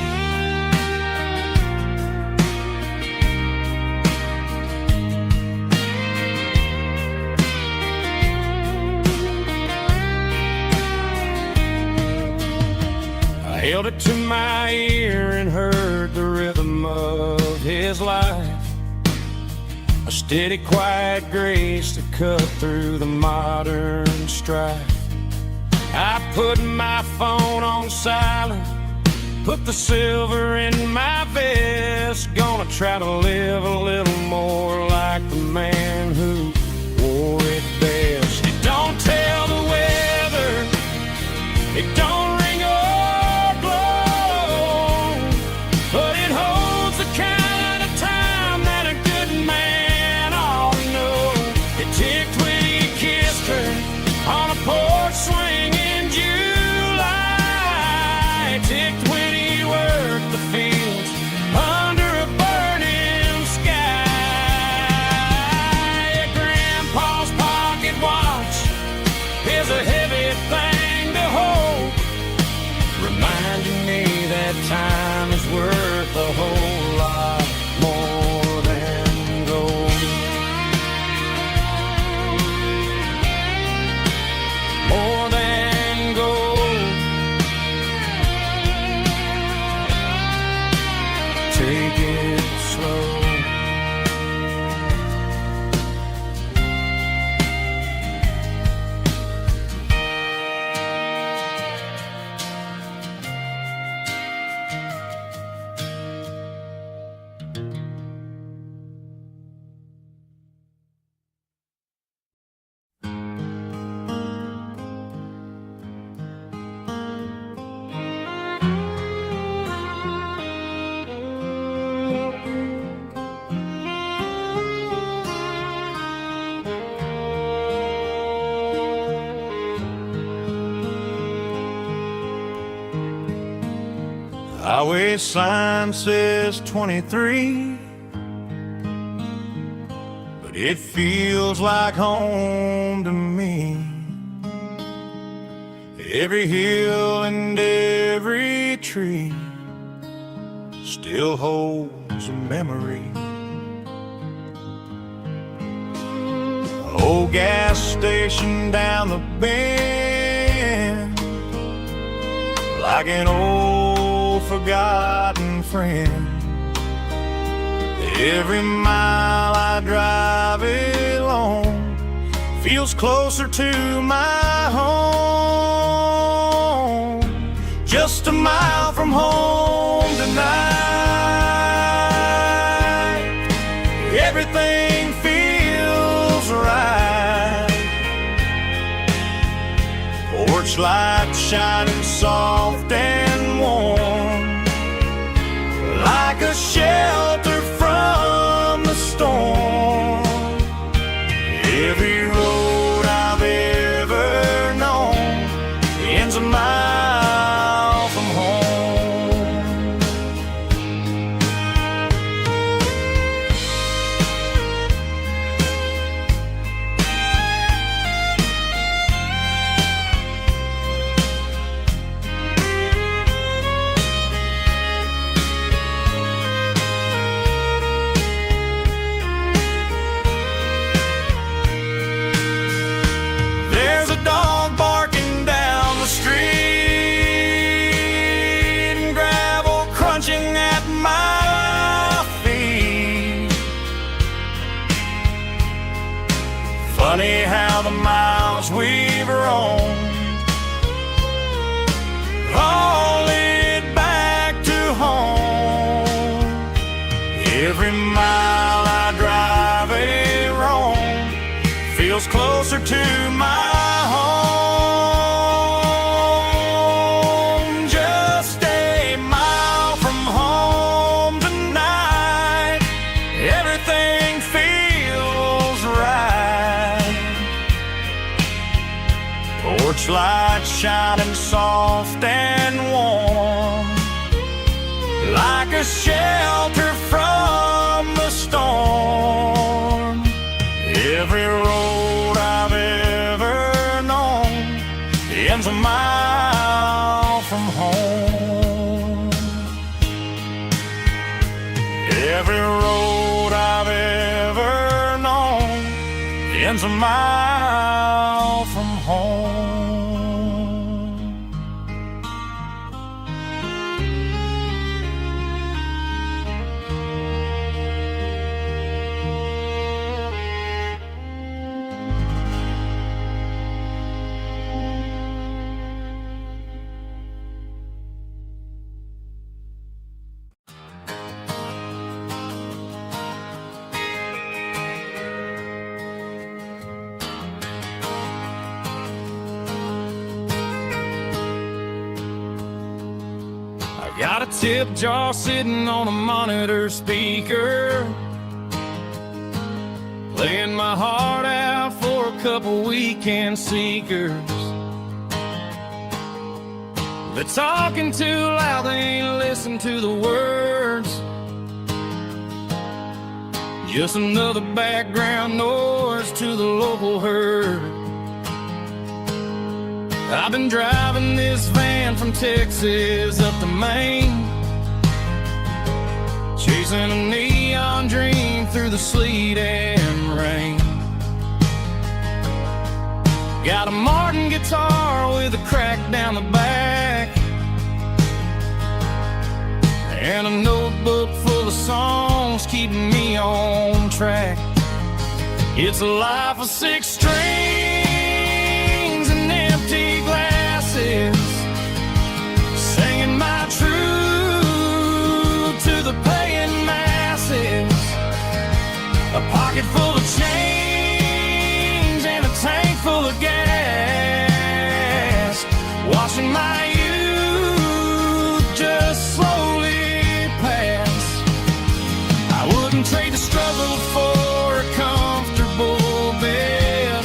Speaker 1: my ear and heard the rhythm of his life, a steady, quiet grace to cut through the modern strife. I put my phone on silent, put the silver in my vest, gonna try to live a little more like the man who wore it best. It don't tell the weather, it don't ring or blow, but it holds the kind of time that a good man ought to know. It ticked when he kissed her on a porch swing in July. It ticked when he worked the fields under a burning sky. Yeah, Grandpa's pocket watch is a heavy thing to hold, reminding me that time is worth a whole lot more than gold. More than gold. Take it slow. Highway sign says 23, but it feels like home to me. Every hill and every tree still holds a memory. Old gas station down the bend, like an old forgotten friend. Every mile I drive it alone feels closer to my home. Just a mile from home tonight, everything feels right. Porch light shining soft and warm, like a shelter from the storm. Every road I've ever known ends a mile from home. There's a dog barking down the street, and gravel crunching at my feet. Funny how the miles we've roamed all lead back to home. Every mile I drive a roam feels closer to my home. Just a mile from home tonight, everything feels right. Porch light shining soft and warm, like a shelter from the storm. Every road I've ever known ends a mile from home. Every road I've ever known ends a mile from home. Got a tip jar sitting on a monitor speaker, playing my heart out for a couple weekend seekers. They're talking too loud, they ain't listen to the words. Just another background noise to the local herd. I've been driving this van from Texas up to Maine, chasing a neon dream through the sleet and rain. Got a Martin guitar with a crack down the back, and a notebook full of songs keeping me on track. It's a life of 6 strings and empty glasses, singing my truth to the paying masses. A pocket full of change and a tank full of gas, watching my youth just slowly pass. I wouldn't trade the struggle for a comfortable bed,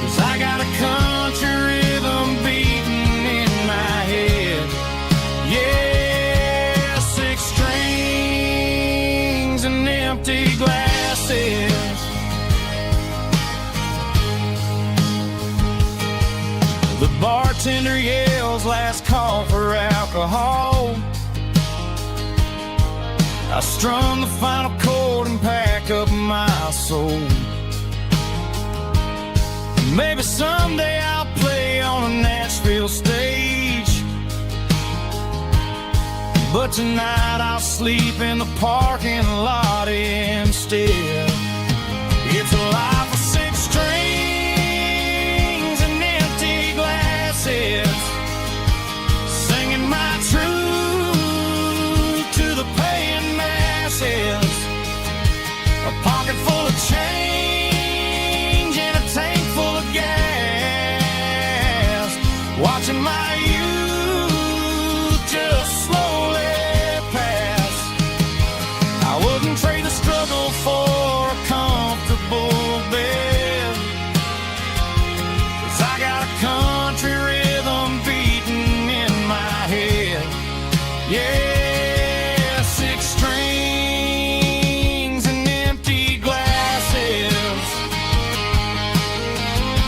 Speaker 1: 'cause I got a country rhythm beating in my head. Yeah, 6 strings and empty glasses. The bartender yells last call for alcohol. I strum the final chord and pack up my soul. Maybe someday I'll play on a Nashville stage, but tonight I'll sleep in the parking lot instead. It's a life of 6 strings and empty glasses, singing my truth to the paying masses. A pocket full of change and a tank full of gas, watching my youth just slowly pass. I wouldn't trade the struggle for a comfortable bed, 'cause I got a country rhythm beating in my head. Yeah, 6 strings and empty glasses.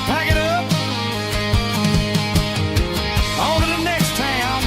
Speaker 1: Pack it up, on to the next town.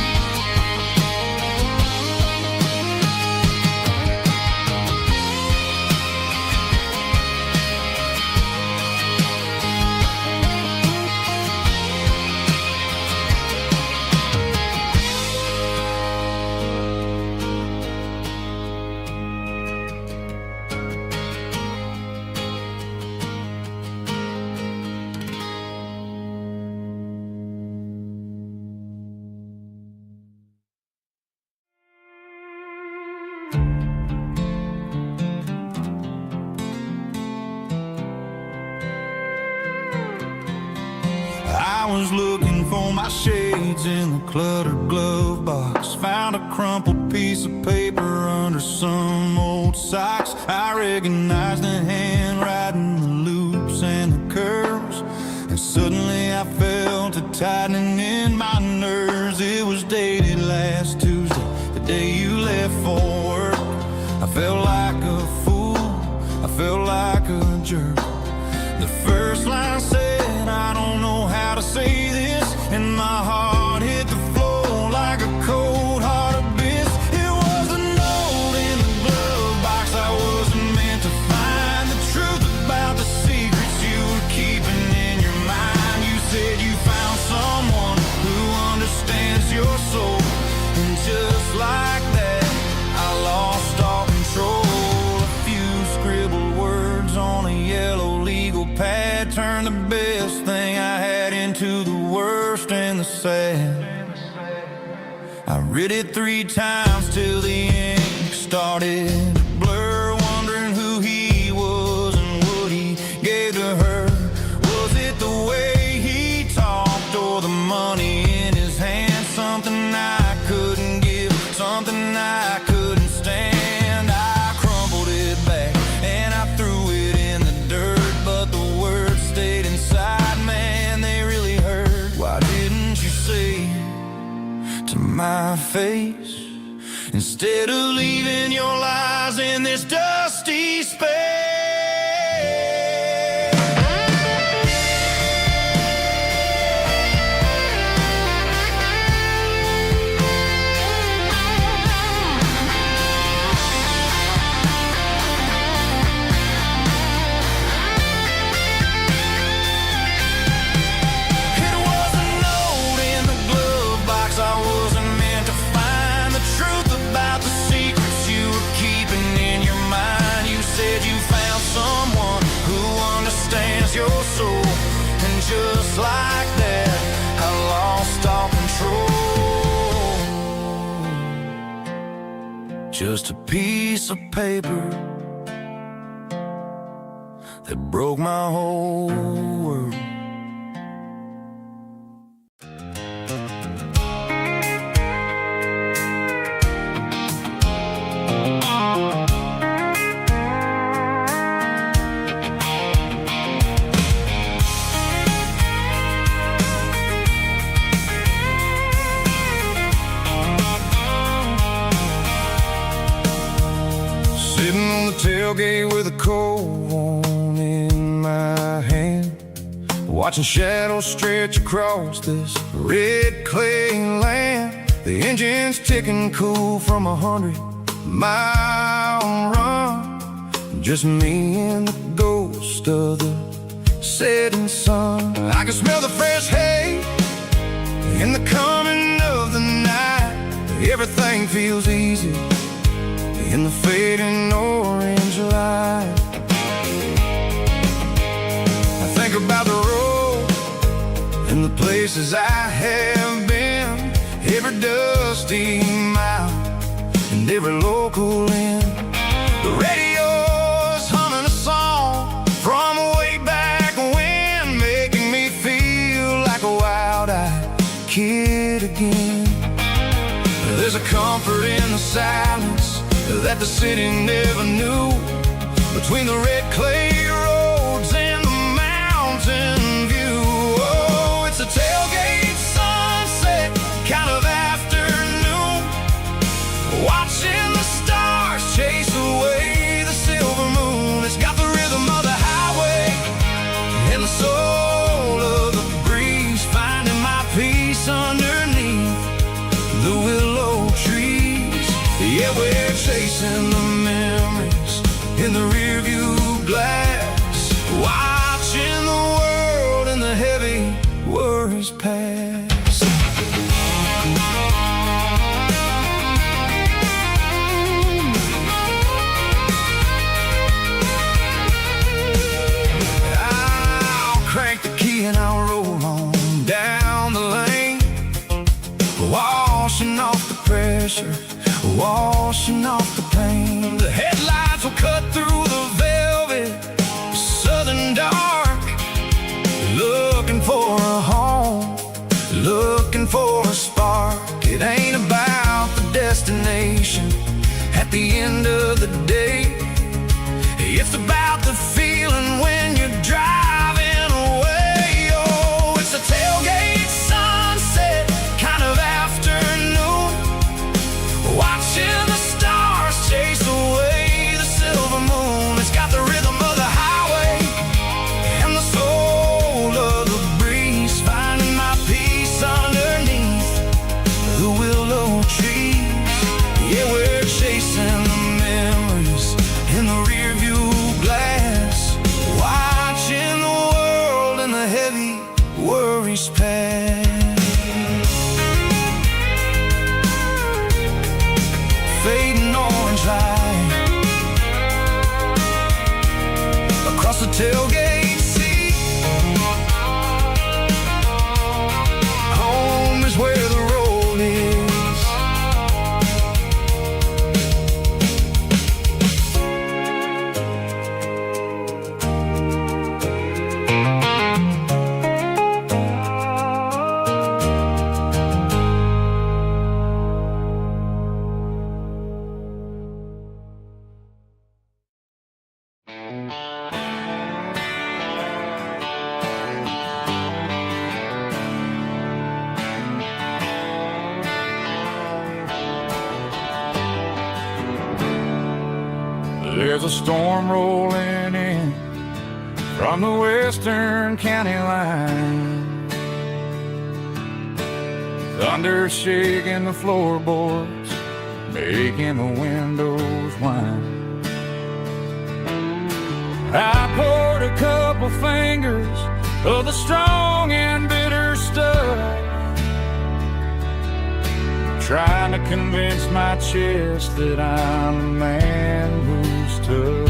Speaker 2: I was looking for my shades in the cluttered glove box, found a crumpled piece of paper under some old socks. I recognized the handwriting, the loops and the curves, and suddenly I felt a tightening in my nerves. It was dated last Tuesday, the day you left for work. I felt like a fool, I felt like a jerk. The first line said, I don't know how to say this, and my heart hit the floor like a cold heart abyss. It was a note in the glove box I wasn't meant to find, the truth about the secrets you were keeping in your mind. You said you found someone who understands your soul, and just like that I lost all control. A few scribbled words on a yellow legal pad turned the best thing I had into the worst and the sad. I read it 3 times till the ink started to blur, wondering who he was and what he gave to her. Was it the way he talked or the money in his hand? Something I my face, instead of leaving your lies in this dusty space. Your soul, and just like that, I lost all control. Just a piece of paper that broke my whole world. Tailgate with a cold one in my hand, watching shadows stretch across this red clay land. The engine's ticking cool from 100-mile run. Just me and the ghost of the setting sun. I can smell the fresh hay in the coming of the night. Everything feels easy in the fading orange light. I think about the road and the places I have been, every dusty mile and every local inn. The radio's humming a song from way back when, making me feel like a wild-eyed kid again. There's a comfort in the silence that the city never knew, between the red clay roads and the mountain view. Oh, it's a tailgate sunset kind of afternoon, watching the stars chase away the silver moon. It's got the rhythm of the highway and the soul of the breeze, finding my peace underneath the willow trees. Yeah, we're chasing the memories in the rearview glass, watching the world and the heavy worries pass. I'll crank the key and I'll roll on down the lane, washing off the pressure, washing off the pain. The headlights will cut through the velvet southern dark, looking for a home, looking for a spark. It ain't about the destination at the end of the day, it's about the feeling when you're driving away. Oh, it's a tailgate sunset kind of afternoon, watching the stars chase away the silver moon. It's got the rhythm of the highway and the soul of the breeze, finding my peace underneath the willow trees. Yeah, we're chasing the
Speaker 1: There's a storm rolling in from the western county line. Thunder shaking the floorboards, making the windows whine. I poured a couple fingers of the strong and bitter stuff, trying to convince my chest that I'm a man who's tough.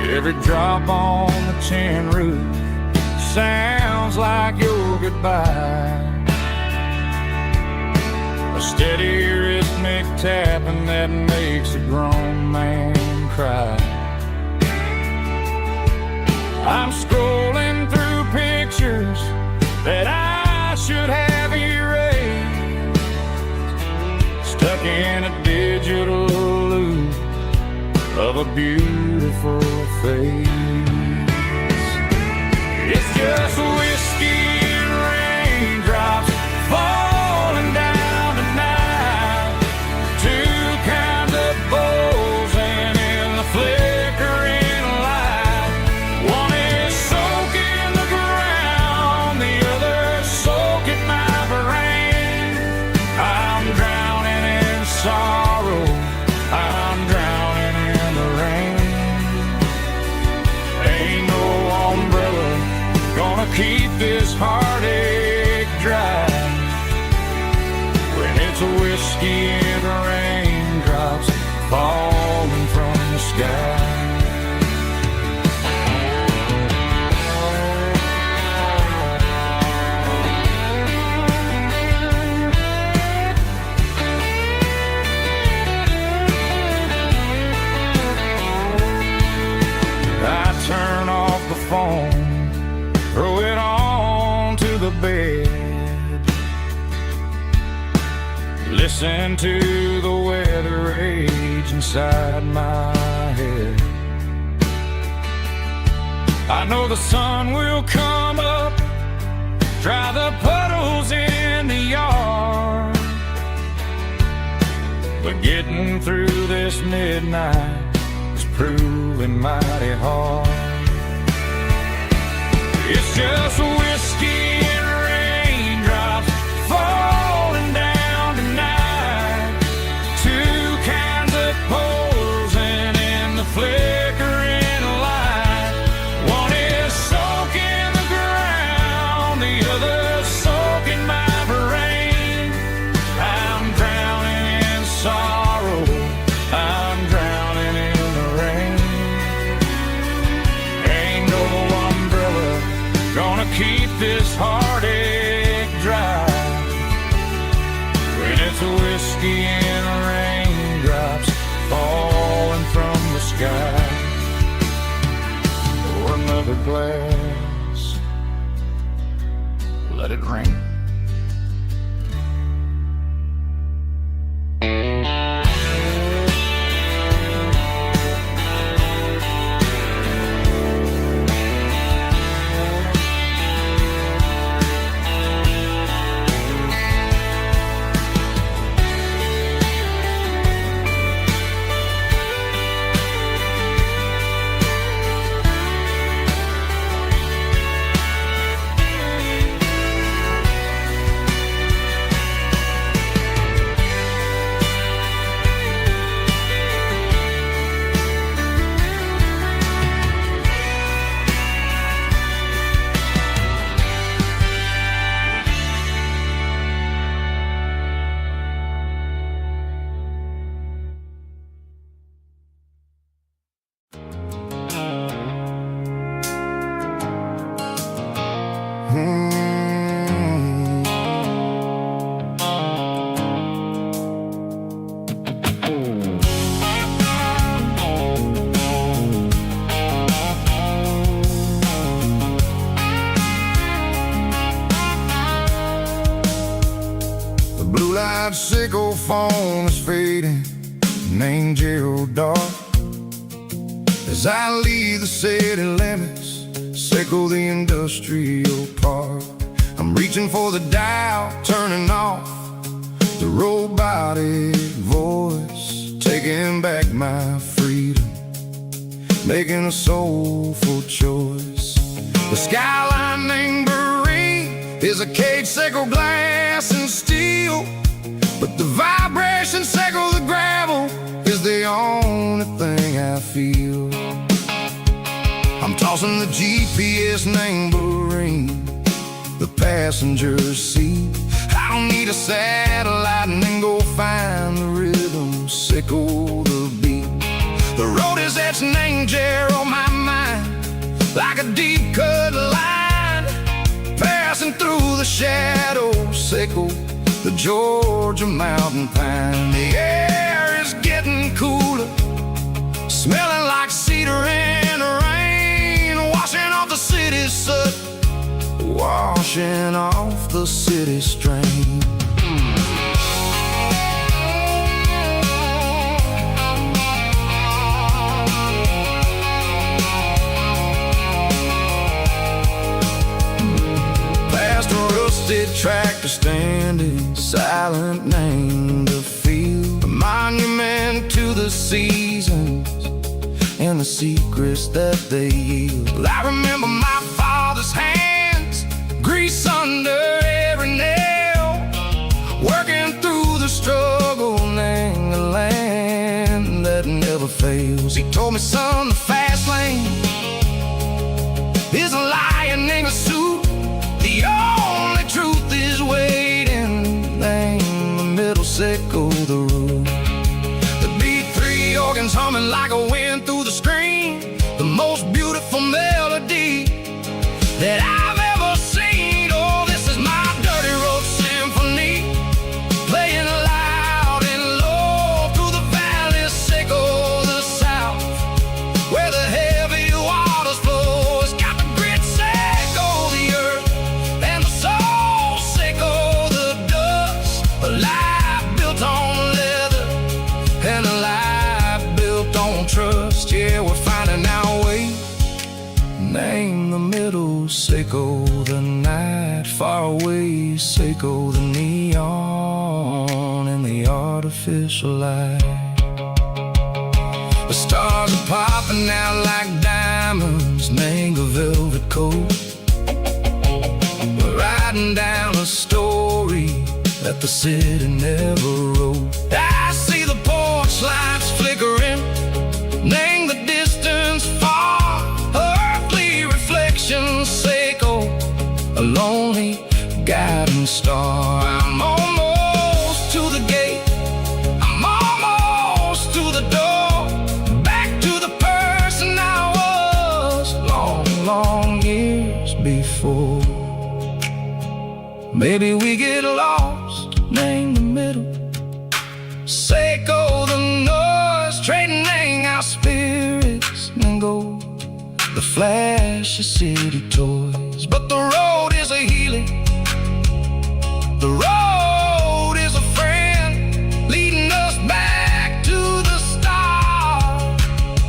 Speaker 1: Every drop on the tin roof sounds like your goodbye, a steady rhythmic tapping that makes a grown man cry. I'm scrolling through pictures that I should have erased, stuck in a digital loop of a beautiful face. It's just whiskey and raindrops falling down tonight, two kinds of bowls and in the flickering light. One is soaking the ground, the other soaking my brain. I'm drowning in sorrow, I'm drowning in the rain. Ain't no umbrella gonna keep this heartache dry when it's a whiskey and raindrops falling from the sky. I turn off the phone, throw it on to the bed, listen to the weather rage inside my head. I know the sun will come up, dry the puddles in the yard, but getting through this midnight is proving mighty hard. It's just whiskey and raindrops falling down tonight, two kinds of poles and in the flickering light. One is soaking the ground, the other soaking my brain. I'm drowning in sorrow, I'm drowning in the rain. Ain't no umbrella gonna keep this heartache dry when it's a whiskey and raindrops falling from the sky. Pour another glass, let it rain. Sickle phone is fading, an angel dark. As I leave the city limits, sickle the industrial park. I'm reaching for the dial, turning off the robotic voice, taking making a soulful choice. The skyline named Marine is a cage, sickle, glass, and steel, but the vibration, sickle, the gravel is the only thing I feel. I'm tossing the GPS named Marine, the passenger seat. I don't need a satellite and then go find the rhythm, sickle the beat. The road is etched named Jer on my mind, like a deep cut line, passing through the shadows, sickle the Georgia mountain pine. The air is getting cooler, smelling like cedar in the rain, washing off the city soot, washing off the city strain. Past a rusted tractor standing silent, named the field, a monument to the seasons and the secrets that they yield. I remember my father's hands, grease under every nail, working through the struggle, named the land that never fails. He told me, son, the fast lane is a lion in a suit. The only truth is waiting, named the middle, sickle the root. The B3 organs humming like a wind through the screen, the most beautiful melody that I've ever seen. Oh, this is my dirty road symphony, playing loud and low through the valley, sickle the south, where the heavy waters flow. It's got the grit, sickle the earth, and the soul, sickle the dust. A life built on leather and a life built on trust. Yeah, we're finding our way, name the middle, sickle the night, far away, sickle the neon and the artificial light. The stars are popping out like diamonds, name the velvet coat. We're riding down a story that the city never wrote. I see the porch lights flickering, name the distance far, earthly reflections, sickle a lonely guiding star. I'm almost to the gate, I'm almost to the door, back to the person I was long, long years before. Maybe we get lost, name the middle, sickle the noise, trading our spirits and go the flash of city toys. But the road is a healing, the road is a friend, leading us back to the start.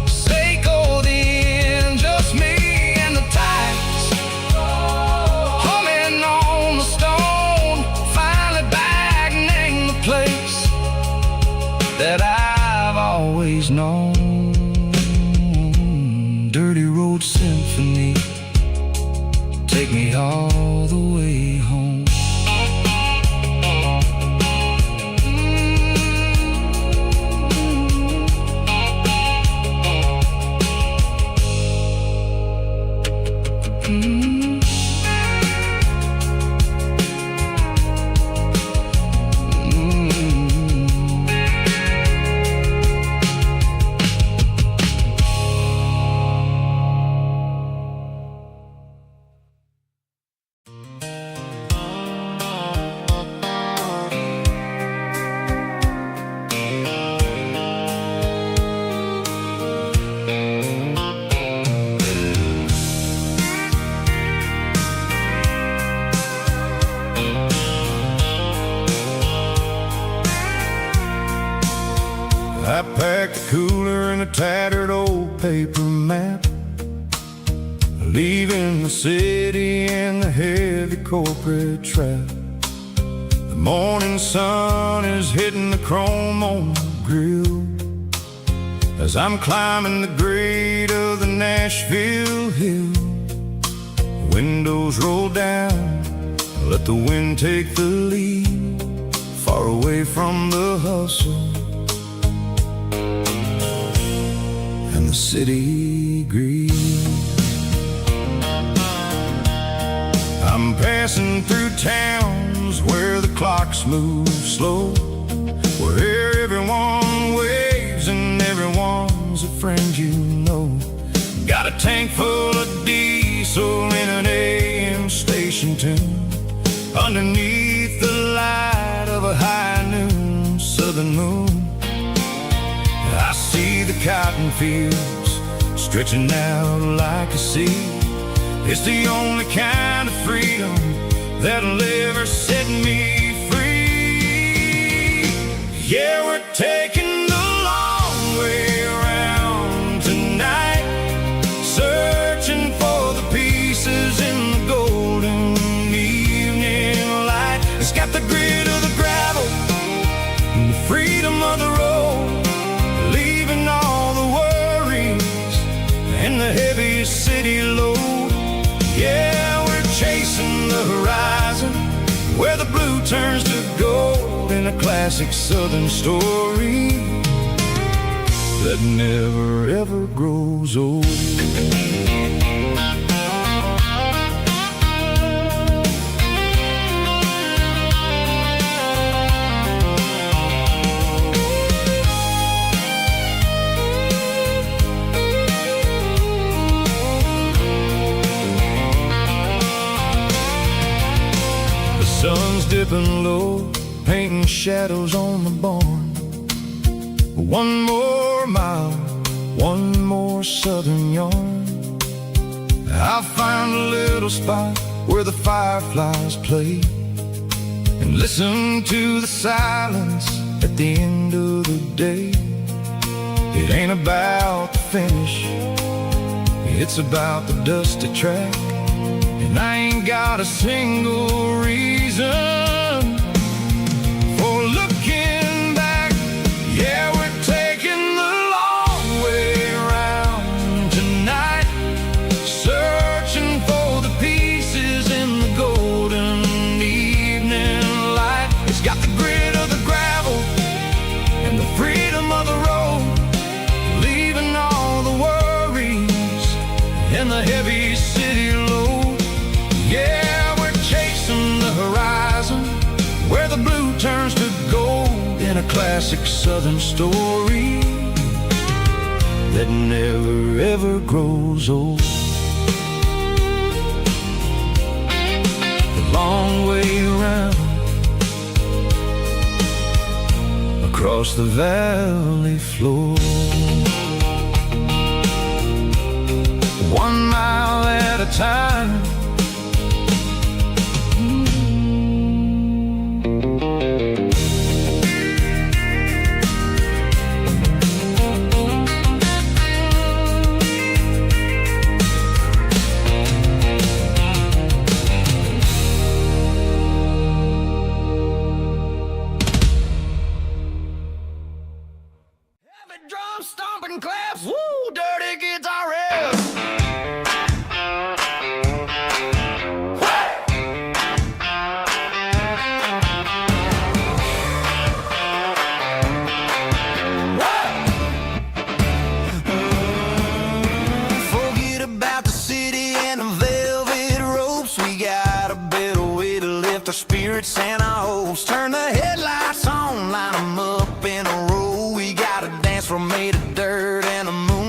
Speaker 1: Sickle the end, just me and the tides, humming on the stone, finally back, name the place that I've always known. Dirty road symphony, take me all the way home. I packed a cooler and a tattered old paper map, leaving the city and the heavy corporate trap. The morning sun is hitting the chrome on the grill, as I'm climbing the grade of the Nashville hill. Windows roll down, let the wind take the lead, far away from the hustle and the city greed. I'm passing through towns where the clocks move slow, where everyone waves and everyone's a friend you know. Got a tank full of diesel in an AM station tune, underneath the light of a high noon southern moon. I see the cotton fields stretching out like a sea. It's the only kind of freedom that'll ever set me free. Yeah, we're taking the long way around tonight, searching for the pieces in the golden evening light. It's got the grit of the gravel and the freedom of the road, leaving all the worries and the heavy city load. Yeah, we're chasing the horizon, where the blue turns to gold, in a classic southern story that never ever grows old. Sun's dipping low, painting shadows on the barn. One more mile, one more southern yarn. I'll find a little spot where the fireflies play, and listen to the silence at the end of the day. It ain't about the finish, it's about the dusty track. And I ain't got a single reason for looking back. Yeah, we're taking the long way around tonight, searching for the pieces in the golden evening light. It's got the grit of the gravel and the freedom of the road, leaving all the worries and the heavy city load. Yeah, we're chasing the horizon, where the blue turns to gold, in a classic southern story that never ever grows old. The long way around, across the valley floor, 1 mile at a time. Drum stomping claps, woo, dirty guitar riffs. Forget about the city and the velvet ropes. We got a better way to lift our spirits and our hopes. Turn the headlights on, line them up in a row. We got a dance floor made of dirt and a moon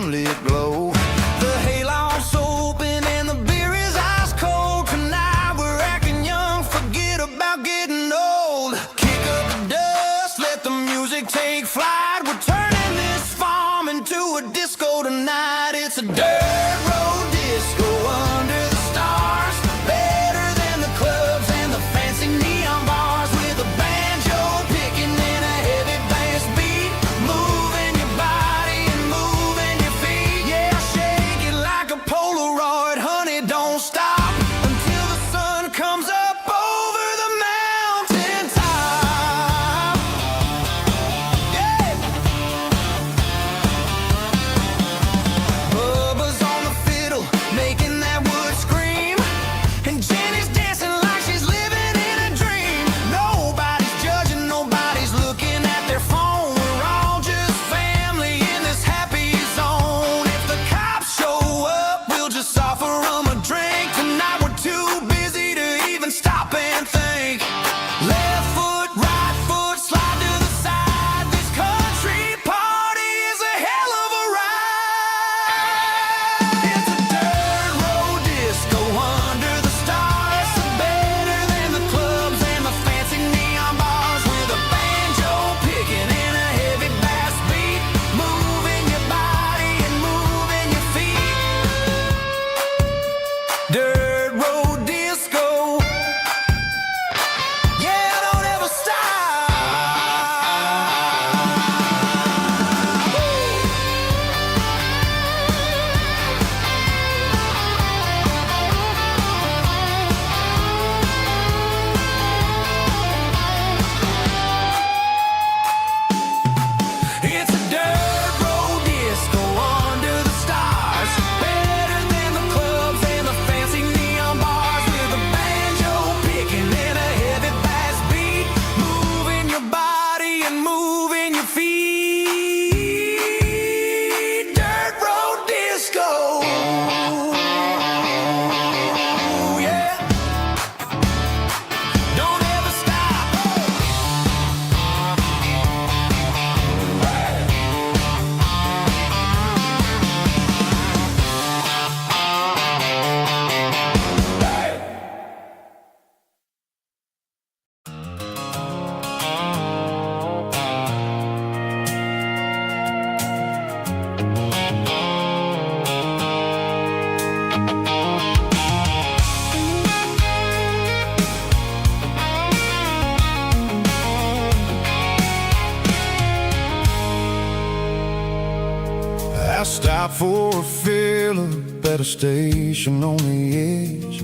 Speaker 1: stopped for a fill-up at a station on the edge.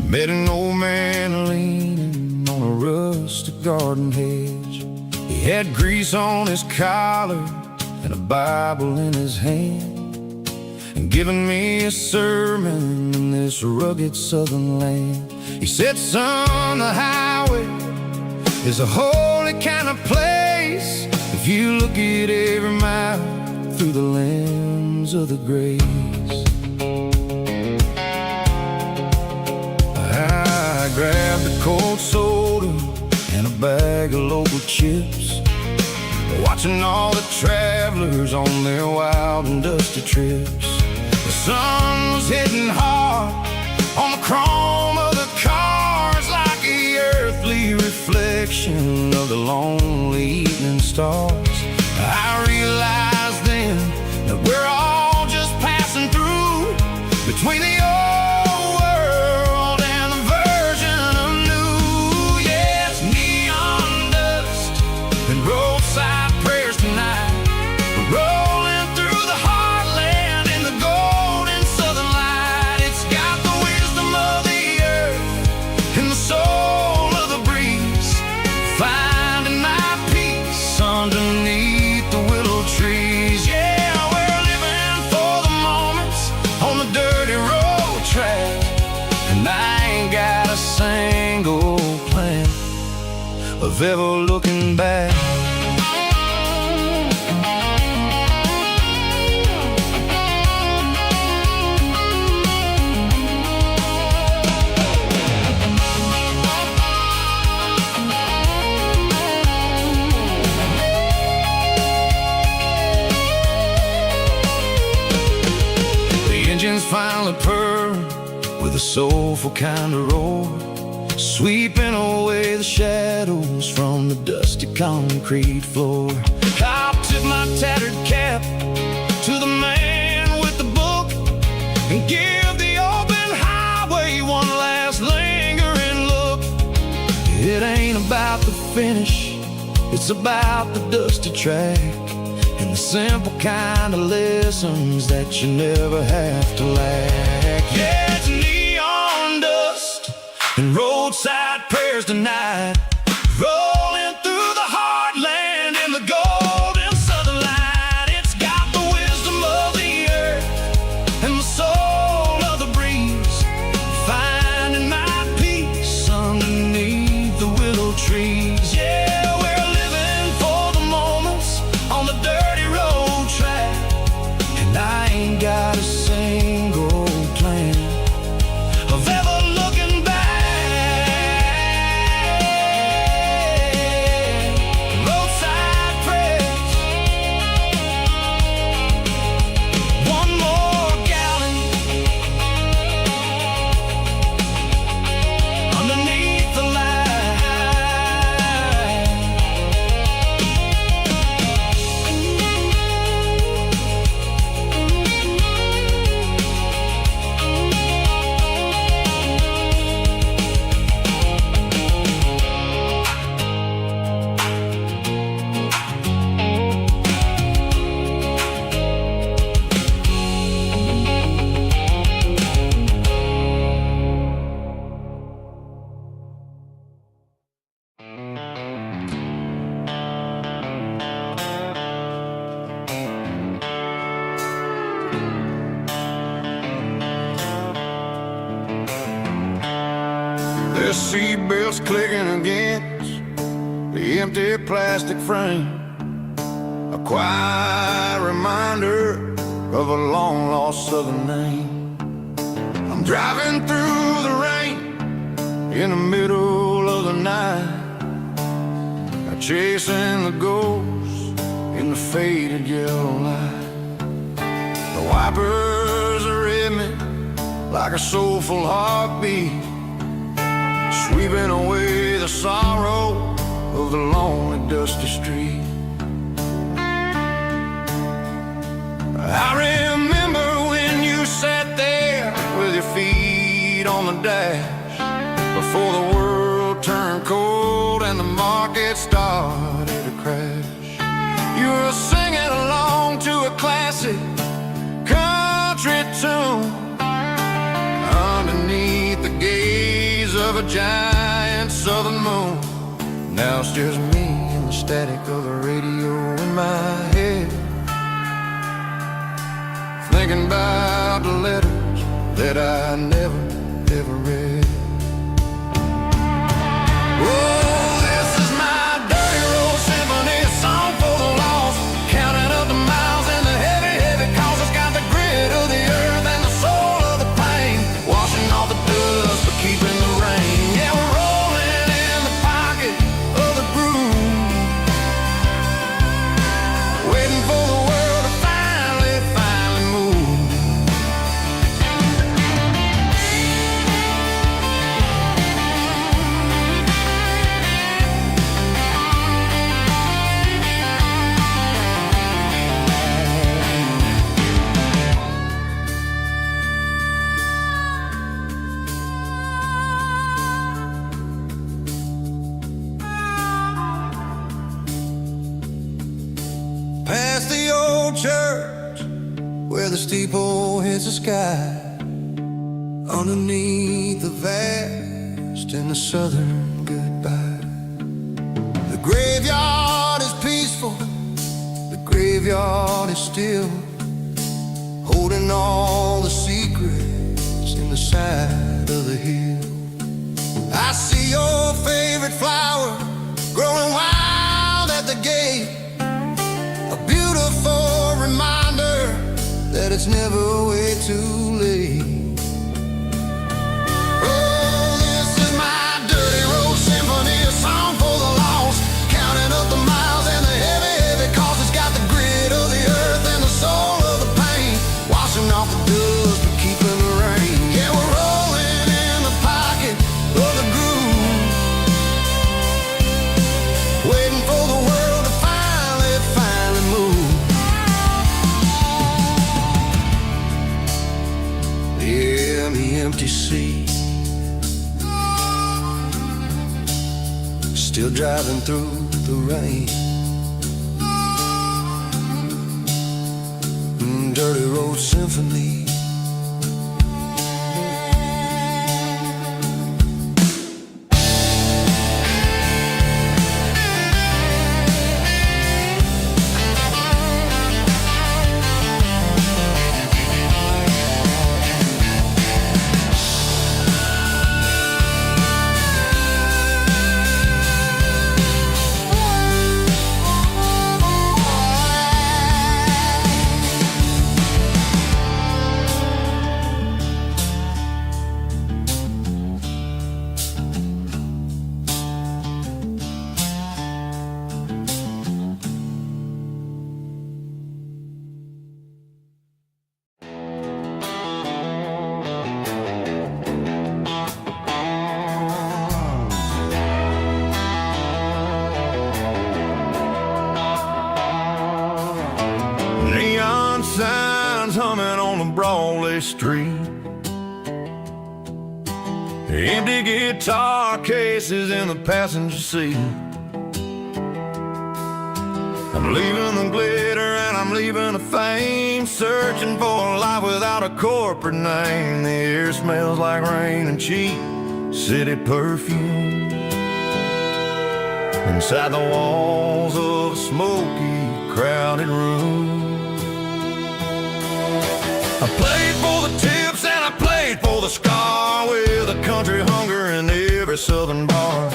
Speaker 1: Met an old man leaning on a rustic garden hedge. He had grease on his collar and a Bible in his hand, and giving me a sermon in this rugged southern land. He said, son, the highway is a holy kind of place if you look at every mile through the lens of the grace. I grabbed a cold soda and a bag of local chips, watching all the travelers on their wild and dusty trips. The sun was hitting hard on the chrome of the cars, like the earthly reflection of the lonely evening stars. I realized then that we're all just passing through between the old world and the version of new. Yes, neon dust and roadside prayers tonight. We're rolling through the heartland in the golden southern light. It's got the wisdom of the earth and the soul of the breeze, finding my peace underneath the willow trees. Yeah, we're living for the moments on the dirty road track, and I ain't got a single plan of ever looking back. Finally purred with a soulful kind of roar, sweeping away the shadows from the dusty concrete floor. I'll tip my tattered cap to the man with the book and give the open highway one last lingering look. It ain't about the finish, it's about the dusty track and the simple kind of lessons that you never have to lack. Yeah, it's neon dust and roadside prayers tonight, rolling through the heartland in the golden southern light. It's got the wisdom of the earth and the soul of the breeze, finding my peace underneath the willow trees. Yeah, we're living for the moments on the dirty road track, and I ain't got a single plan of ever looking back. Roadside prayers, one more gallon underneath the light. There's seatbelts clicking against the empty plastic frame, a quiet reminder of a long-lost southern name. I'm driving through the rain in the middle of the night, chasing the ghosts in the faded yellow light. The wipers are in me like a soulful heartbeat, sweeping away the sorrow of the lonely dusty street. I remember when you sat there with your feet on the dash, before the world turned cold and the market started to crash. You were singing along to a classic a giant southern moon. Now it's just me and the static of the radio in my head, thinking about the letters that I never, ever read. Oh, this is my dirty road symphony, a song for the lost, counting up the miles and the heavy, heavy calls. It's got the grit of the earth and the soul of the pain, washing off the dust but keeping the rain. Yeah, we're rolling in the pocket of the groove, waiting for the world to finally, finally move. Past the old church where the steeple hits the sky, underneath the vast and the southern goodbye. The graveyard is peaceful, the graveyard is still, holding all the secrets in the side of the hill. I see your favorite flower growing wild at the gate, a beautiful reminder that it's never way too late. Oh, this is my dirty road symphony, a song for the lost, counting up the miles and the heavy, heavy calls. It's got the grit of the earth and the soul of the pain, washing off the dust but keeping the rain. Yeah, we're rolling in the pocket of the groove, waiting for the world to finally, finally move. Yeah, the empty sea, still driving through the rain. Dirty road symphony. Neon signs humming on the Broadway street, empty guitar cases in the passenger seat. I'm leaving the glitter and I'm leaving the fame, searching for a life without a corporate name. The air smells like rain and cheap city perfume inside the walls of a smoky, crowded room. I played for the tips and I played for the scar, with a country hunger in every southern bar.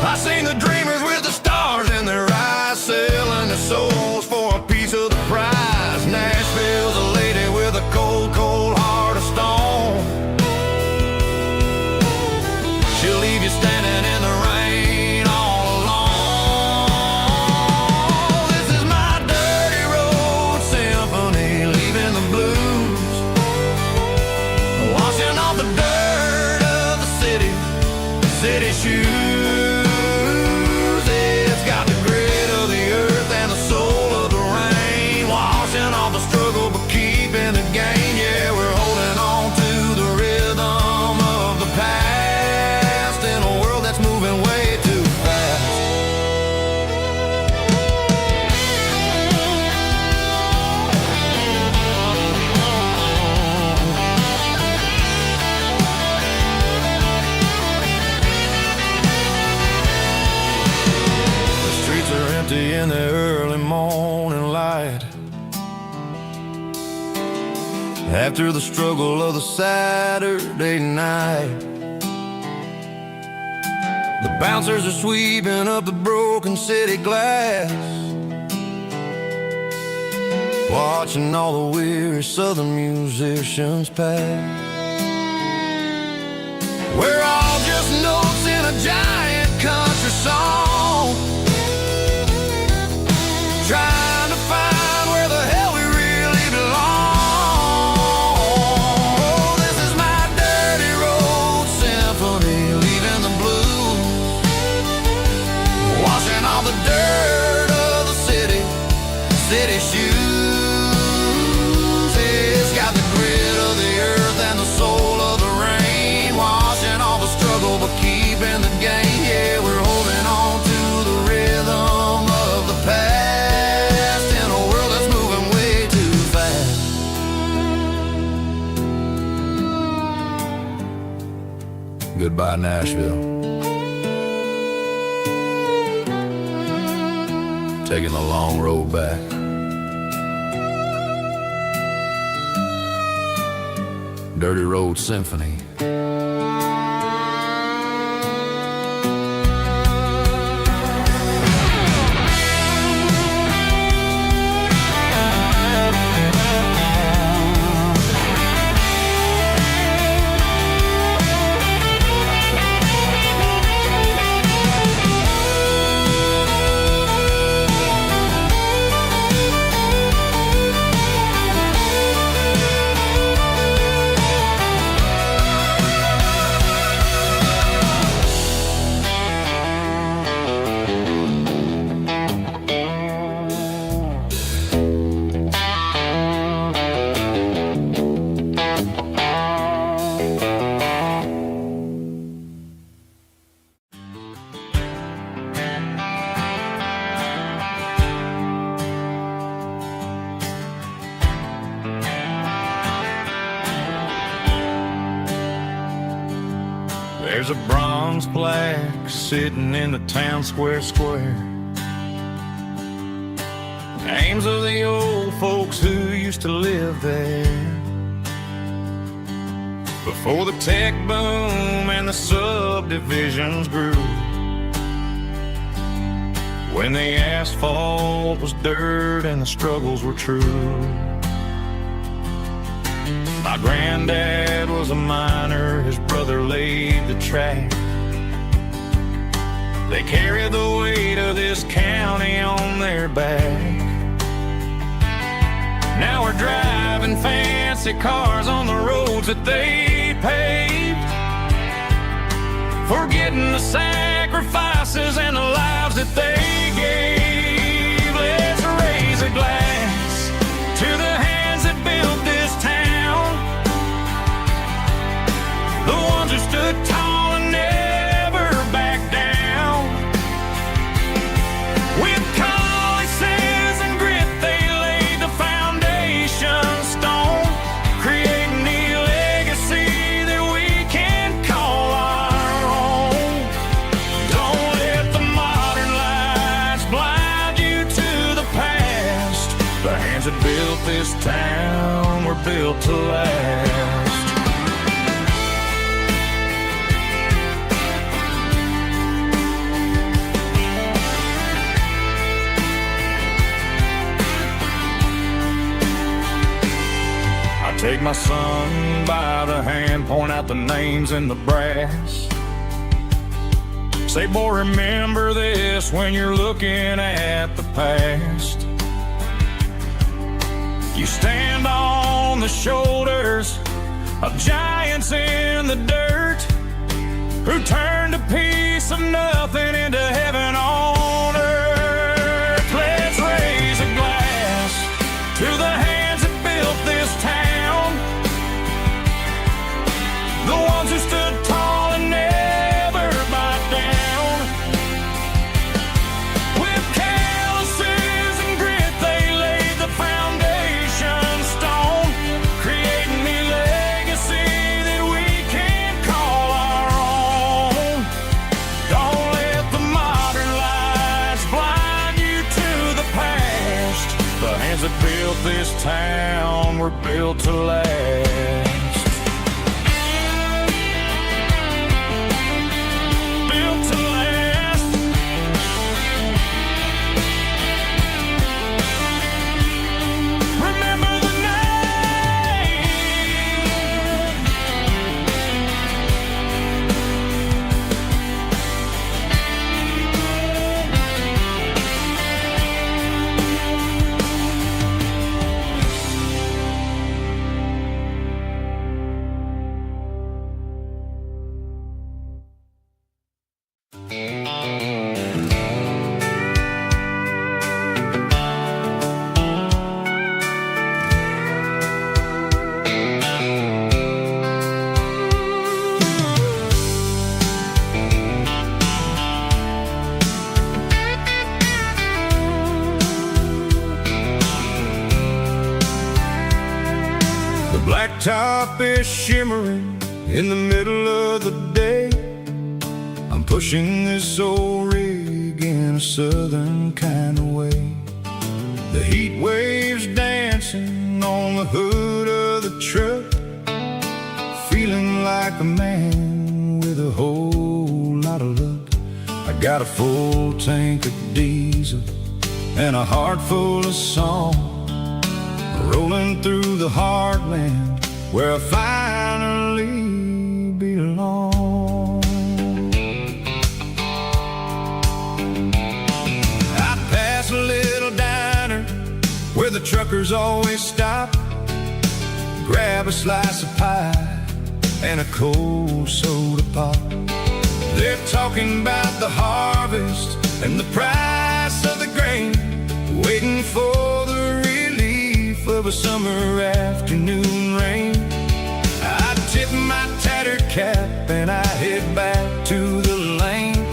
Speaker 1: I seen the dreamers with the stars in their eyes, selling their souls for a piece of the prize. Nashville's a lady with a cold, cold heart of stone. She'll leave you standing in the rain all alone. This is my dirty road symphony, leaving the blues, washing off the dirt of the city shoes. It's got the grit of the earth and the soul early morning light. After the struggle of the Saturday night, the bouncers are sweeping up the broken city glass, watching all the weary southern musicians pass. We're all just notes in a giant country song, trying to find where the hell we really belong. Oh, this is my dirty road symphony, leaving the blues, washing all the dirt of the city shoes. It's got the grit of the earth and the soul of the rain, washing all the struggle but keeping the game. Yeah, we're holding on to the rhythm of the past in a world that's moving way too fast. Goodbye, Nashville. Taking the long road back. Dirty Road Symphony. There's a bronze plaque sitting in the town square. Names of the old folks who used to live there before the tech boom and the subdivisions grew, when the asphalt was dirt and the struggles were true. My granddad was a miner, his brother laid the track. They carried the weight of this county on their back. Now we're driving fancy cars on the roads that they paved, forgetting the sacrifices and the lives that they gave. Let's raise a glass to the hands that built this town, the ones who stood tall and never backed down. With calluses and grit they laid the foundation stone, creating a legacy that we can call our own. Don't let the modern lights blind you to the past. The hands that built this town were built to last. Take my son by the hand, point out the names in the brass. Say, boy, remember this when you're looking at the past. You stand on the shoulders of giants in the dirt, who turned a piece of nothing into heaven on earth. Let's raise a glass to the hands that built this town, the ones who stood tall and never backed down. With calluses and grit they laid the foundation stone, creating a legacy that we can call our own. Don't let the hands that built this town were built to last. Built to last. Remember the name. Blacktop is shimmering in the middle of the day. I'm pushing this old rig in a southern kind of way. The heat waves dancing on the hood of the truck, feeling like a man with a whole lot of luck. I got a full tank of diesel and a heart full of song, rolling through the heartland where I finally belong. I pass a little diner where the truckers always stop, grab a slice of pie and a cold soda pop. They're talking about the harvest and the price of the grain, waiting for the relief of a summer afternoon rain. I tip my tattered cap and I head back to the lane,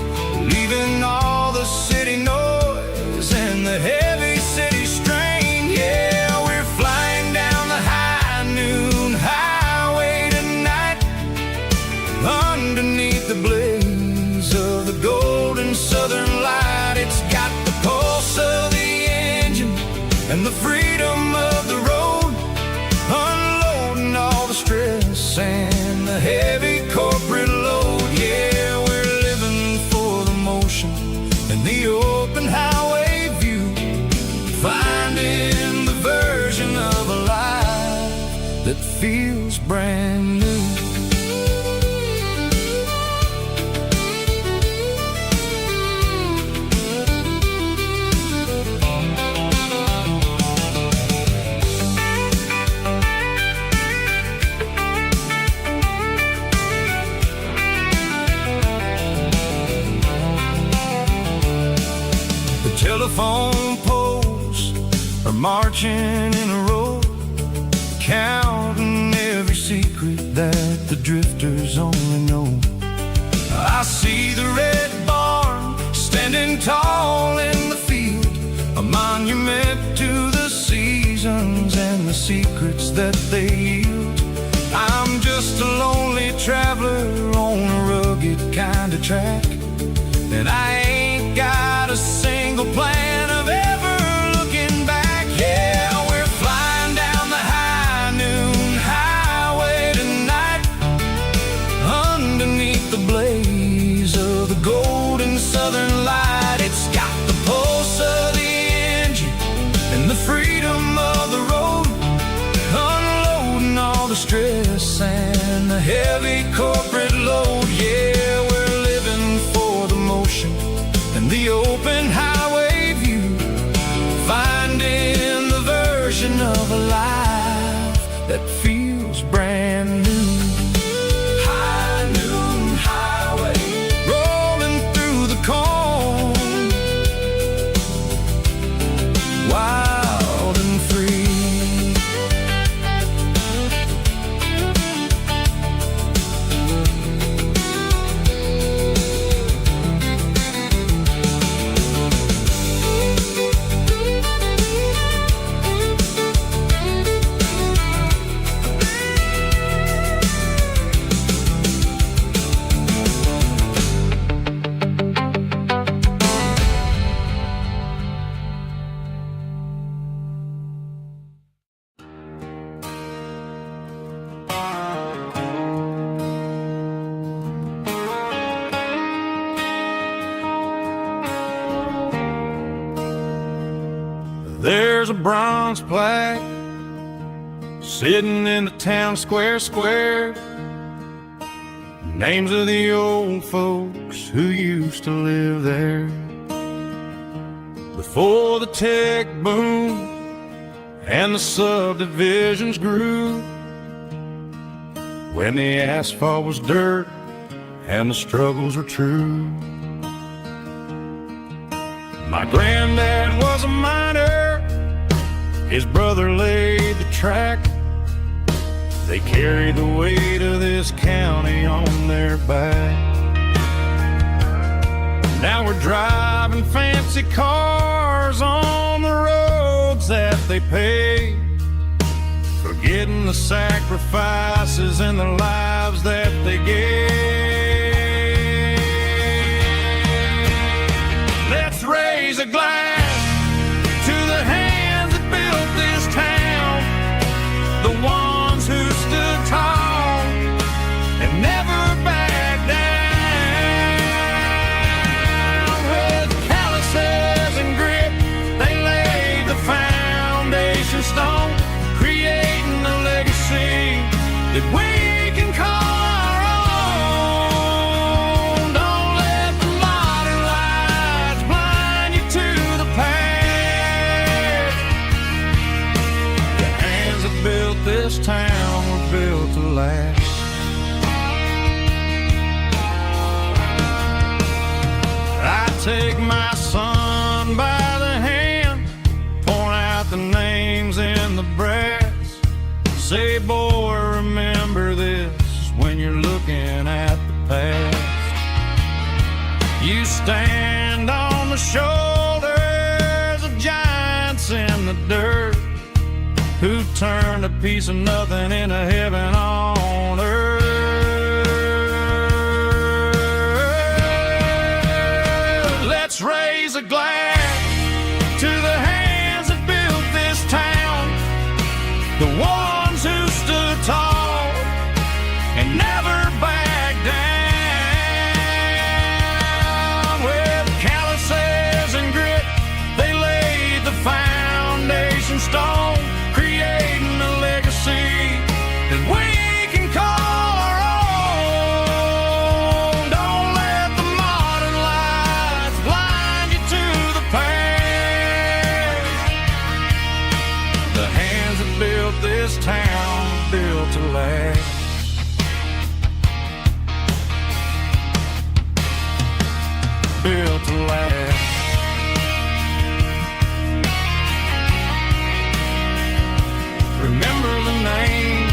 Speaker 1: leaving all the city noise and the heavy city strain. Yeah, we're flying down the high noon highway tonight, underneath the blaze of the golden southern light. It's got the pulse of the engine and the freedom of the road, unloading all the stress and the heavy corporate load. Yeah, we're living for the motion and the open highway view, finding the version of a life that feels brand new. Telephone poles are marching in a row, counting every secret that the drifters only know. I see the red barn standing tall in the field, a monument to the seasons and the secrets that they yield. I'm just a lonely traveler on a rugged kind of track, and I ain't got a single plan of ever looking back. Yeah, we're flying down the high noon highway tonight, underneath the blaze of the golden southern light. It's got the pulse of the engine and the freedom of the road, unloading all the stress and the heavy corporate load. Yeah, we're living for the motion and the open highway view, finding the version of a life that feels brand new. High noon highway, rolling through the corn, wild and free. There's a bronze plaque sitting in the town square. Names of the old folks who used to live there. Before the tech boom and the subdivisions grew, when the asphalt was dirt and the struggles were true. My granddad was a miner, his brother laid the track. They carried the weight of this county on their back. Now we're driving fancy cars on the roads that they paved, forgetting the sacrifices and the lives that they gave. Let's raise a glass to the hands that built this town, the ones who stood tall and never backed down. With calluses and grit, they laid the foundation stone, creating a legacy that we can call our own. Don't let the modern lights blind you to the past. The hands that built this town were built to last. I take my son by the hand, point out the names in the brass. Say, boy, remember this when you're looking at the past. You stand on the shoulders of giants in the dirt, who turned a piece of nothing into heaven on earth. Let's raise a glass to the hands that built this town, the ones who stood tall and never backed down. With calluses and grit, they laid the foundation stone, creating a legacy that we can call our own. Don't let the modern lights blind you to the past. The hands that built this town built to last. Built to last. Remember the names.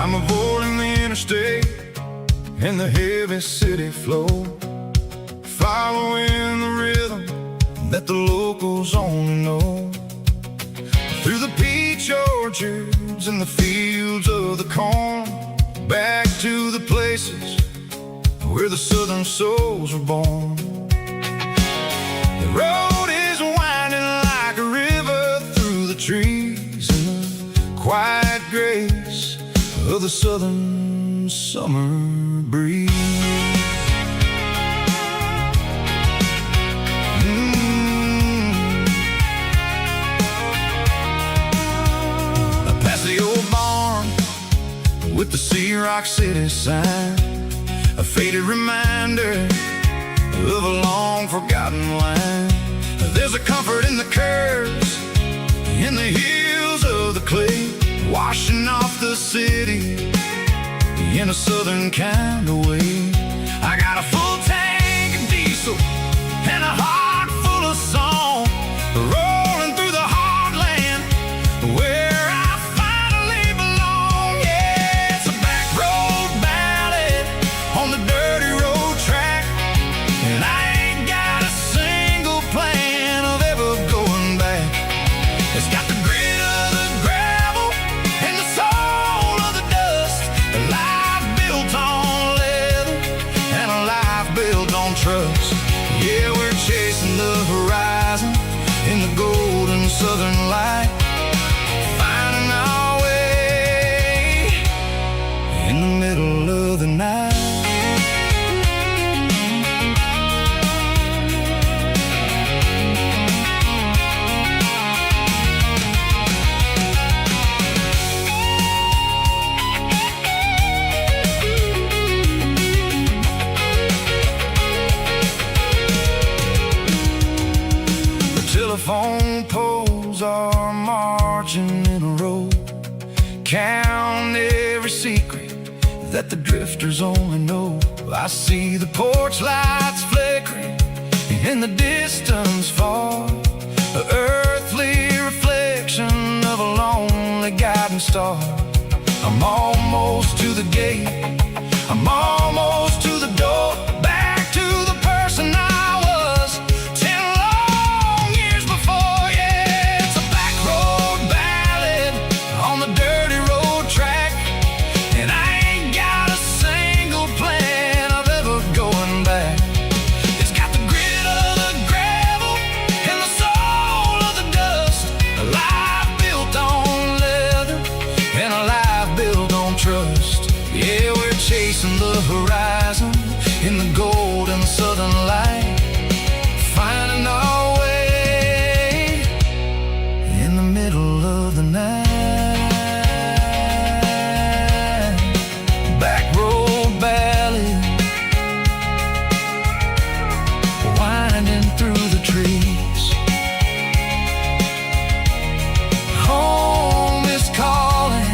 Speaker 1: I'm avoiding the interstate and the heavy city flow, following the rhythm that the locals only know. Through the peach orchards and the fields of the corn, back to the places where the southern souls were born. The road is winding like a river through the trees in the quiet grace of the southern summer breeze.
Speaker 2: Rock City sign, a faded reminder of a long forgotten line. There's a comfort in the curves, in the hills of the clay, washing off the city in a southern kind of way. I got a full tank of diesel and a heart full of song, rolling through the heartland where I finally belong. Yeah, it's a back road ballad on the dirty road track, and I ain't got a single plan of ever going back. It's got the grit of the gravel and the soul of the dust, a life built on leather and a life built on trust. Yeah, we're chasing the horizon in the golden southern light, finding our way in the middle of the night. Telephone poles are marching in a row, count every secret that the drifters only know. I see the porch lights flickering in the distance far, an earthly reflection of a lonely guiding star. I'm almost to the gate, I'm almost to the door, back to the person I was 10 long years before. Yeah, it's a back road ballad on the dirty road track, and I ain't got a single plan of ever going back. It's got the grit of the gravel and the soul of the dust, a life built on leather and a life built on trust. Yeah, we're chasing the horizon in the golden southern light, finding our way in the middle of the night. Back road ballad, winding through the trees. Home is calling.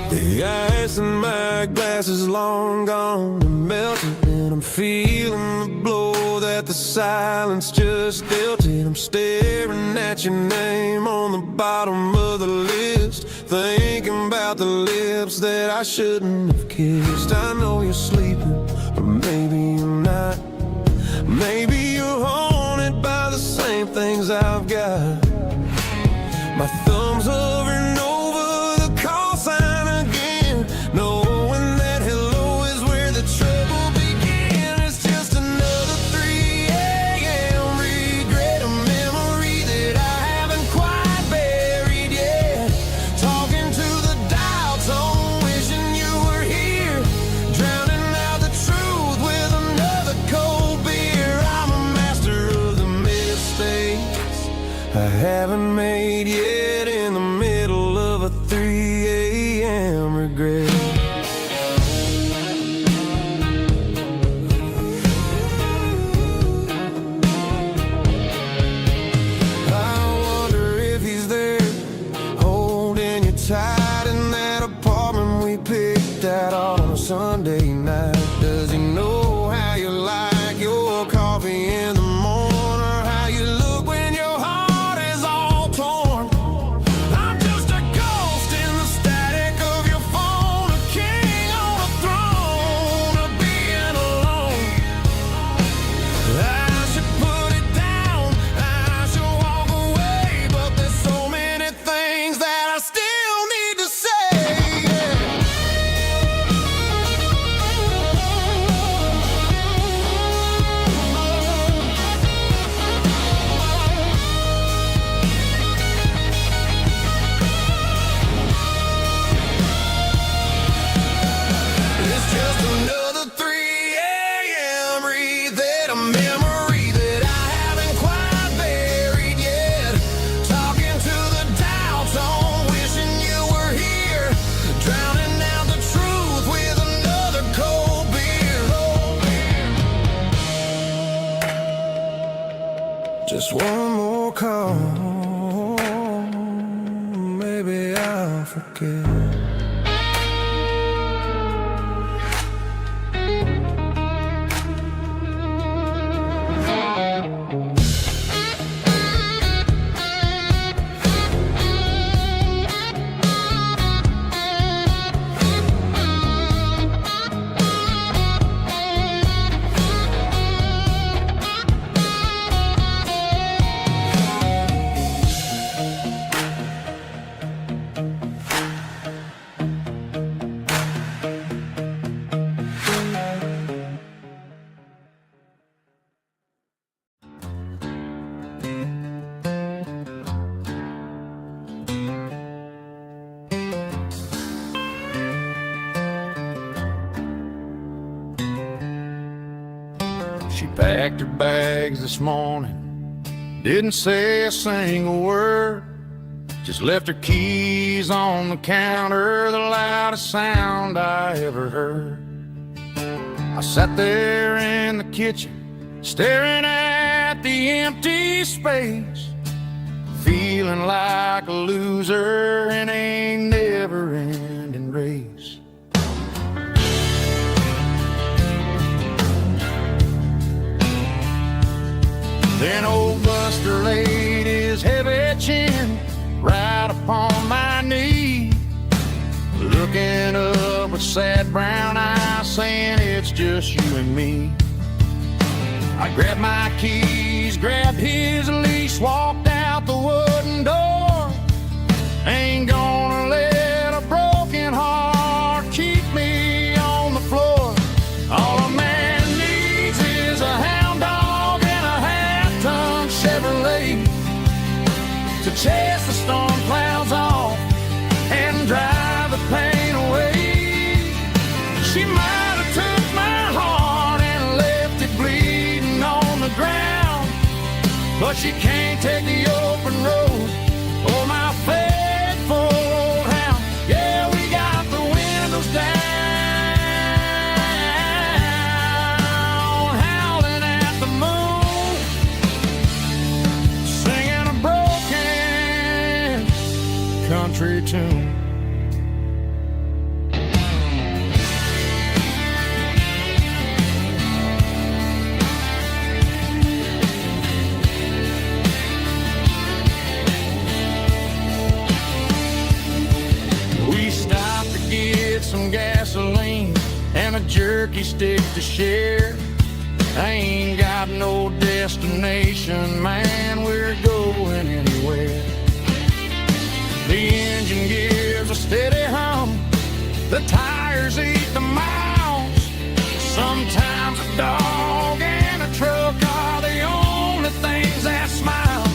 Speaker 1: The ice in my glass is long gone and melted, and I'm feeling the blow that the silence just dealt it. I'm staring at your name on the bottom of the list, thinking about the lips that I shouldn't have kissed. I know you're sleeping, but maybe you're not. Maybe you're haunted by the same things I've got. My thumb's hovering over the call sign again, knowing that hello is where the trouble began. It's just another 3 a.m. regret, a memory that I haven't quite buried yet. Talking to the dial tone, wishing you were here, drowning out the truth with another cold beer. I'm a master of the mistakes I haven't made yet, in the middle of a 3 a.m. regret. I wonder if he's there, holding you tight in that apartment we picked out on a Sunday night. Does he know how you like your coffee in the I'll forget. She packed her bags this morning, didn't say a single word, just left her keys on the counter, the loudest sound I ever heard. I sat there in the kitchen, staring at the empty space, feeling like a loser in a never-ending race. Then old Buster laid his heavy chin right upon my knee, looking up with sad brown eyes, saying it's just you and me. I grabbed my keys, grabbed his leash, walked out the wooden door. Ain't gonna let a broken heart keep me on the floor. All a man needs is a hound dog and a half-ton Chevrolet to chase the storm clouds off and drive the pain away. She might have took my heart and left it bleeding on the ground, but she can't take the open road or my faithful old hound. Yeah, we got the windows down, howling at the moon, singing a broken country tune. We stopped to get some gasoline and a jerky stick to share. I ain't got no destination, man, we're going anywhere. The engine gives a steady hum, the tires eat the miles. Sometimes a dog and a truck are the only things that smile.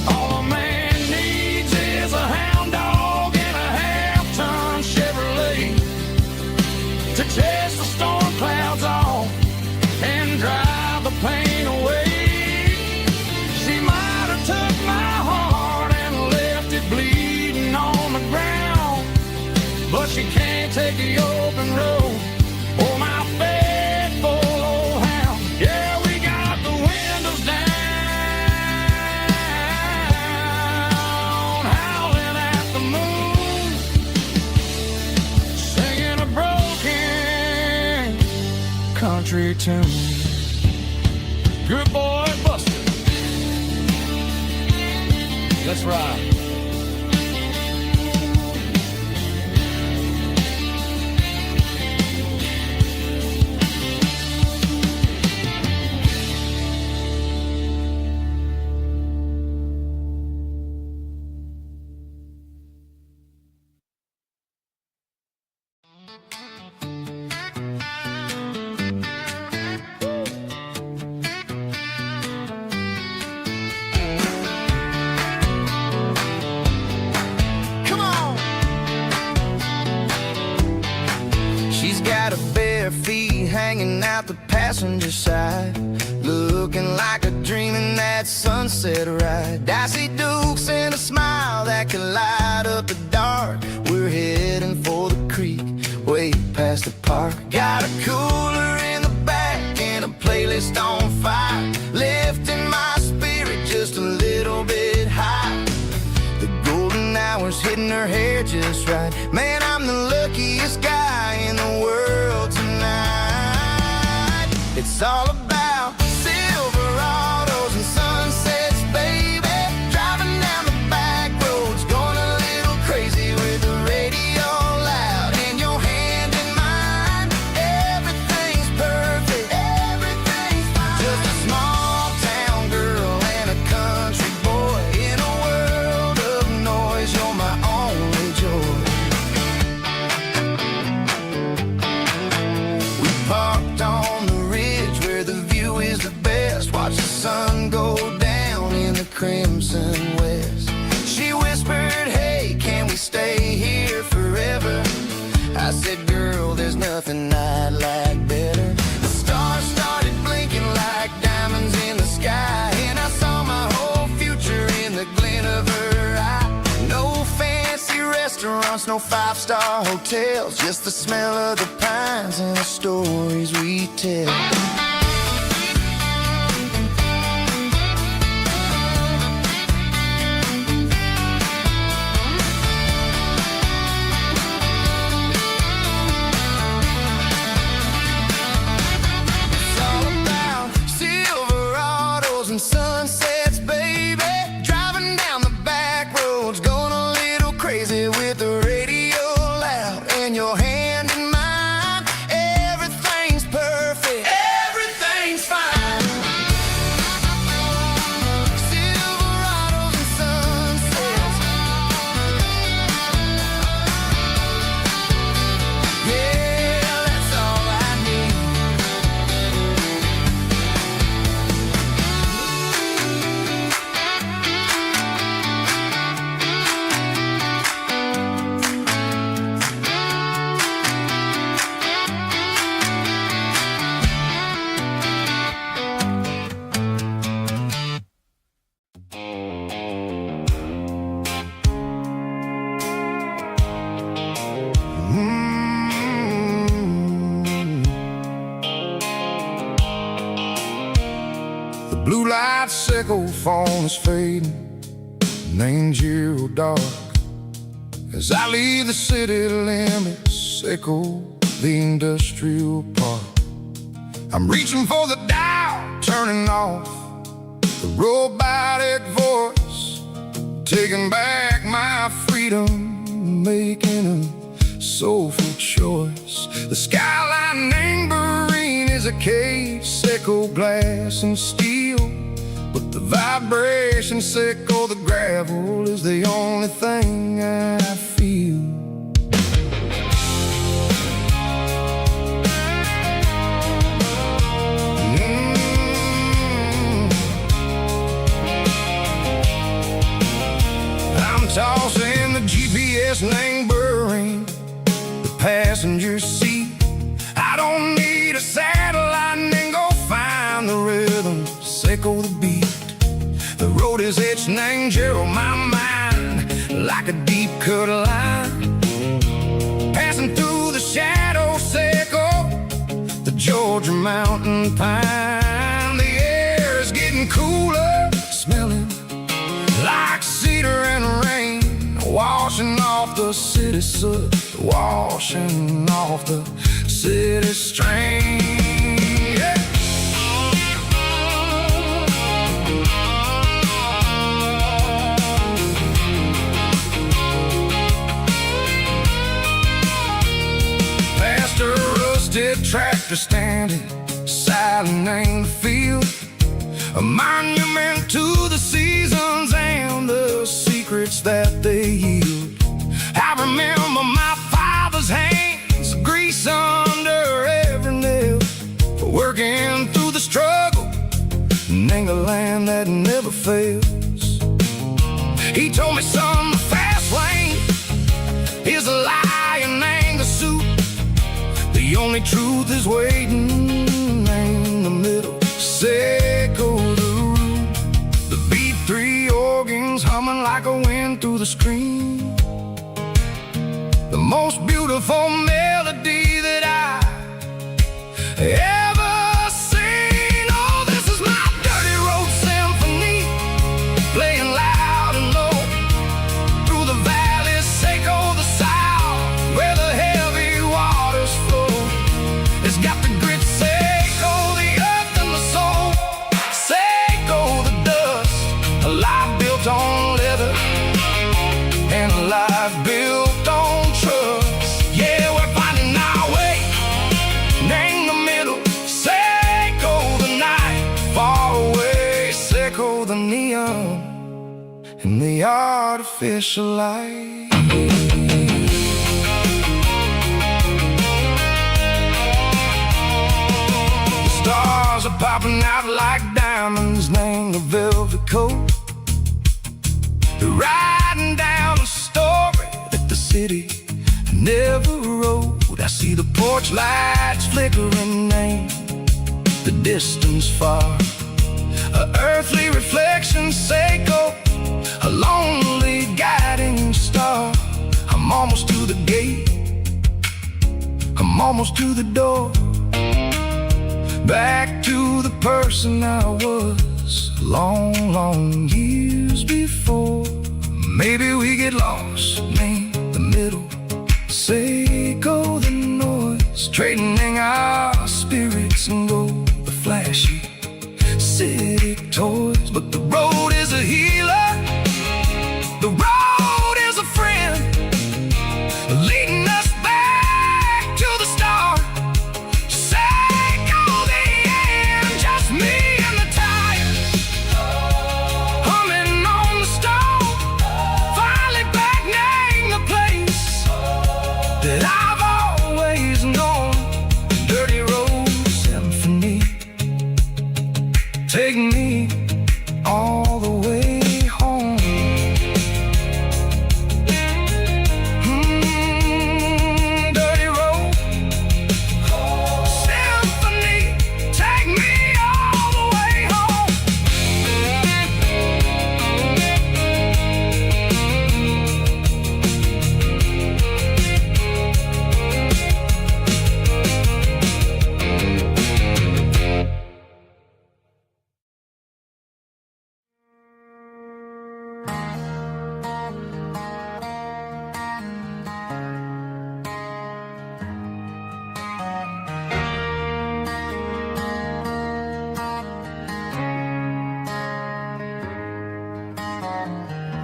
Speaker 1: All a man needs is a hound dog and a half-ton Chevrolet to chase the storm clouds off and drive the pain away. She might have took my heart and left it bleeding on the ground, but she can't take the open road or my faithful old hound. Yeah, we got the windows down, howling at the moon, singing a broken country tune. Good boy, Buster. Let's ride.
Speaker 3: Come on. She's got her bare feet hanging out the passenger side, looking like a dream in that sunset ride. Dicey dukes and a smile that can light up the dark. We're heading for the creek, way past the park. Got a cooler in the back and a playlist on fire, lifting my spirit just a little bit high. The golden hours hitting her hair just right. Man, I'm the luckiest guy in the world tonight. It's all about Silverados and sunsets, baby. Driving down the back roads, going a little crazy with the radio loud and your hand in mine. Everything's perfect, everything's fine. Just a small town girl and a country boy in a world of noise. You're my only joy. We parked on the ridge where the view is the best. Watch the sun go down in the crimson west. She whispered, hey, can we stay here forever? I said, girl, there's nothing I'd like better. The stars started blinking like diamonds in the sky, and I saw my whole future in the glint of her eye. No fancy restaurants, no five-star hotels, just the smell of the pines and the stories we tell. It's all about Silverados and sunsets, baby. Driving down the back roads, going a little crazy with the radio loud and your hand in mine. Everything's perfect, everything's fine. Silverados and sunsets. Yeah, that's all I need. The blue light sickle phone is fading, and angel dark. As I leave the city limits, echo the industrial park. I'm reaching for the dial, turning off the robotic voice, taking back my freedom, making a soulful choice. The skyline neighboring is a case, echo glass and steel, but the vibration sickle, the gravel is the only thing I feel. I'm tossing the GPS neighboring the passenger seat. I don't need a satellite and go find the rhythm, echo the beat. The road is etched and angel on my mind like a deep cut line, passing through the shadow echo the Georgia mountain pine. The air is getting cooler, smelling like cedar and rain, washing off the city soot, washing off the city strain. Yeah. Past a rusted tractor standing silent in the field, a monument to the seasons and the secrets that they yield. I remember my father's hands, grease under every nail, working through the struggle, and the land that never fails. He told me, son, the fast lane is a lie and anger suit. The only truth is waiting in the middle. Echo the root, the B3 organs humming like a wind through the screen. The most beautiful melody that I ever seen. Oh, this is my dirty road symphony, playing loud and low through the valleys. Echo the artificial light. The stars are popping out like diamonds named the velvet coat. They're riding down the story that the city never wrote. I see the porch lights flickering in the distance far. A earthly reflection say go, a lonely guiding star. I'm almost to the gate, I'm almost to the door. Back to the person I was long, long years before. Maybe we get lost in the middle, say go the noise, trading our spirits and go the flashy city toys. But the road is a healer, the road is a friend, leading us back to the start. Say go the end, just me and the tires, humming on the stove, finally back name the place that I've always known. Dirty road symphony, take me all the way home. Dirty road symphony, take me all the way home.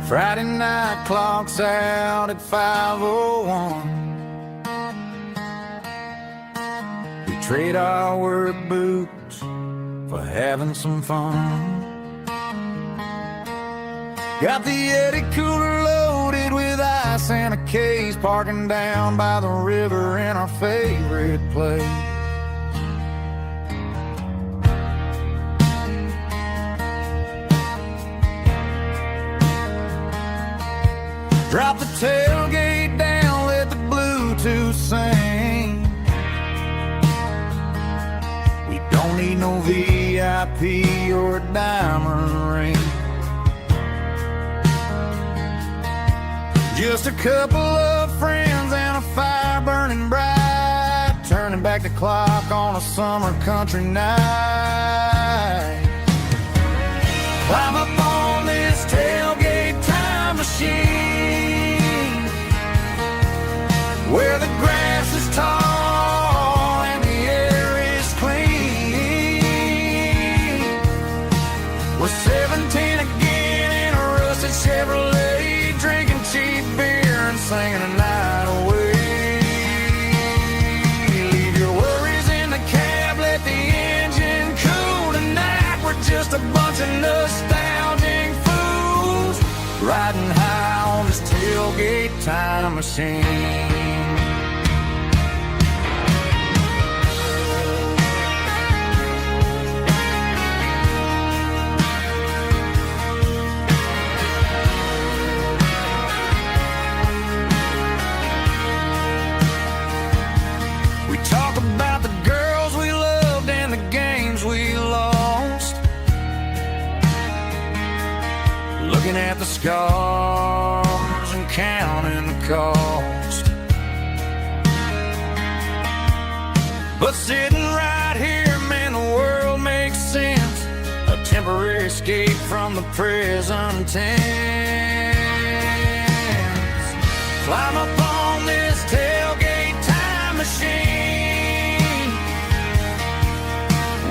Speaker 3: Friday night clock's out at 5:01. We trade our work boots for having some fun. Got the Yeti cooler loaded with ice and a case, parking down by the river in our favorite place. Drop the tailgate down, let the Bluetooth sing. We don't need no VIP or a diamond ring. Just a couple of friends and a fire burning bright, turning back the clock on a summer country night. Climb up on this tailgate time machine, where the grass is tall and the air is clean. We're 17 again in a rusted Chevrolet, drinking cheap beer and singing a night away. Leave your worries in the cab, let the engine cool tonight. We're just a bunch of nostalgic fools, riding high on this tailgate time machine. We talk about the girls we loved and the games we lost, looking at the scars and counting the cost. But sitting right here, man, the world makes sense. A temporary escape from the present tense. Climb up on this tailgate time machine,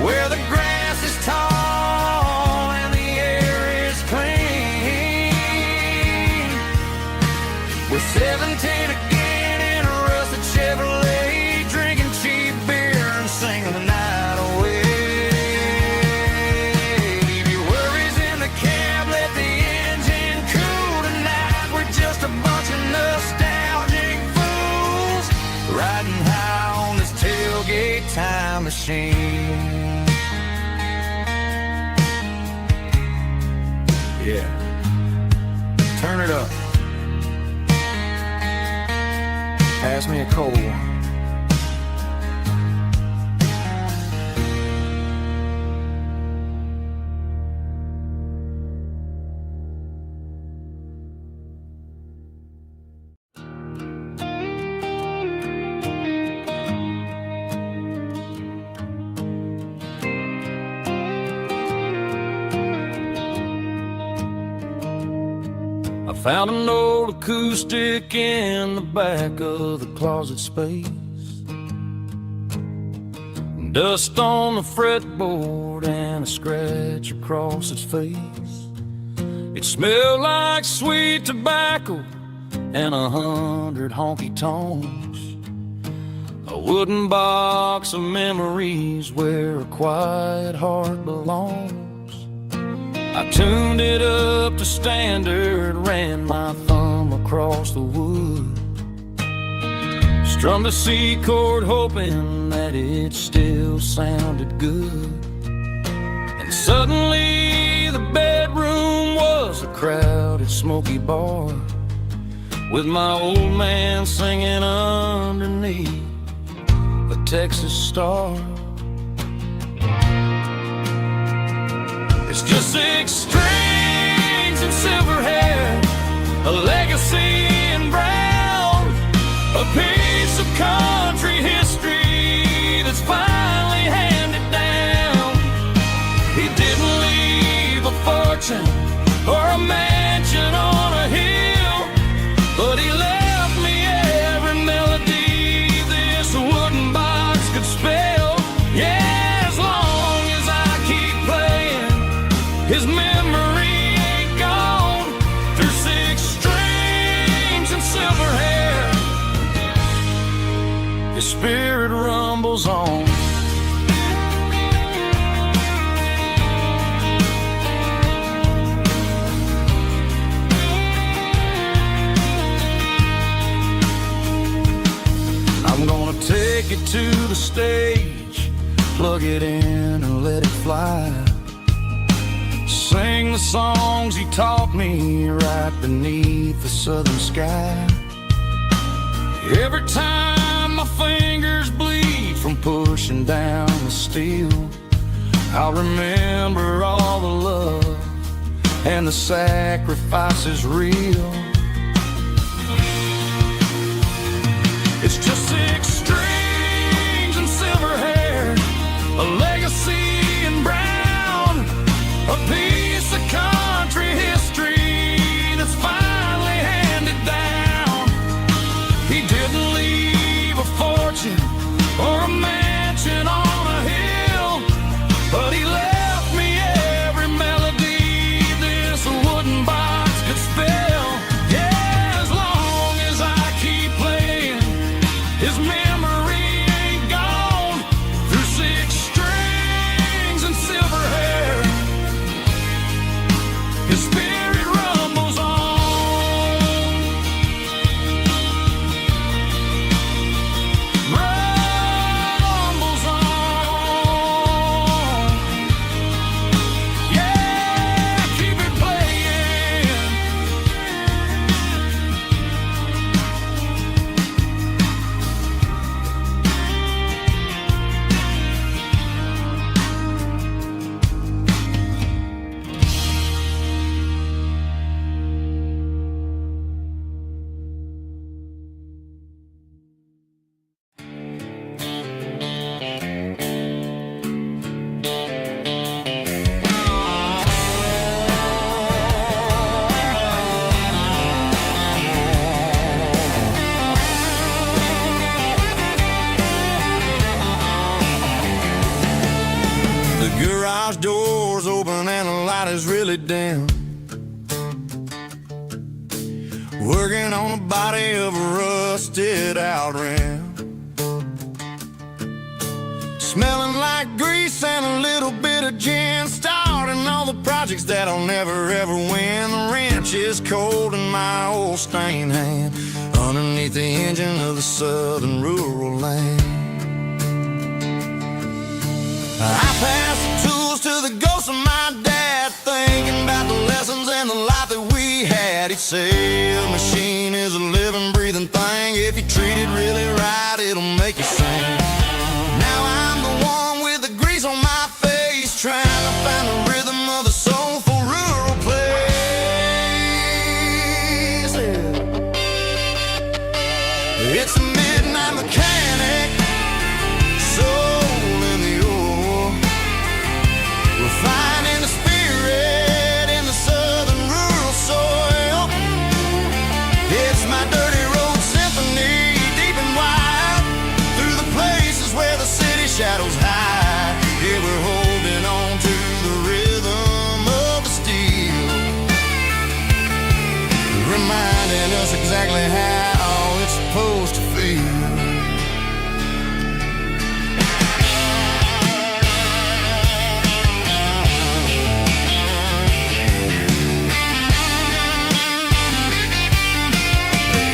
Speaker 3: where the grass is tall and the air is clean. We're 17 again in a rusted Chevrolet, drinking cheap beer and singing the night away. Leave your worries in the cab, let the engine cool tonight. riding high on this tailgate time machine.
Speaker 1: Yeah, turn it up. Pass me a cold one.
Speaker 4: I found an old acoustic in the back of the closet space. Dust on the fretboard and a scratch across its face. It smelled like sweet tobacco and 100 honky tonks. A wooden box of memories where a quiet heart belongs. I tuned it up to standard, ran my thumb across the wood, strummed a C chord hoping that it still sounded good. And suddenly the bedroom was a crowded smoky bar, with my old man singing underneath the Texas star. It's just 6 strings and silver hair, a legacy in brown, a piece of country history that's finally handed down. He didn't leave a fortune or a mansion on a hill, but he left me every melody this wooden box could spell. Yeah, as long as I keep playing, his memory ain't gone. Through 6 strings and silver hair, his spirit rumbles on. I'm gonna take it to the stage, plug it in and let it fly. Sing the songs he taught me right beneath the southern sky. Every time my fingers bleed from pushing down the steel, I'll remember all the love and the sacrifices real. It's just 6 strings and silver hair, a legacy in brown, a piece of country history that's finally handed down. He didn't leave a fortune or a mansion on a hill, but he left me every melody this wooden box could spell. Yeah, as long as I keep playing, his memory ain't gone. Through 6 strings and silver hair, his spirit rumbles on. Rumbles on. Yeah, keep it playing.
Speaker 1: The garage door's open and the light is really dim. Working on the body of a rusted out rim. Smelling like grease and a little bit of gin. Starting all the projects that'll never ever win the rent.
Speaker 3: bench is cold in my old stained hand underneath the engine of the southern rural land. I pass the tools to the ghost of my dad, thinking about the lessons and the life that we had. He'd say a machine is a living, breathing thing. If you treat it really right, it'll make you sing. Now I'm the one with the grease on my face, trying to find the rhythm of a soulful rural place. It's a midnight mechanic, soul in the ore, refining the spirit in the southern rural soil. It's my dirty road symphony, deep and wide, through the places where the city shadows hide. Yeah, we're holding on to the rhythm of the steel, reminding us exactly how it's supposed to feel.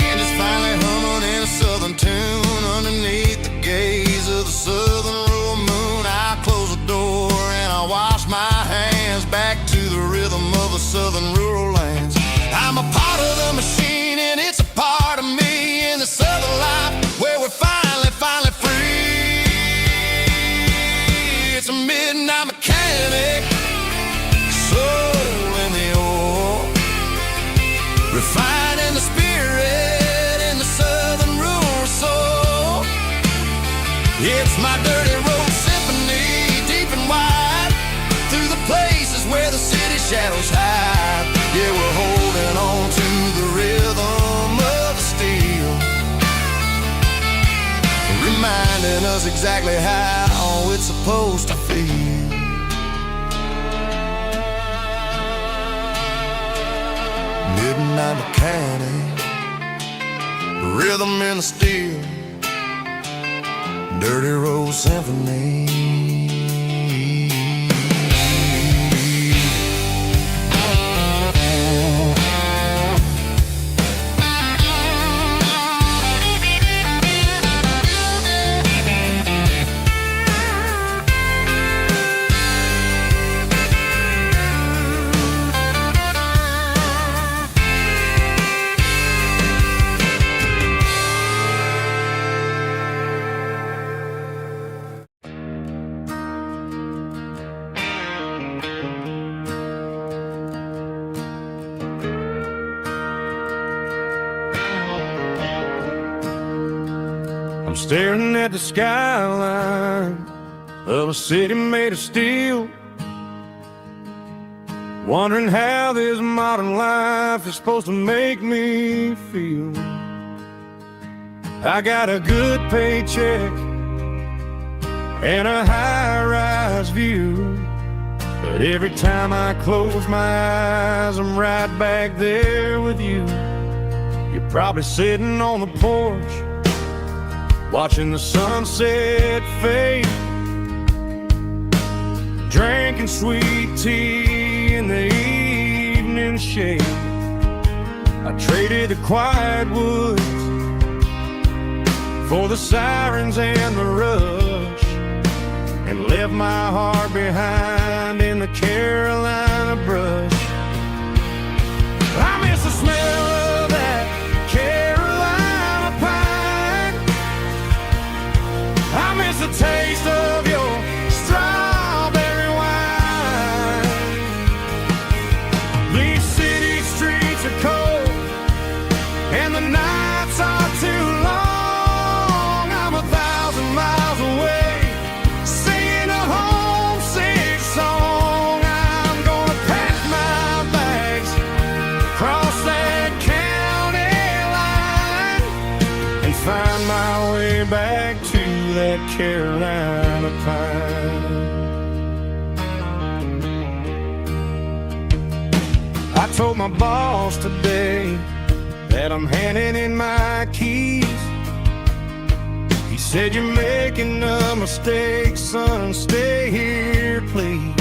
Speaker 3: And it's finally humming in a southern tune underneath the gaze of the southern rural moon. I close the door and I wash my hands back to the rhythm of the southern rural lands. I'm a part of the machine and it's a part of me in the southern life where we're finally free. It's a midnight mechanic, soul in the ore, refining the spirit in the southern rural soul. It's my dirty road symphony, deep and wide, through the places where the city shadows hide. Yeah, we're holding on to the rhythm of the steel, reminding us exactly how it's supposed to feel. Midnight mechanic, rhythm in the steel, dirty road symphony.
Speaker 1: I'm staring at the skyline of a city made of steel, wondering how this modern life is supposed to make me feel. I got a good paycheck and a high-rise view, but every time I close my eyes, I'm right back there with you. You're probably sitting on the porch, watching the sunset fade, drinking sweet tea in the evening shade. I traded the quiet woods for the sirens and the rush, and left my heart behind in the Carolina brush. I miss the smell of that Carolina pine. I miss the taste of your strawberry wine. These city streets are cold and the nights are too long. I'm 1,000 miles away, singing a homesick song. I'm gonna pack my bags, cross that county line, and find my way back to that Carolina pine. I told my boss today that I'm handing in my keys. He said, "You're making a mistake, son, stay here, please."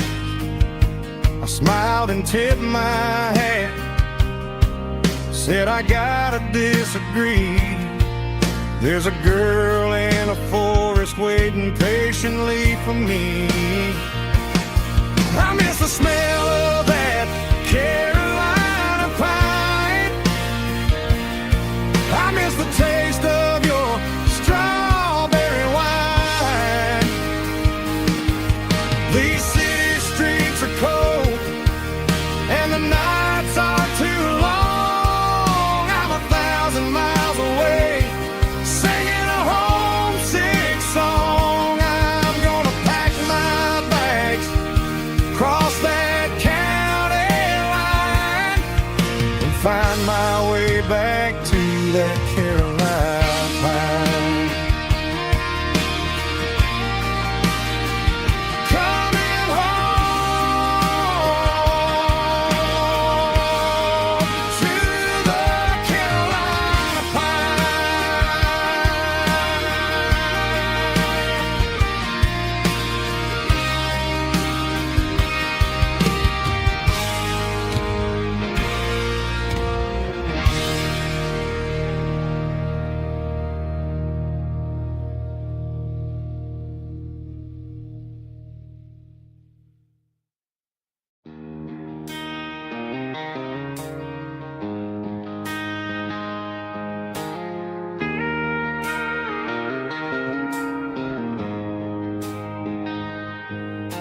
Speaker 1: I smiled and tipped my hat said I gotta disagree. There's a girl in a forest waiting patiently for me. I miss the smell of that Carolina pine. I miss the taste of your strawberry wine. These city streets are cold and the nights are too long. I'm 1,000 miles away, singing a homesick song. I'm gonna pack my bags, cross that county line, and find my way back to that Carolina pine. Coming home to the Carolina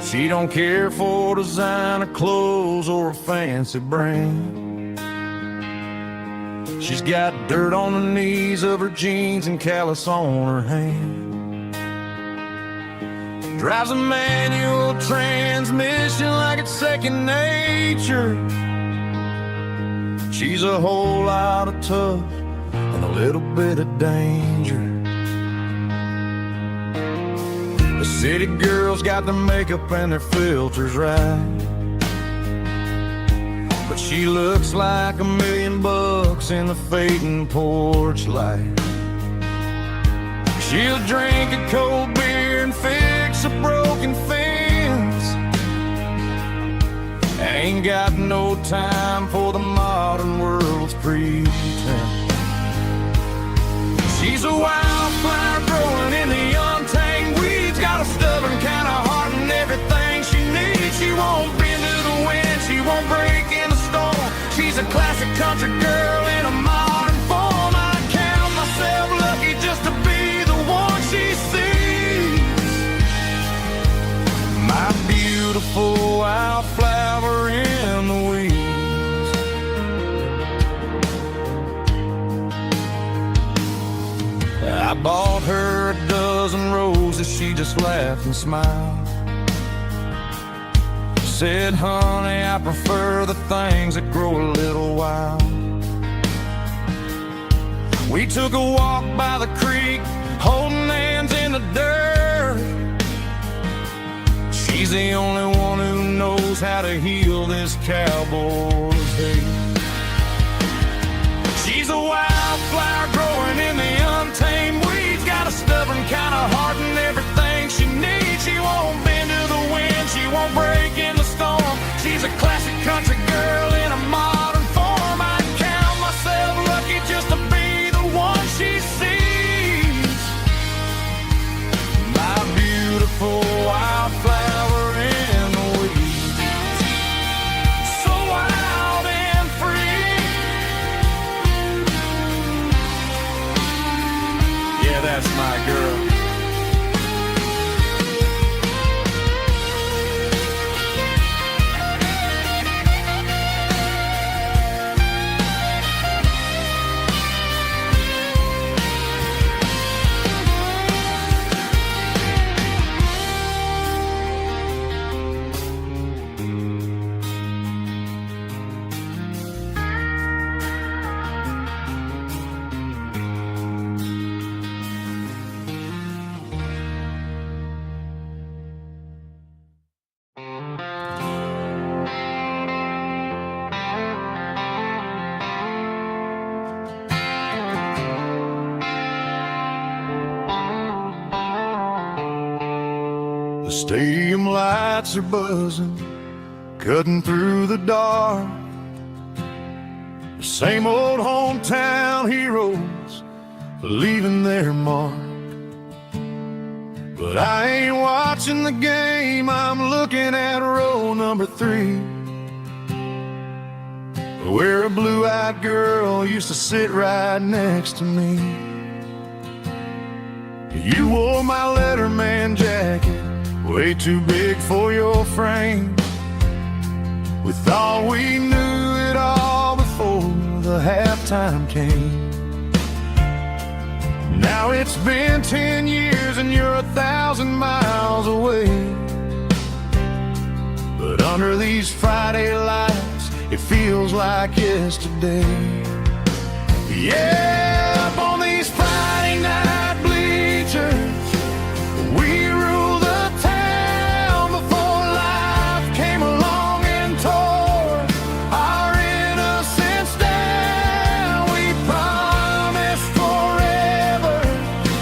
Speaker 1: She don't care for designer clothes or a fancy brand. She's got dirt on the knees of her jeans and callus on her hand. Drives a manual transmission like it's second nature. She's a whole lot of tough and a little bit of danger. The city girls got their makeup and their filters right, but she looks like $1 million in the fading porch light. She'll drink a cold beer and fix a broken fence, and ain't got no time for the modern world's pretense. She's a wildflower growing in the untamed weeds, got a stubborn kind of heart and everything she needs. She won't bend to the wind, she won't break in the storm. She's a classic country girl in a modern form. I count myself lucky just to be the one she sees. My beautiful wildflower in the weeds. I bought her a dozen roses, she just laughed and smiled. Said, honey, I prefer the things that grow a little wild. We took a walk by the creek, holding hands in the dirt. She's the only one who knows how to heal this cowboy's hate. She's a wildflower growing in the untamed weeds, got a stubborn kind of heart and everything she needs. She won't bend to the wind, she won't break in the storm. She's a classic country girl in a modern form. I count myself lucky just to be the one she sees. My beautiful wildflower in the weeds, so wild and free. Yeah, that's my girl. The stadium lights are buzzing, cutting through the dark. The same old hometown heroes leaving their mark. But I ain't watching the game, I'm looking at row number 3, where a blue-eyed girl used to sit right next to me. You wore my Letterman jacket, way too big for your frame. We thought we knew it all before the halftime came. Now it's been 10 years and you're 1,000 miles away. But under these Friday lights, it feels like yesterday. Yeah, up on these Friday night bleachers, we rule the town before life came along and tore our innocence down. We promised forever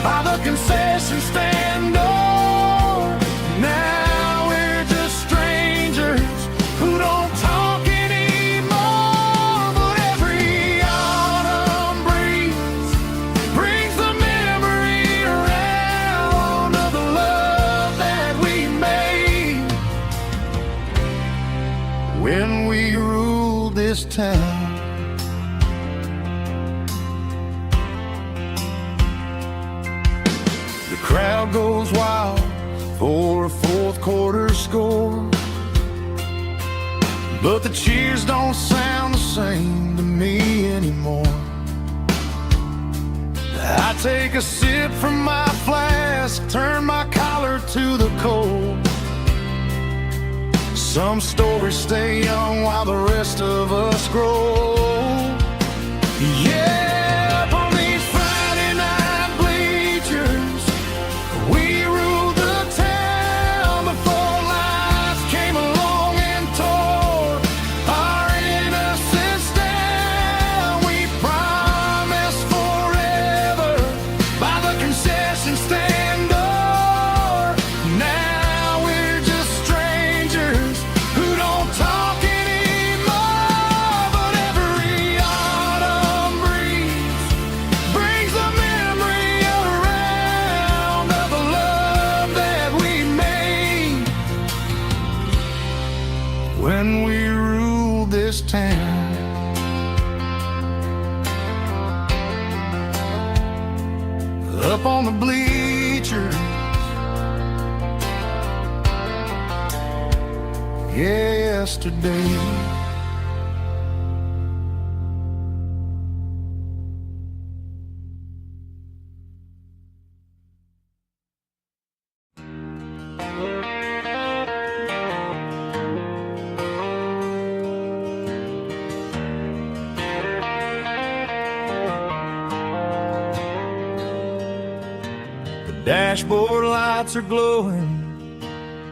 Speaker 1: by the concession stand door. Now we're just strangers who don't talk anymore. But every autumn breeze brings the memory around of the love that we made when we ruled this town. The crowd goes wild for a fourth quarter score, but the cheers don't sound the same to me anymore. I take a sip from my flask, turn my collar to the cold. Some stories stay young while the rest of us grow. Yeah, up on these Friday night bleachers, we ruled the town before life came along and tore our innocence down. We promised forever by the concession stand door. Now we're just strangers who don't talk anymore. But every autumn breeze brings the memory around of the love that we made when we ruled this town. Up on the bleachers, yesterday. The dashboard lights are glowing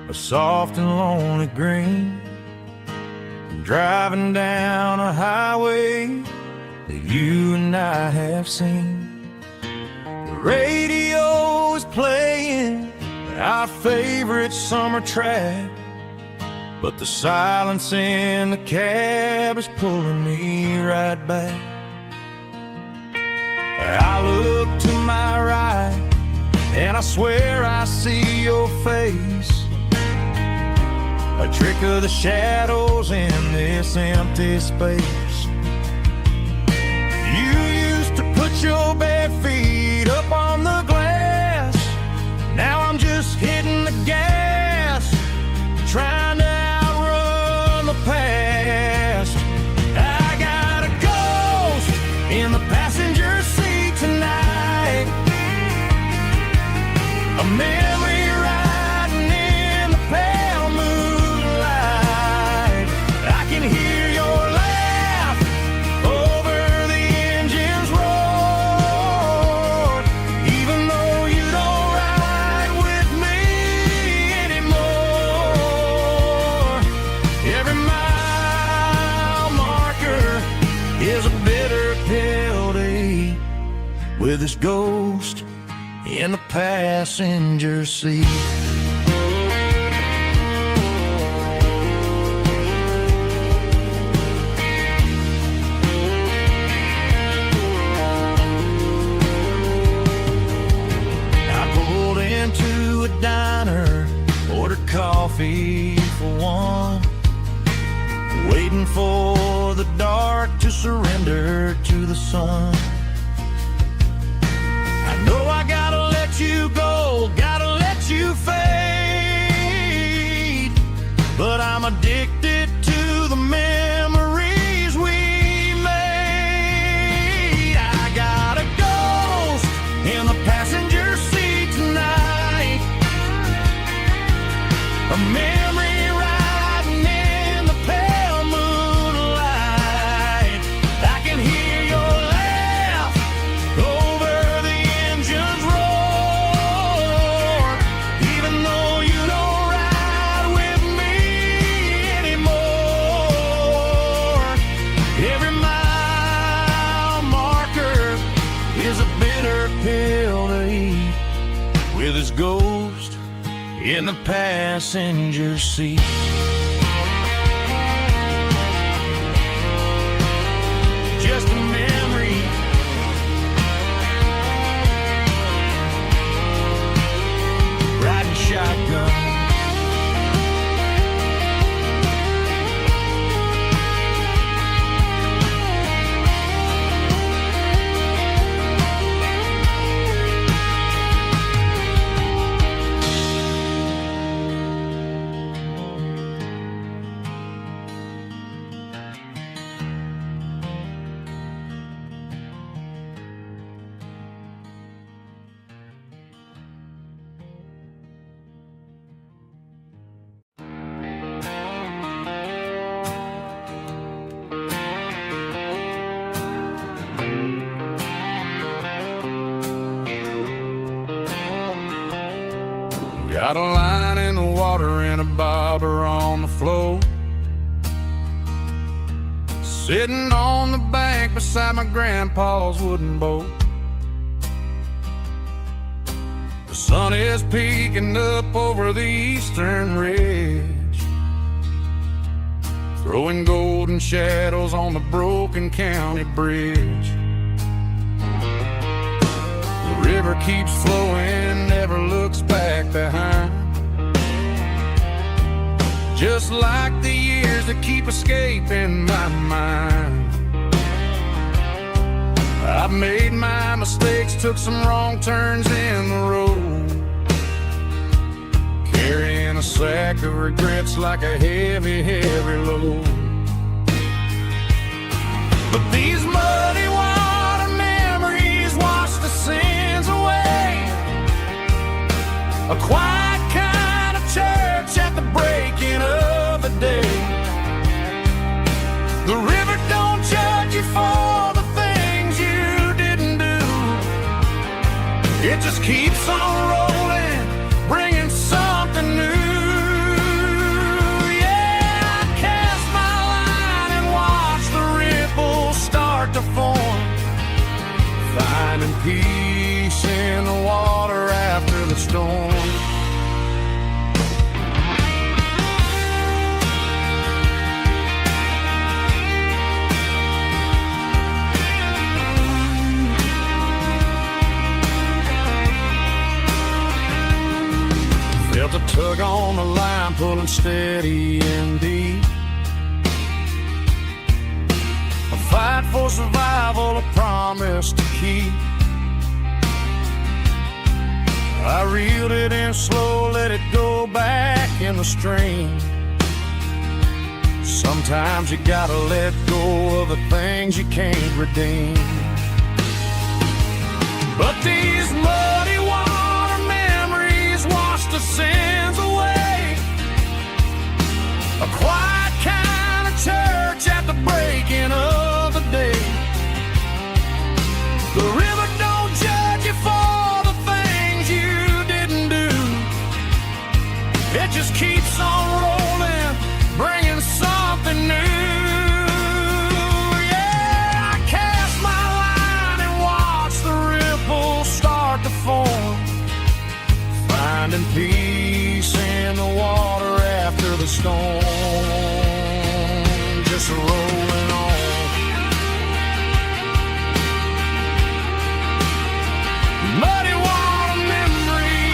Speaker 1: a soft and lonely green. I'm driving down a highway that you and I have seen. The radio is playing our favorite summer track, but the silence in the cab is pulling me right back. I look to my right and I swear I see your face, a trick of the shadows in this empty space. You used to put your bare feet up on the glass. Now I'm just hitting the gas, trying to outrun the past. I got a ghost in the passenger seat tonight, a memory riding in the pale moonlight. I can hear your laugh over the engine's roar, even though you don't ride with me anymore. Every mile marker is a bitter pill to eat with this ghost in the passenger seat. the diner, ordered coffee for one, waiting for the dark to surrender to the sun. I know I gotta let you go, gotta let you fade, but I'm addicted to the memories we made. I got a ghost in the passenger seat tonight, a memory riding in the pale moonlight. I can hear your laugh over the engine's roar, even though you don't ride with me anymore. Every mile marker is a bitter pill to eat, with his ghost in the passenger seat. Just a memory, riding shotgun.
Speaker 2: Got a line in the water and a bobber on the floor, sitting on the bank beside my grandpa's wooden boat. The sun is peeking up over the eastern ridge, throwing golden shadows on the broken county bridge. The river keeps flowing, never looks back behind, just like the years that keep escaping my mind. I've made my mistakes, took some wrong turns in the road, carrying a sack of regrets like a heavy, heavy load. But these muddy water memories wash the sins away, a quiet kind of church at the breaking of the day. The river don't judge you for the things you didn't do, it just keeps on rolling, bringing something new. Yeah, I cast my line and watch the ripples start to form, finding peace in the water after the storm. Felt a tug on the line, pulling steady and deep, a fight for survival, a promise to keep. I reeled it in slow, let it go back in the stream. Sometimes you gotta let go of the things you can't redeem. But these muddy water memories wash the sins away, a quiet kind of church at the breaking of the day. The river don't judge you for the things you didn't do, it just keeps on rolling, bringing something new. Yeah, I cast my line and watch the ripples start to form, finding peace in the water after the storm, just rolling on. Muddy water memory,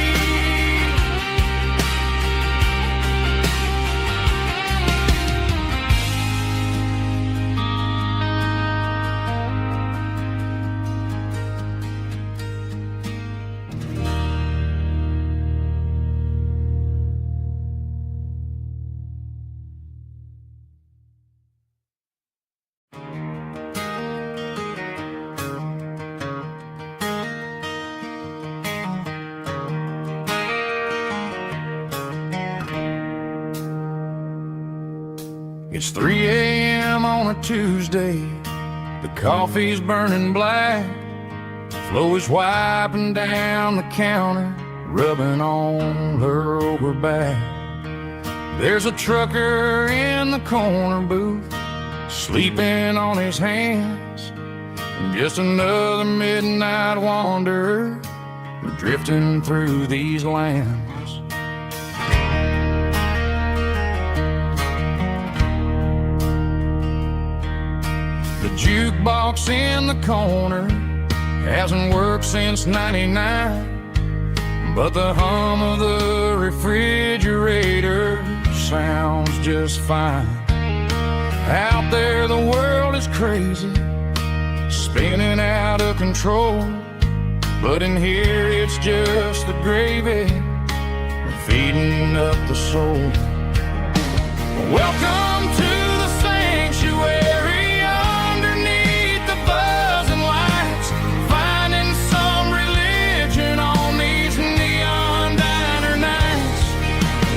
Speaker 4: It's 3 a.m. on a Tuesday. The coffee's burning black. Flo is wiping down the counter, rubbing on her over back. There's a trucker in the corner booth, sleeping on his hands. Just another midnight wanderer, drifting through these lands. The jukebox in the corner hasn't worked since '99, but the hum of the refrigerator sounds just fine. Out there the world is crazy, spinning out of control, but in here it's just the gravy feeding up the soul. Welcome to the sanctuary underneath the buzzing lights, finding some religion on these neon diner nights,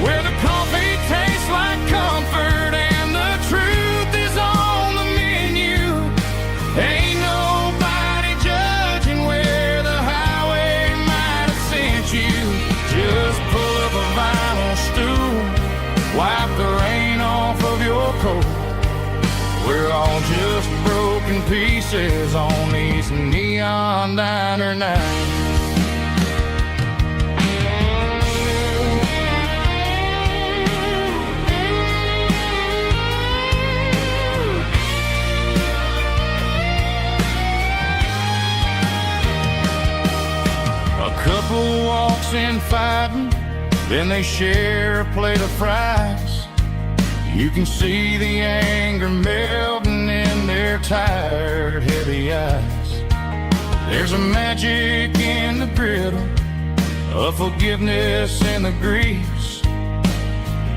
Speaker 4: where the coffee tastes like comfort and the truth is on the menu. Ain't nobody judging where the highway might have sent you. Just pull up a vinyl stool, wipe the rain off of your coat. We're all just broken pieces on these neon diner nights. A couple walks in fighting, then they share a plate of fries. You can see the anger melting in their tired, heavy eyes. There's a magic in the griddle, a forgiveness in the grease,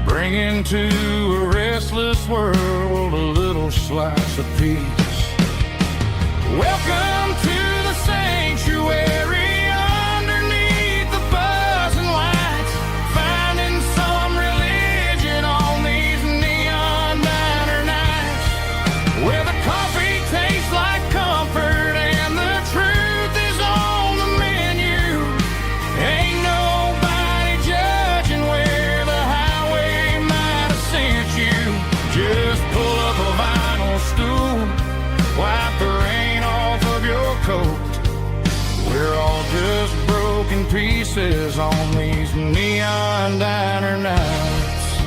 Speaker 4: bringing to a restless world a little slice of peace. Welcome to the sanctuary. We're all just broken pieces on these neon diner nights.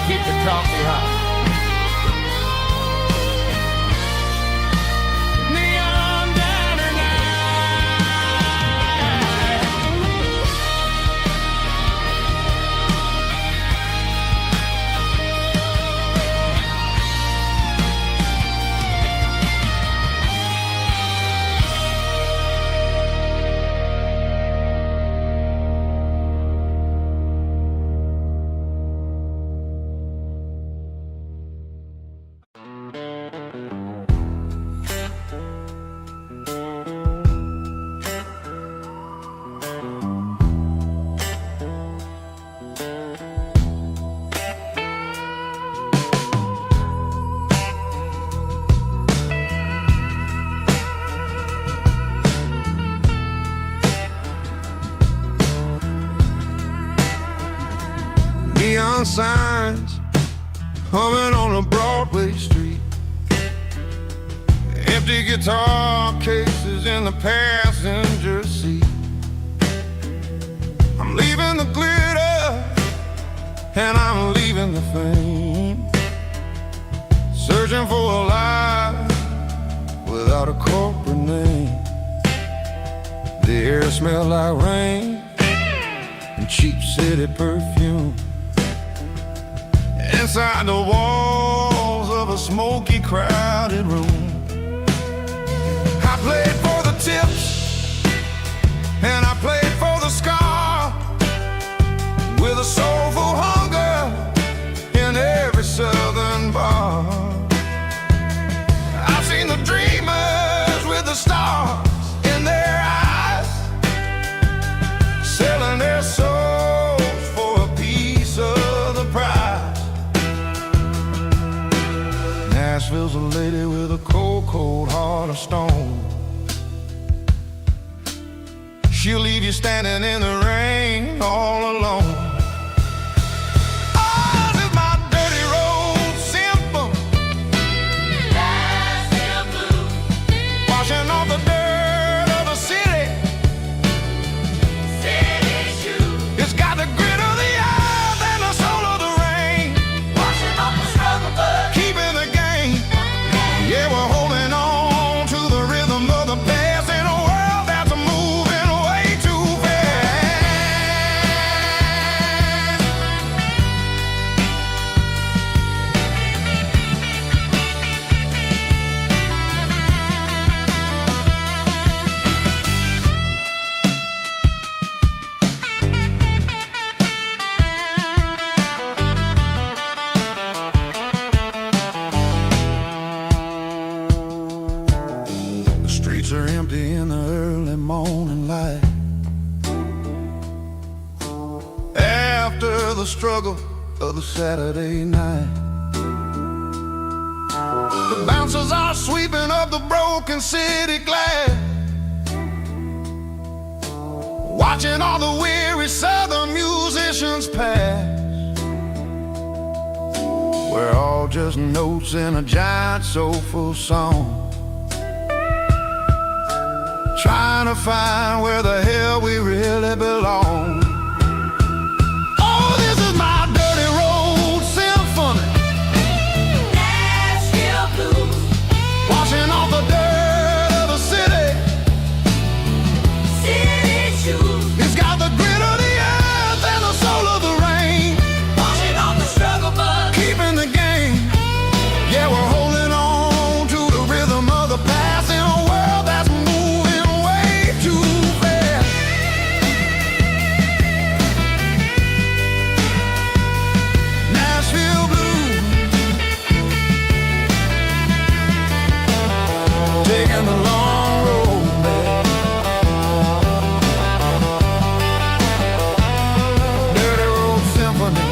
Speaker 4: Keep the coffee hot. Neon signs humming on a Broadway street, empty guitar cases in the passenger seat. I'm leaving the glitter and I'm leaving the fame, searching for a life without a corporate name. The air smelled like rain and cheap city perfume. Inside the walls of a smoky, crowded room, I played for the tips and I played for the scar, with a soulful hunger in every southern bar. I've seen the dreamers with the stars in their eyes, selling their souls for
Speaker 1: lady with a cold, cold heart of stone. She'll leave you standing in the rain all alone. Oh, this is my dirty road symphony. Nashville blues. Washing off the dirt of the city. City shoes. It's got the grit of the earth and the soul of the rain. Washing off the struggle, but keeping the game. Yeah, we're holding on to the rhythm of the past in a world that's moving way too fast. The streets are empty in the early morning light. After the struggle of the Saturday night, the bouncers are sweeping up the broken city glass, watching all the weary southern musicians pass. We're all just notes in a giant soulful song, trying to find where the hell we really belong. Oh, this is my dirty road symphony. Nashville blues. Washing off the dirt of the city. City shoes. It's got the grit of the earth and the soul of the rain. Washing off the struggle, but keeping the game. Yeah, we're holding on to the rhythm of the past in a world that's moving way too fast. Nashville blues, taking the long road back. Dirty road symphony.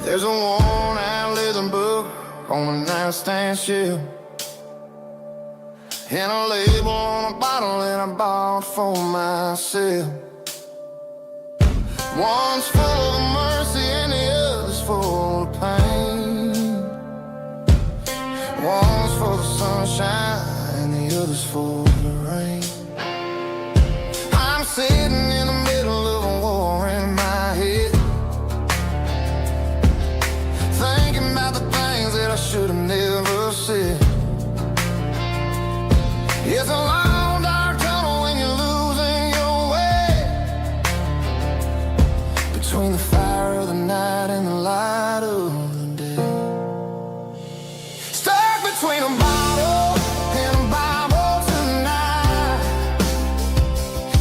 Speaker 1: There's a worn-out leather book on the nightstand shelf, and a label on a bottle that I bought for myself. One's full of mercy and the other's full of pain. One's for the sunshine and the other's for the rain. I'm sitting in the middle of a war in my head, thinking about the things that I should have never said. It's a long dark tunnel when you're losing your way, between the fire of the night and the light of the day. Stuck between a bottle and a Bible tonight,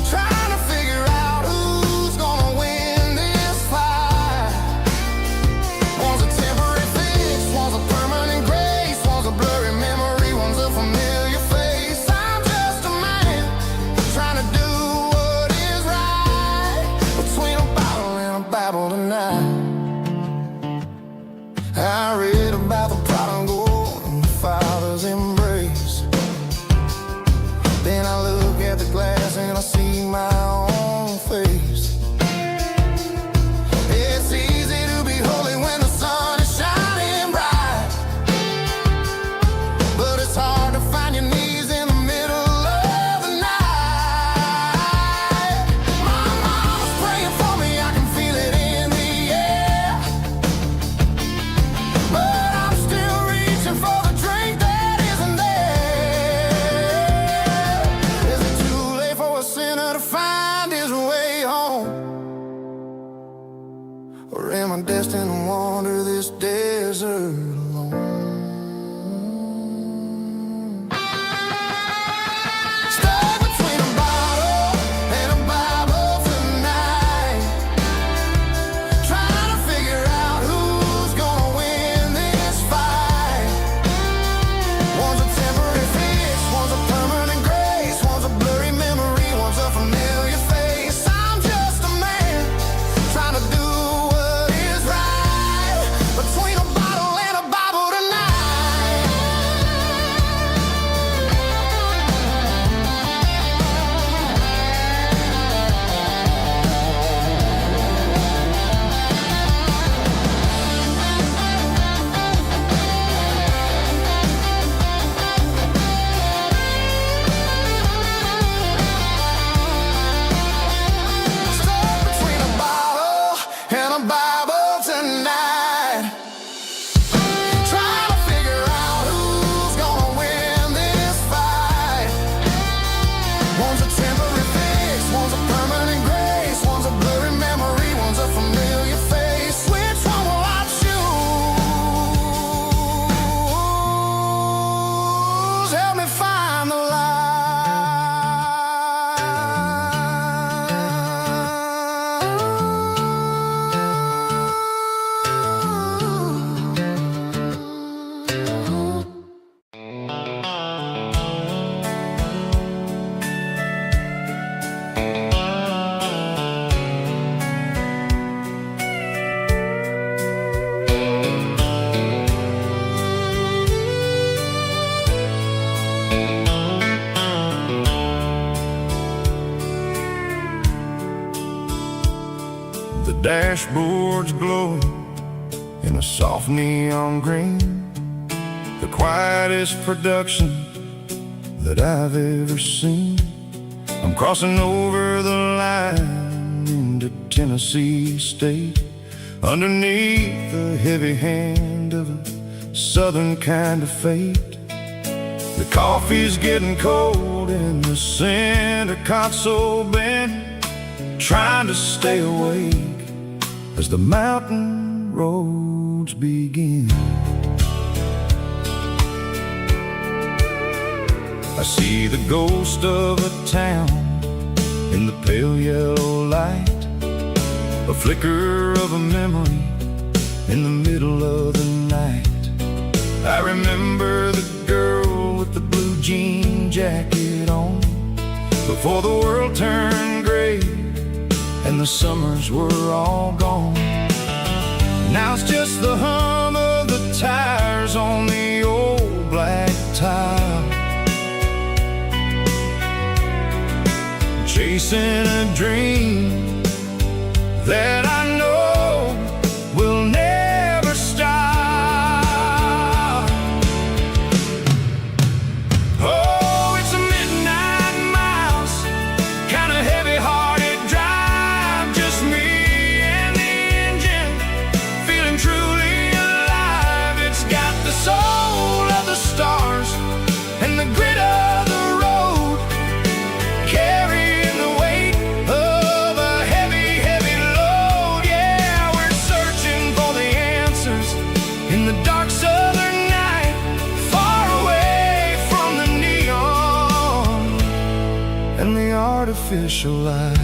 Speaker 1: trying to figure out who's gonna win this fight. One's a temporary fix, one's a permanent grace, one's a blurry memory, one's a familiar face. I'm just a man trying to do what is right, between a bottle and a Bible tonight. I read about the prodigal and the fathers in The dashboard's glowing in a soft neon green, the quietest production that I've ever seen. I'm crossing over the line into Tennessee State, underneath the heavy hand of a southern kind of fate. The coffee's getting cold in the center console bin, trying to stay awake as the mountain roads begin. I see the ghost of a town in the pale yellow light, a flicker of a memory in the middle of the night. I remember the girl with the blue jean jacket on, before the world turned gray and the summers were all gone. Now it's just the hum of the tires on the old black tile, chasing a dream that I know will never stop. Oh, it's a midnight miles, kind of heavy-hearted drive, just me and the engine, feeling truly alive. It's got the soul of the stars and the grit of the road, carrying the weight of a heavy, heavy load. Yeah, we're searching for the answers in the dark southern night, far away from the neon and the artificial light.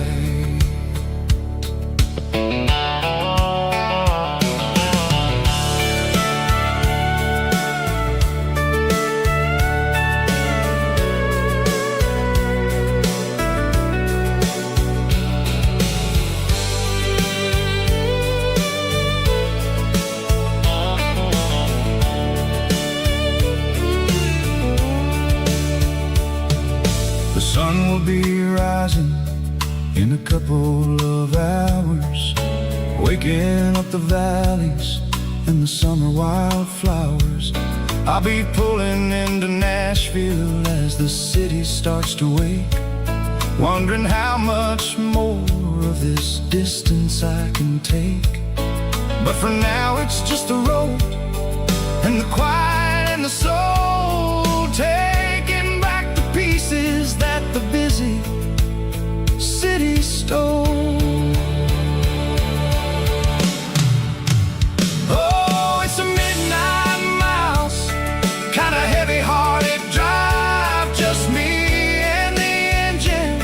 Speaker 1: The sun will be rising in a couple of hours, waking up the valleys and the summer wildflowers. I'll be pulling into Nashville as the city starts to wake, wondering how much more of this distance I can take. But for now it's just the road and the quiet and the soul, taking back the pieces that the busy city stole. Oh, it's a midnight miles, kind of heavy-hearted drive, just me and the engine,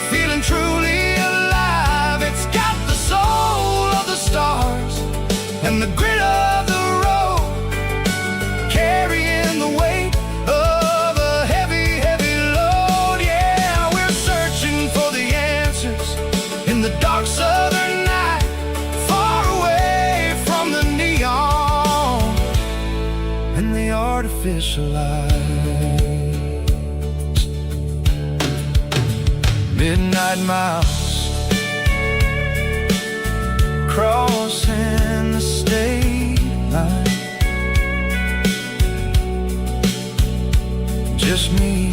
Speaker 1: feeling truly alive. It's got the soul of the stars and the grit of the road, carrying the weight of a heavy, heavy load. Yeah, we're searching for the answers in the dark southern night, far away from the neon and the artificial light. Midnight miles, crossing the state line, just me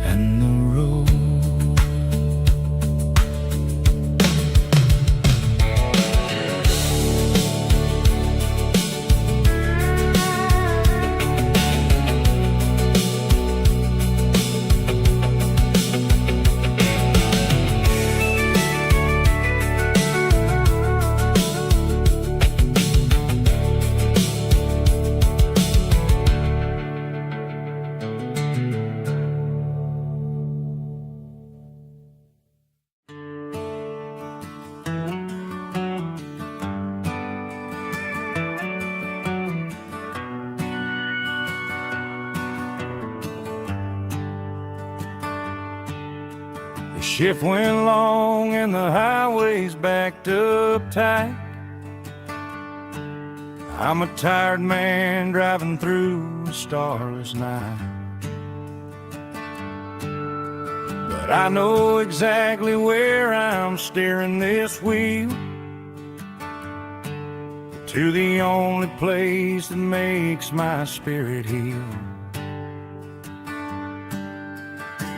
Speaker 1: and the road. The shift went long and the highways backed up tight. I'm a tired man driving through a starless night, but I know exactly where I'm steering this wheel, to the only place that makes my spirit heal.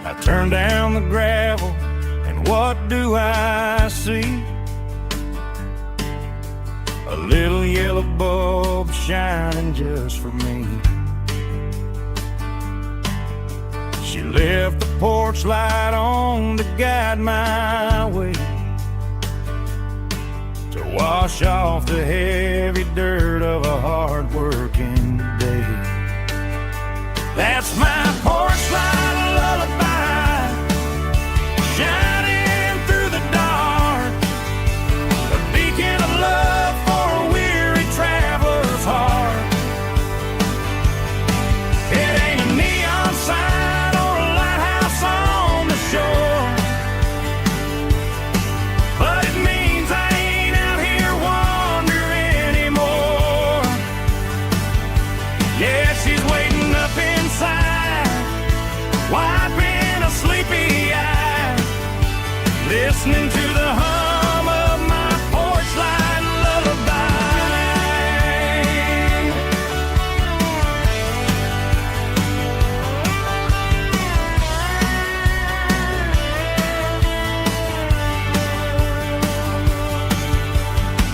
Speaker 1: I turn down the gravel, and what do I see? A little yellow bulb shining just for me. She left the porch light on to guide my way, to wash off the heavy dirt of a hard-working day. That's my porch light lullaby, shining through the dark, a beacon of love for a weary traveler's heart. It ain't a neon sign or a lighthouse on the shore, but it means I ain't out here wandering anymore. Yeah, she's waiting up inside, wiping a sleepy eye, listening to the hum of my porch light lullaby.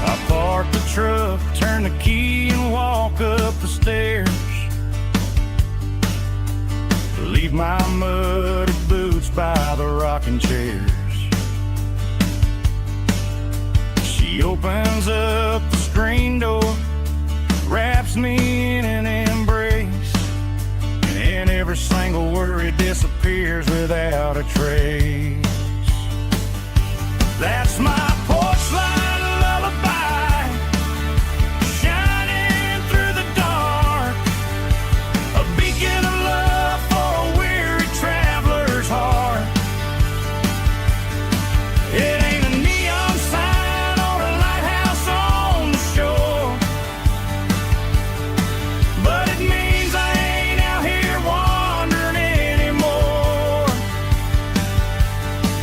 Speaker 1: I park the truck, turn the key, and walk up the stairs, leave my muddy boots by the rocking chairs. She opens up the screen door, wraps me in an embrace, and every single worry disappears without a trace. That's my porch light lullaby, shining through the dark, a beacon of love for a weary traveler's heart. It ain't a neon sign or a lighthouse on the shore, but it means I ain't out here wandering anymore.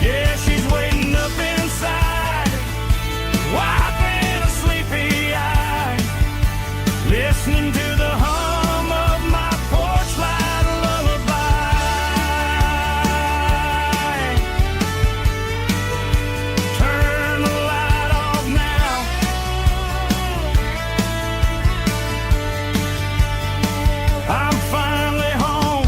Speaker 1: Yeah, she's waiting up inside, wiping a sleepy eye, listening to the hum of my porch light lullaby. Turn the light off now, I'm finally home.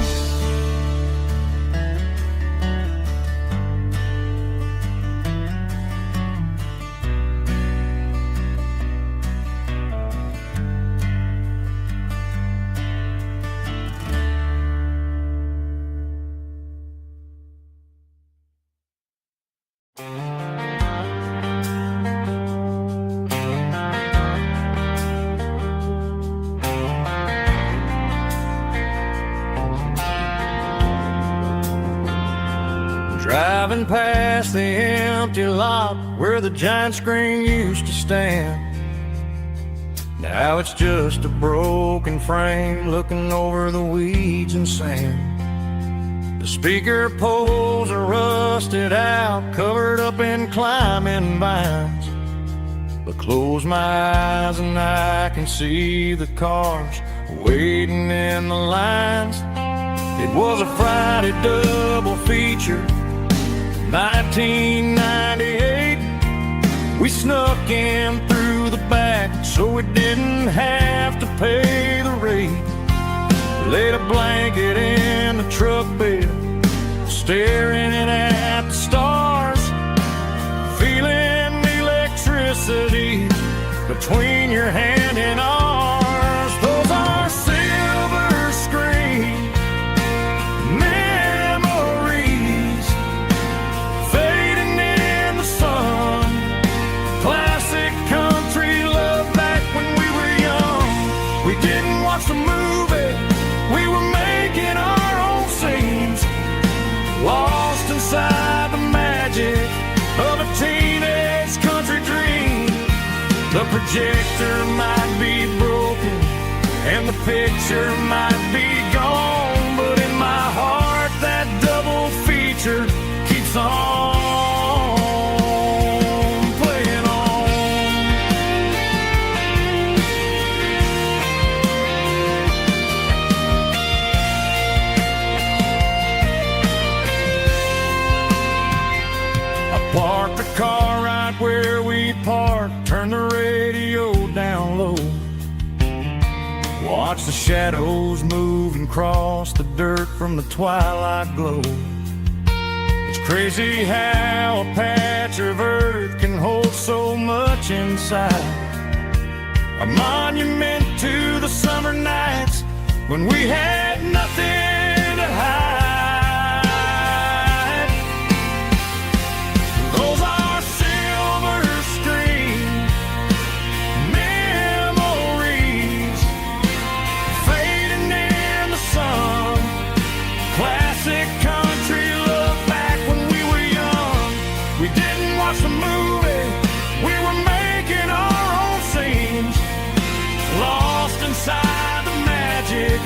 Speaker 1: Driving past the empty lot where the giant screen used to stand, now it's just a broken frame looking over the weeds and sand. The speaker poles are rusted out, covered up in climbing vines, but close my eyes and I can see the cars waiting in the lines. It was a Friday double feature, 1998. We snuck in through the back so we didn't have to pay the rate. Laid a blanket in the truck bed, staring at the stars, feeling electricity between your hand and ours. Those are silver screen memories, fading in the sun. Classic country love back when we were young. We didn't watch the movie, we were making our own scenes, lost inside the magic of a teenage country dream. The projector might be broken,
Speaker 4: and the picture might be gone, but in my heart that double feature keeps on playing on. I parked the car right where we parked, turned the radio down low, watch the shadows move and cross the dirt from the twilight glow. It's crazy how a patch of earth can hold so much inside, a monument to the summer nights when we had nothing to hide. Those are silver screen memories fading in the sun. Classic country look back when we were young. We didn't watch the movie, we were making our own scenes, lost inside the magic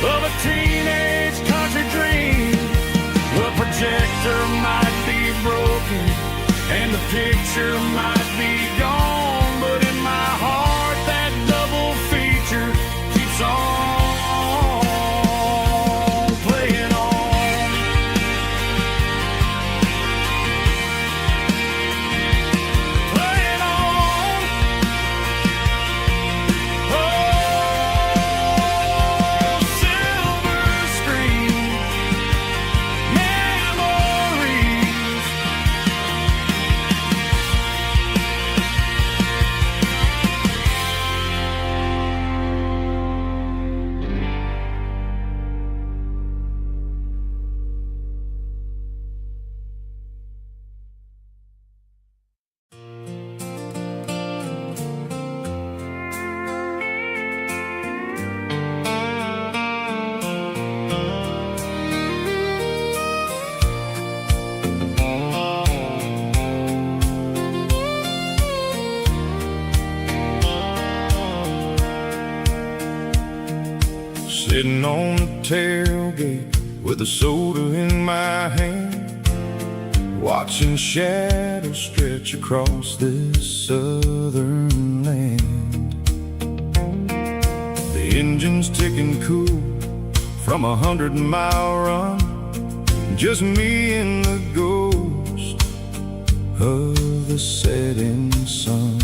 Speaker 4: of a teenage country dream. The projector might be broken and the picture might be gone, but in my heart that double feature keeps on playing on. Playing on. Oh, silver screen memories.
Speaker 1: Sitting on the tailgate with a soda in my hand, watching shadows stretch across this southern land. The engine's ticking cool from 100-mile run, just me and the ghost of the setting sun.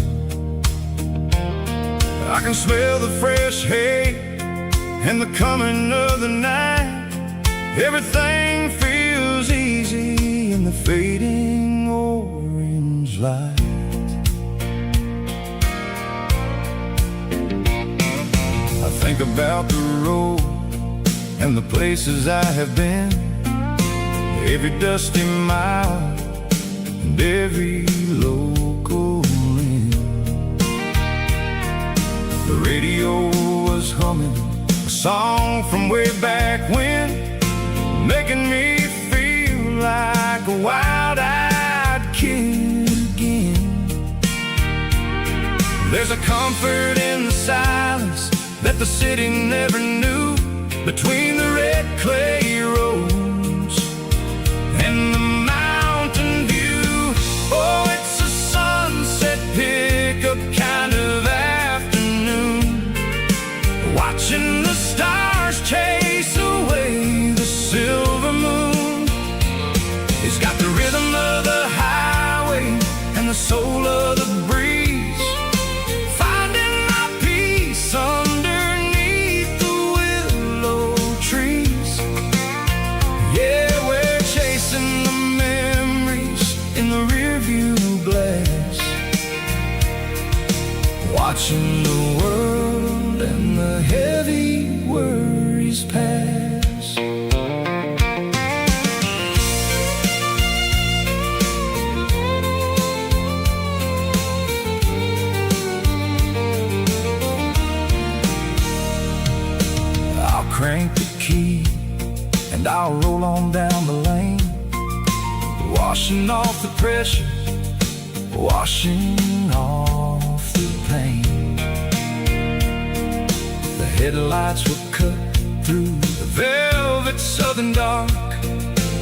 Speaker 1: I can smell the fresh hay and the coming of the night. Everything feels easy in the fading orange light. I think about the road and the places I have been, every dusty mile and every local inn. The radio was humming a song from way back when, making me feel like a wild-eyed kid again. There's a comfort in the silence that the city never knew, between the red clay roads and the mountain view. Oh, it's a sunset pickup kind of afternoon, watching the stars chase away the silver moon. It's got the rhythm of the highway and the soul of the breeze, finding my peace underneath the willow trees. Yeah, we're chasing the memories in the rearview glass, watching the world and the heavy worries pass. I'll crank the key and I'll roll on down the lane, washing off the pressure, washing off the pain. The
Speaker 4: headlights were cut through the velvet southern dark,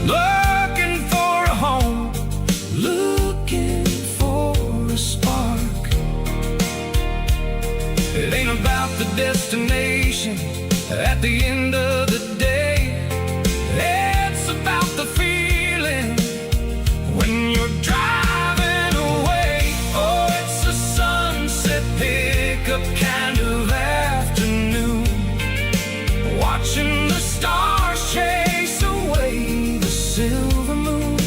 Speaker 4: looking for a home, looking for a spark. It ain't about the destination at the end of the day, it's about the feeling when you're driving away. Oh, it's a sunset pickup kind of afternoon, watching the stars chase away the silver moon.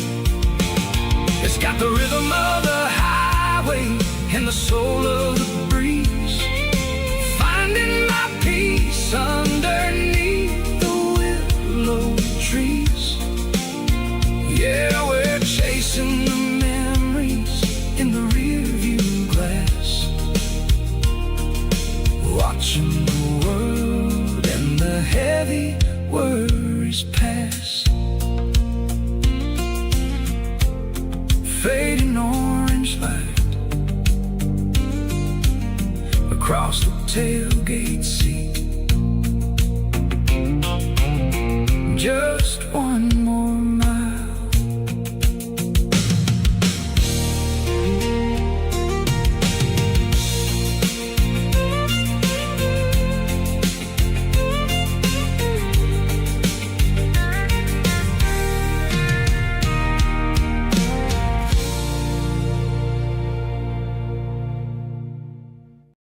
Speaker 4: It's got the rhythm of the highway and the soul of the breeze, finding my peace underneath the willow trees. Yeah, we're chasing the memories in the rearview glass, watching the world and the heavy worries pass. Fading orange light across the tailgate seat. Just one more mile.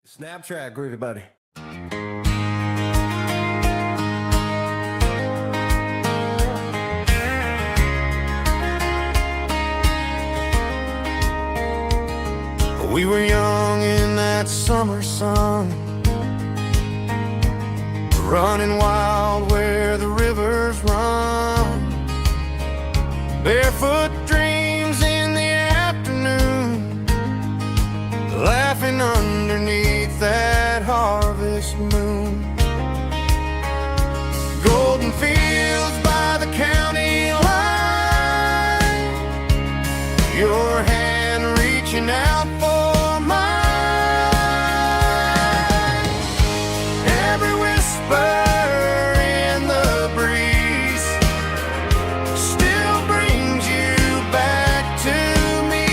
Speaker 5: Snap track, groovy buddy.
Speaker 1: We were young in that summer sun, running wild where the rivers run, barefoot dreams in the afternoon, laughing underneath that harvest moon. Golden fields by the county line, your hand reaching out for mine. Every whisper in the breeze still brings you back to me.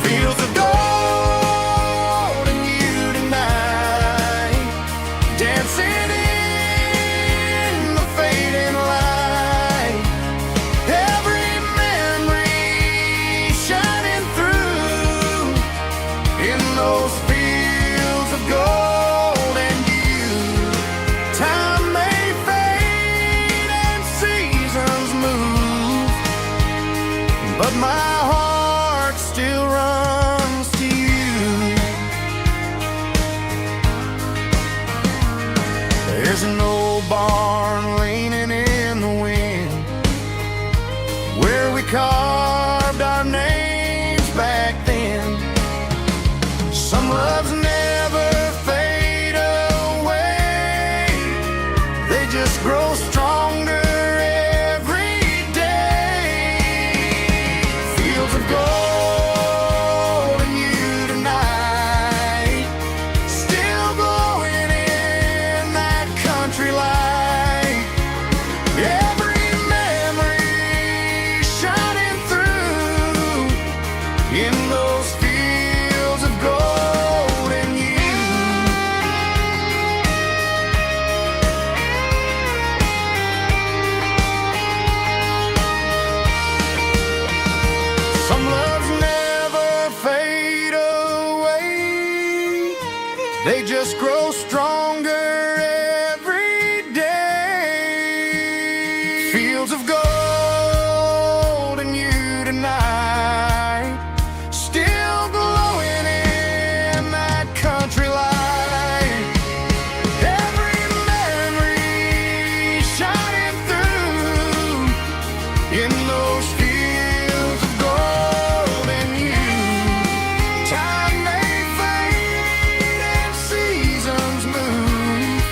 Speaker 1: Fields of gold and you tonight, dancing in the fading light. Every memory shining through in those fields of gold and you. Time may fade and seasons move, but my heart still runs to you. There's an old barn leaning in the wind where we carved our names back then. Some loves never fade away, they just grow stronger every day. Fields of gold and you tonight, still glowing in that country light. Every memory shining through in those fields of gold and you. Some loves never fade away, they just grow stronger every day. Fields of gold and you tonight, still glowing in that country light. Every memory shining through in those fields of gold and you. Time may fade and seasons move,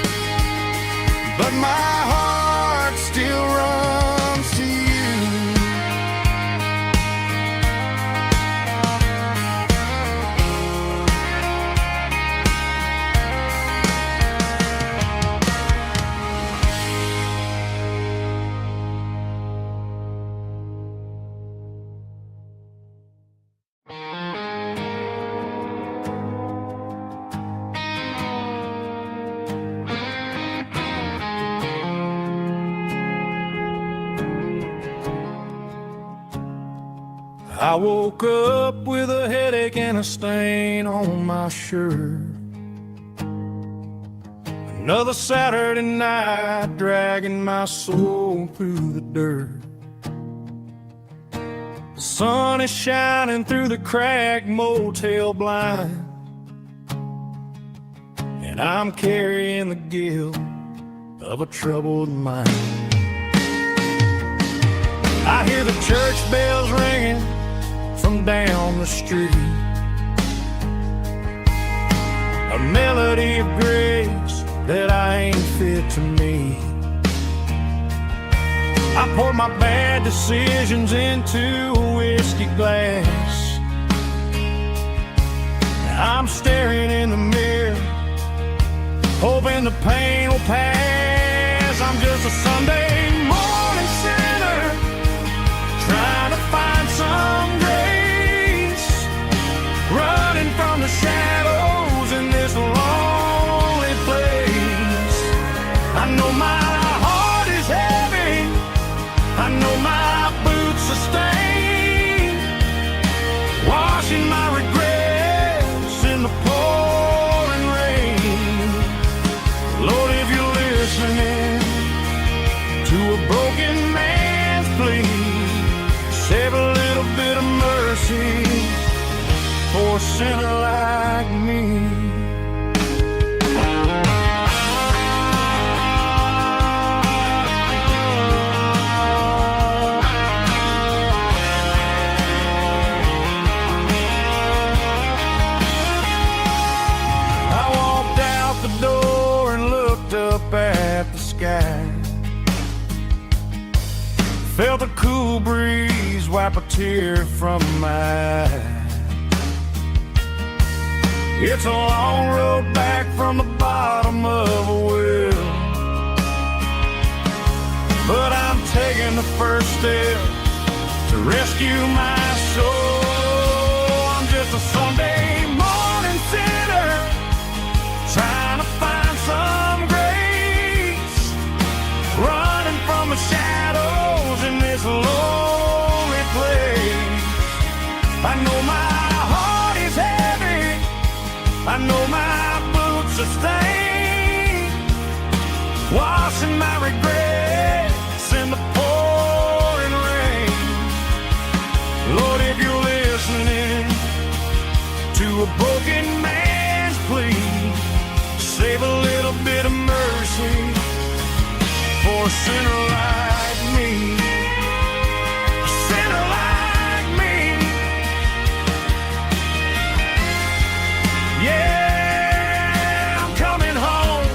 Speaker 1: I woke up with a headache and a stain on my shirt. Another Saturday night dragging my soul through the dirt. The sun is shining through the cracked motel blind, and I'm carrying the guilt of a troubled mind. I hear the church bells ringing from down the street, a melody of grace that I ain't fit to meet. I poured my bad decisions into a whiskey glass. I'm staring in the mirror, hoping the pain will pass. I'm just a Sunday morning sinner, trying to find some grace, running from the shadows in this lonely place. I know my heart is heavy, I know my boots are stained, washing my regrets in the pouring rain. Lord, if you're listening to a broken man's plea, save a little bit of mercy for a sinner like me. At the sky, felt a cool breeze wipe a tear from my eye. It's a long road back from the bottom of a well, but I'm taking the first step to rescue my soul. I'm just a Sunday morning sinner, trying to find some grace, running from the shadows in this lonely place. I know my heart is heavy, I know my boots are stained, washing my regrets in the pouring rain. Lord, if you're listening to a broken man's plea, save a little bit of mercy for a sinner like me. A sinner like me. Yeah, I'm coming home.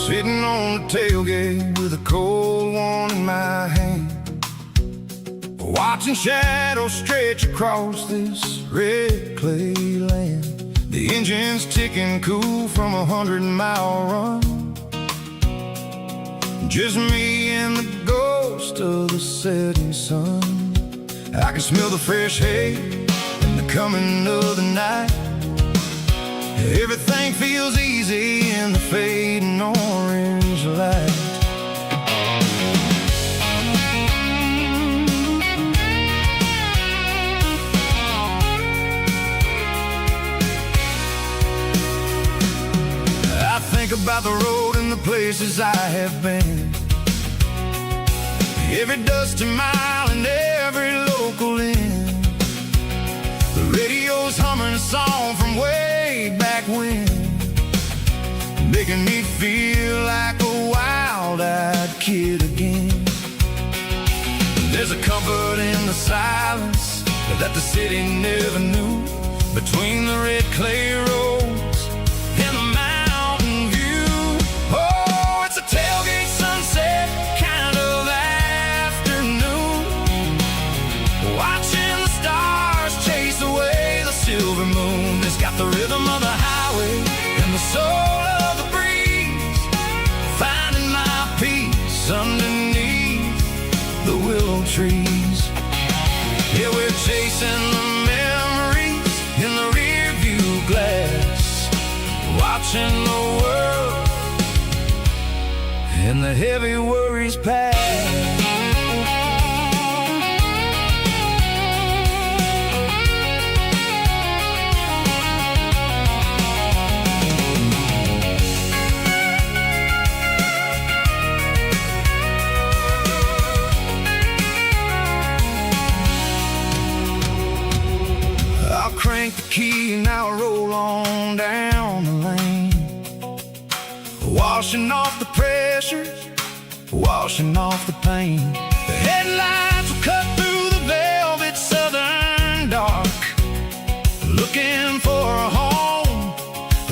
Speaker 1: Sitting on the tailgate with a cold one in my hand, watching shadows stretch across this red clay land. The engine's ticking cool from 100-mile run, just me and the ghost of the setting sun. I can smell the fresh hay and the coming of the night. Everything feels easy in the fading orange light. I think about the road and the places I have been, every dusty mile and every local inn.
Speaker 3: radio's humming a song from way back when, making me feel like a wild-eyed kid again. There's a comfort in the silence that the city never knew, between the red clay roads and the mountain view. Oh, it's a tailgate sunset kind of afternoon, watching the stars chase away the silver moon. It's got the rhythm of the highway and the soul of the breeze, finding my peace underneath the willow trees. Yeah, we're chasing the memories in the rear view glass, watching the world and the heavy worries pass. Crank the key and I'll roll on down the lane, washing off the pressure, washing off the pain. The headlights will cut through the velvet southern dark, looking for a home,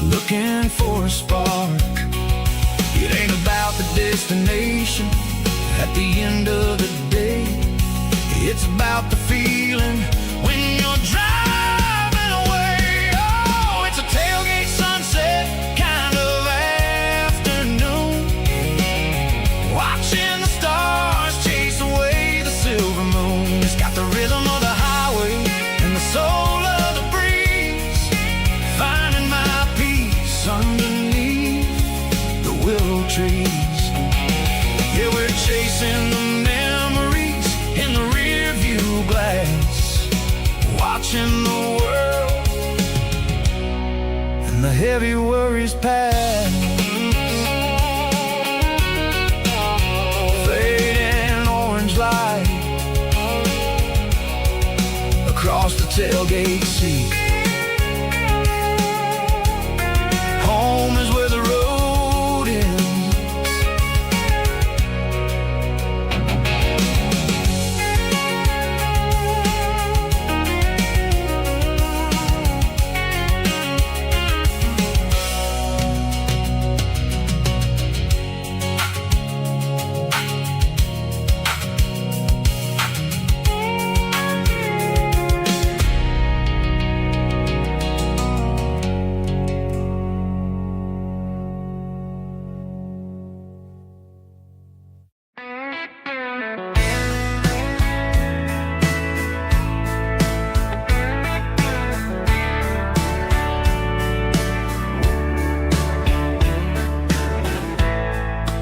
Speaker 3: looking for a spark. It ain't about the destination at the end of the day, it's about the feeling when you're driving. Tailgate sunset kind of afternoon, watching the stars chase away the silver moon. It's got the rhythm of the highway and the soul of the breeze, finding my peace underneath the willow trees. Yeah, we're chasing the memories in the rear view glass, watching the world, the heavy worries pass. Fading orange light across the tailgate seat. Home is where the road ends.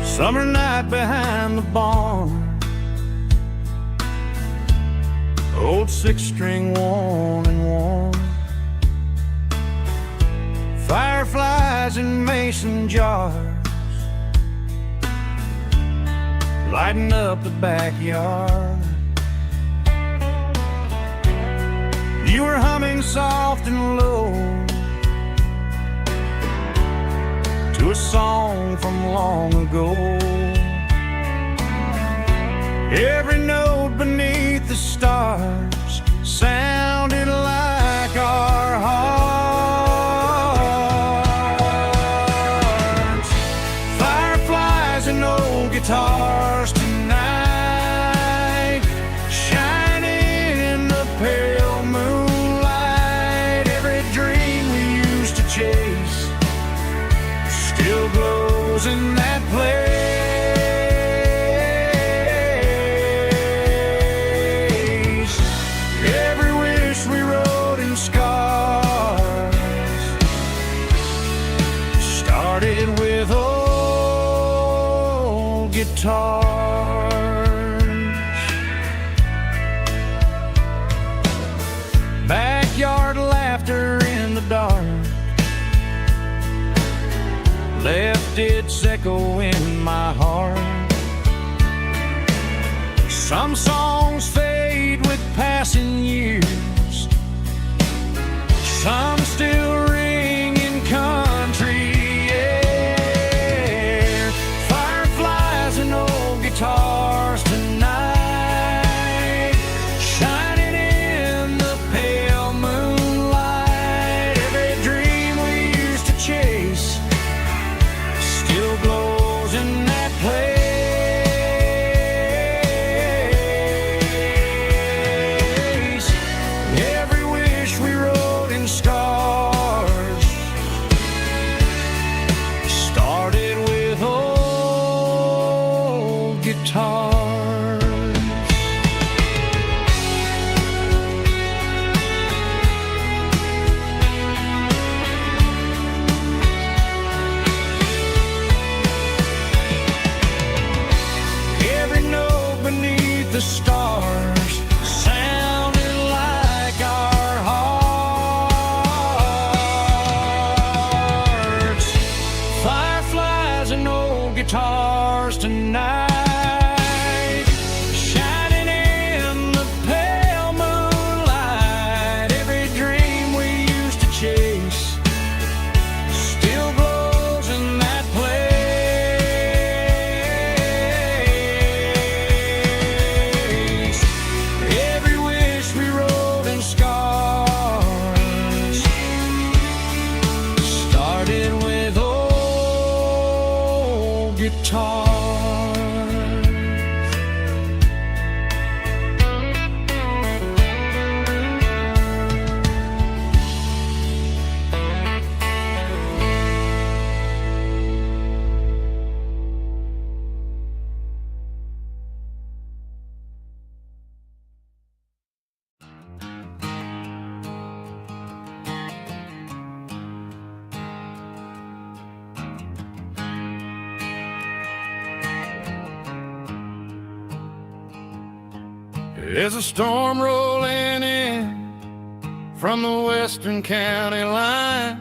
Speaker 3: Summer night behind the barn, old 6-string worn and worn, fireflies in mason jars, lighting up the backyard. You were humming soft and low to a song from long ago. Every note beneath the stars sounded like our hearts. Fireflies and old guitars tonight, shining in the pale moonlight. Every dream we used to chase still glows in that place. Every wish we wrote in scars started with old guitars. Backyard laughter in the dark left its echo in my heart. Some songs fade with passing years,
Speaker 4: some still ring in country air. Fireflies and old guitars tonight, shining in the pale moonlight. Every dream we used to chase still glows in that place. Every wish we wrote in stars started with old guitars. Every note beneath the stars sounded like our hearts. Fireflies and old guitars tonight, shining in the pale moonlight. Every dream we used to chase still glows in that place. Every wish we wrote in scars started with old guitars. There's a storm rolling in from the western county line.